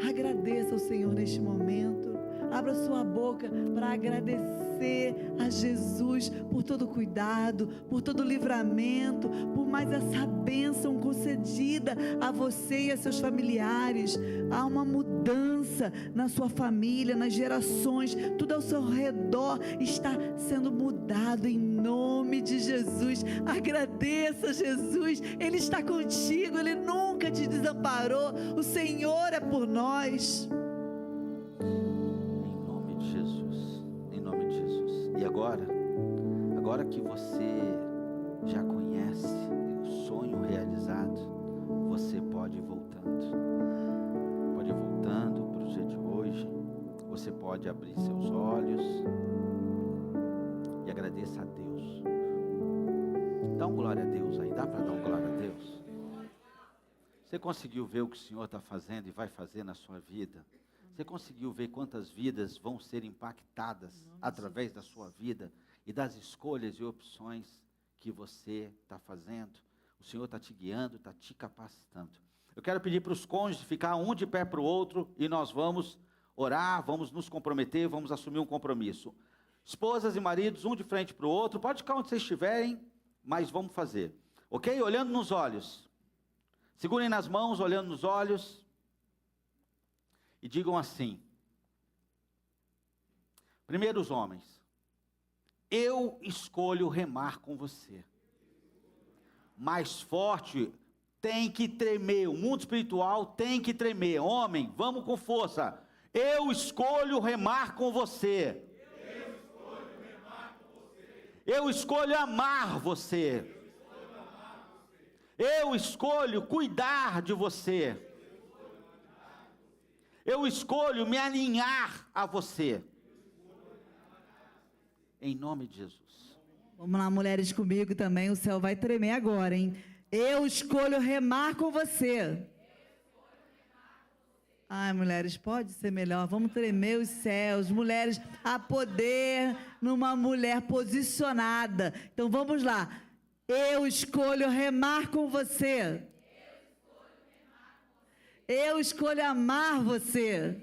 Agradeça ao Senhor neste momento. Abra sua boca para agradecer a Jesus por todo o cuidado, por todo o livramento, por mais essa bênção concedida a você e a seus familiares. Há uma mudança na sua família, nas gerações, tudo ao seu redor está sendo mudado em nome de Jesus. Agradeça, Jesus, Ele está contigo, Ele nunca te desamparou. O Senhor é por nós. E agora que você já conhece o sonho realizado, você pode ir voltando. Pode ir voltando para o dia de hoje. Você pode abrir seus olhos e agradeça a Deus. Dá um glória a Deus aí, dá para dar um glória a Deus? Você conseguiu ver o que o Senhor está fazendo e vai fazer na sua vida? Você conseguiu ver quantas vidas vão ser impactadas através da sua vida e das escolhas e opções que você está fazendo? O Senhor está te guiando, está te capacitando. Eu quero pedir para os cônjuges ficar um de pé para o outro e nós vamos orar, vamos nos comprometer, vamos assumir um compromisso. Esposas e maridos, um de frente para o outro, pode ficar onde vocês estiverem, mas vamos fazer. Ok? Olhando nos olhos. Segurem nas mãos, olhando nos olhos. E digam assim: primeiro os homens, eu escolho remar com você. Mais forte, tem que tremer, o mundo espiritual tem que tremer. Homem, vamos com força. Eu escolho remar com você. Eu escolho amar você. Eu escolho cuidar de você. Eu escolho me alinhar a você. Em nome de Jesus. Vamos lá, mulheres, comigo também. O céu vai tremer agora, hein? Eu escolho remar com você. Ai, mulheres, pode ser melhor. Vamos tremer os céus. Mulheres, há poder numa mulher posicionada. Então vamos lá. Eu escolho remar com você. Eu escolho amar você.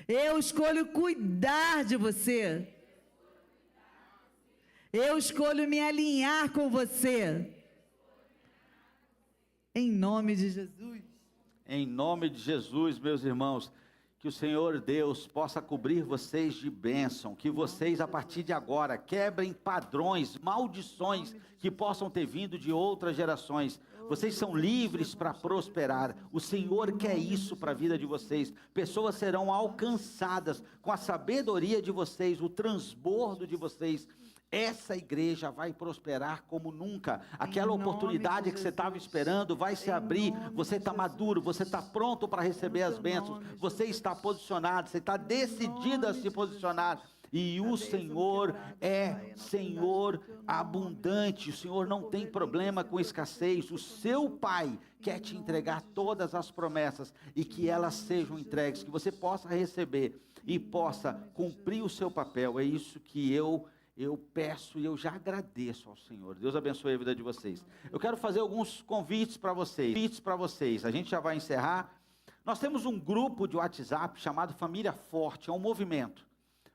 Eu escolho cuidar de você. Eu escolho me alinhar com você. Em nome de Jesus. Em nome de Jesus, meus irmãos, que o Senhor Deus possa cobrir vocês de bênção, que vocês a partir de agora quebrem padrões, maldições que possam ter vindo de outras gerações. Vocês são livres para prosperar. O Senhor quer isso para a vida de vocês. Pessoas serão alcançadas com a sabedoria de vocês, o transbordo de vocês. Essa igreja vai prosperar como nunca. Aquela oportunidade que você estava esperando vai se abrir. Você está maduro, você está pronto para receber as bênçãos. Você está posicionado, você está decidido a se posicionar. E o Senhor é Senhor abundante. O Senhor não tem problema com escassez. O seu Pai quer te entregar todas as promessas e que elas sejam entregues, que você possa receber e possa cumprir o seu papel. É isso que eu peço e eu já agradeço ao Senhor. Deus abençoe a vida de vocês. Eu quero fazer alguns convites para vocês. A gente já vai encerrar. Nós temos um grupo de WhatsApp chamado Família Forte. É um movimento.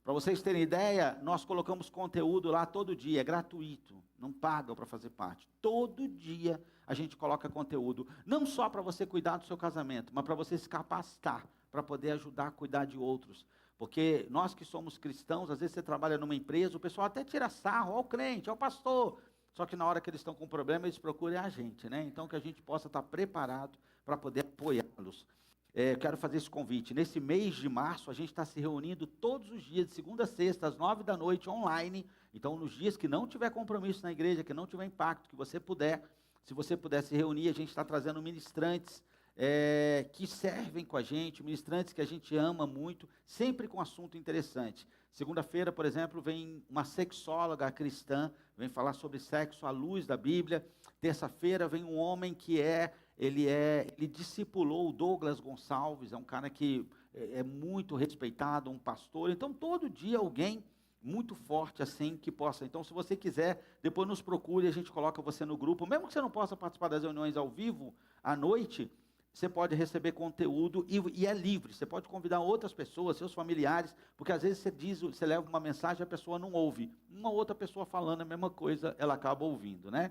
Para vocês terem ideia, nós colocamos conteúdo lá todo dia, é gratuito, não pagam para fazer parte. Todo dia a gente coloca conteúdo, não só para você cuidar do seu casamento, mas para você se capacitar, para poder ajudar a cuidar de outros. Porque nós que somos cristãos, às vezes você trabalha numa empresa, o pessoal até tira sarro, ó o crente, ó o pastor. Só que na hora que eles estão com problema, eles procuram a gente, né? Então que a gente possa estar preparado para poder apoiá-los. Eu quero fazer esse convite. Nesse mês de março, a gente está se reunindo todos os dias, de segunda a sexta, às 9 da noite, online. Então, nos dias que não tiver compromisso na igreja, que não tiver impacto, que você puder, se você puder se reunir, a gente está trazendo ministrantes que servem com a gente, ministrantes que a gente ama muito, sempre com assunto interessante. Segunda-feira, por exemplo, vem uma sexóloga cristã, vem falar sobre sexo à luz da Bíblia. Terça-feira vem um homem que ele discipulou o Douglas Gonçalves, é um cara que é muito respeitado, um pastor. Então, todo dia alguém muito forte assim que possa. Então, se você quiser, depois nos procure, a gente coloca você no grupo. Mesmo que você não possa participar das reuniões ao vivo, à noite, você pode receber conteúdo e é livre. Você pode convidar outras pessoas, seus familiares, porque às vezes você leva uma mensagem e a pessoa não ouve. Uma outra pessoa falando a mesma coisa, ela acaba ouvindo, né?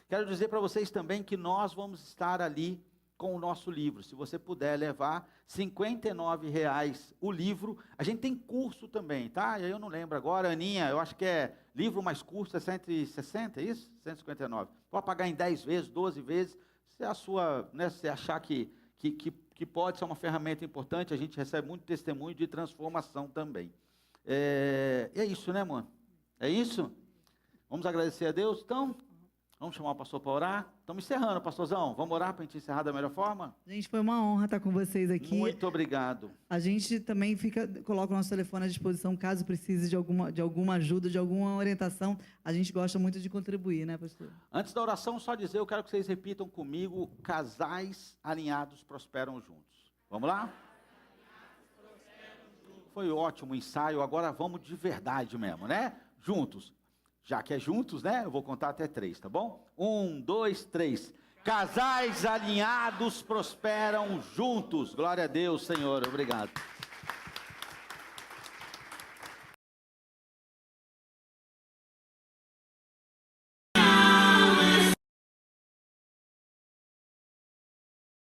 Quero dizer para vocês também que nós vamos estar ali com o nosso livro. Se você puder levar R$ 59,00 o livro. A gente tem curso também, tá? Eu não lembro agora, Aninha, eu acho que é livro mais curso, é 160, é isso? 159. Pode pagar em 10 vezes, 12 vezes. Se a sua, né, se achar que pode ser uma ferramenta importante, a gente recebe muito testemunho de transformação também. É isso, né, mano? É isso? Vamos agradecer a Deus, então? Vamos chamar o pastor para orar? Estamos encerrando, pastorzão. Vamos orar para a gente encerrar da melhor forma? Gente, foi uma honra estar com vocês aqui. Muito obrigado. A gente também coloca o nosso telefone à disposição, caso precise de alguma ajuda, de alguma orientação. A gente gosta muito de contribuir, né, pastor? Antes da oração, só dizer, eu quero que vocês repitam comigo: casais alinhados prosperam juntos. Vamos lá? Foi ótimo o ensaio, agora vamos de verdade mesmo, né? Juntos. Já que é juntos, né? Eu vou contar até 3, tá bom? 1, 2, 3. Casais alinhados prosperam juntos. Glória a Deus, Senhor. Obrigado.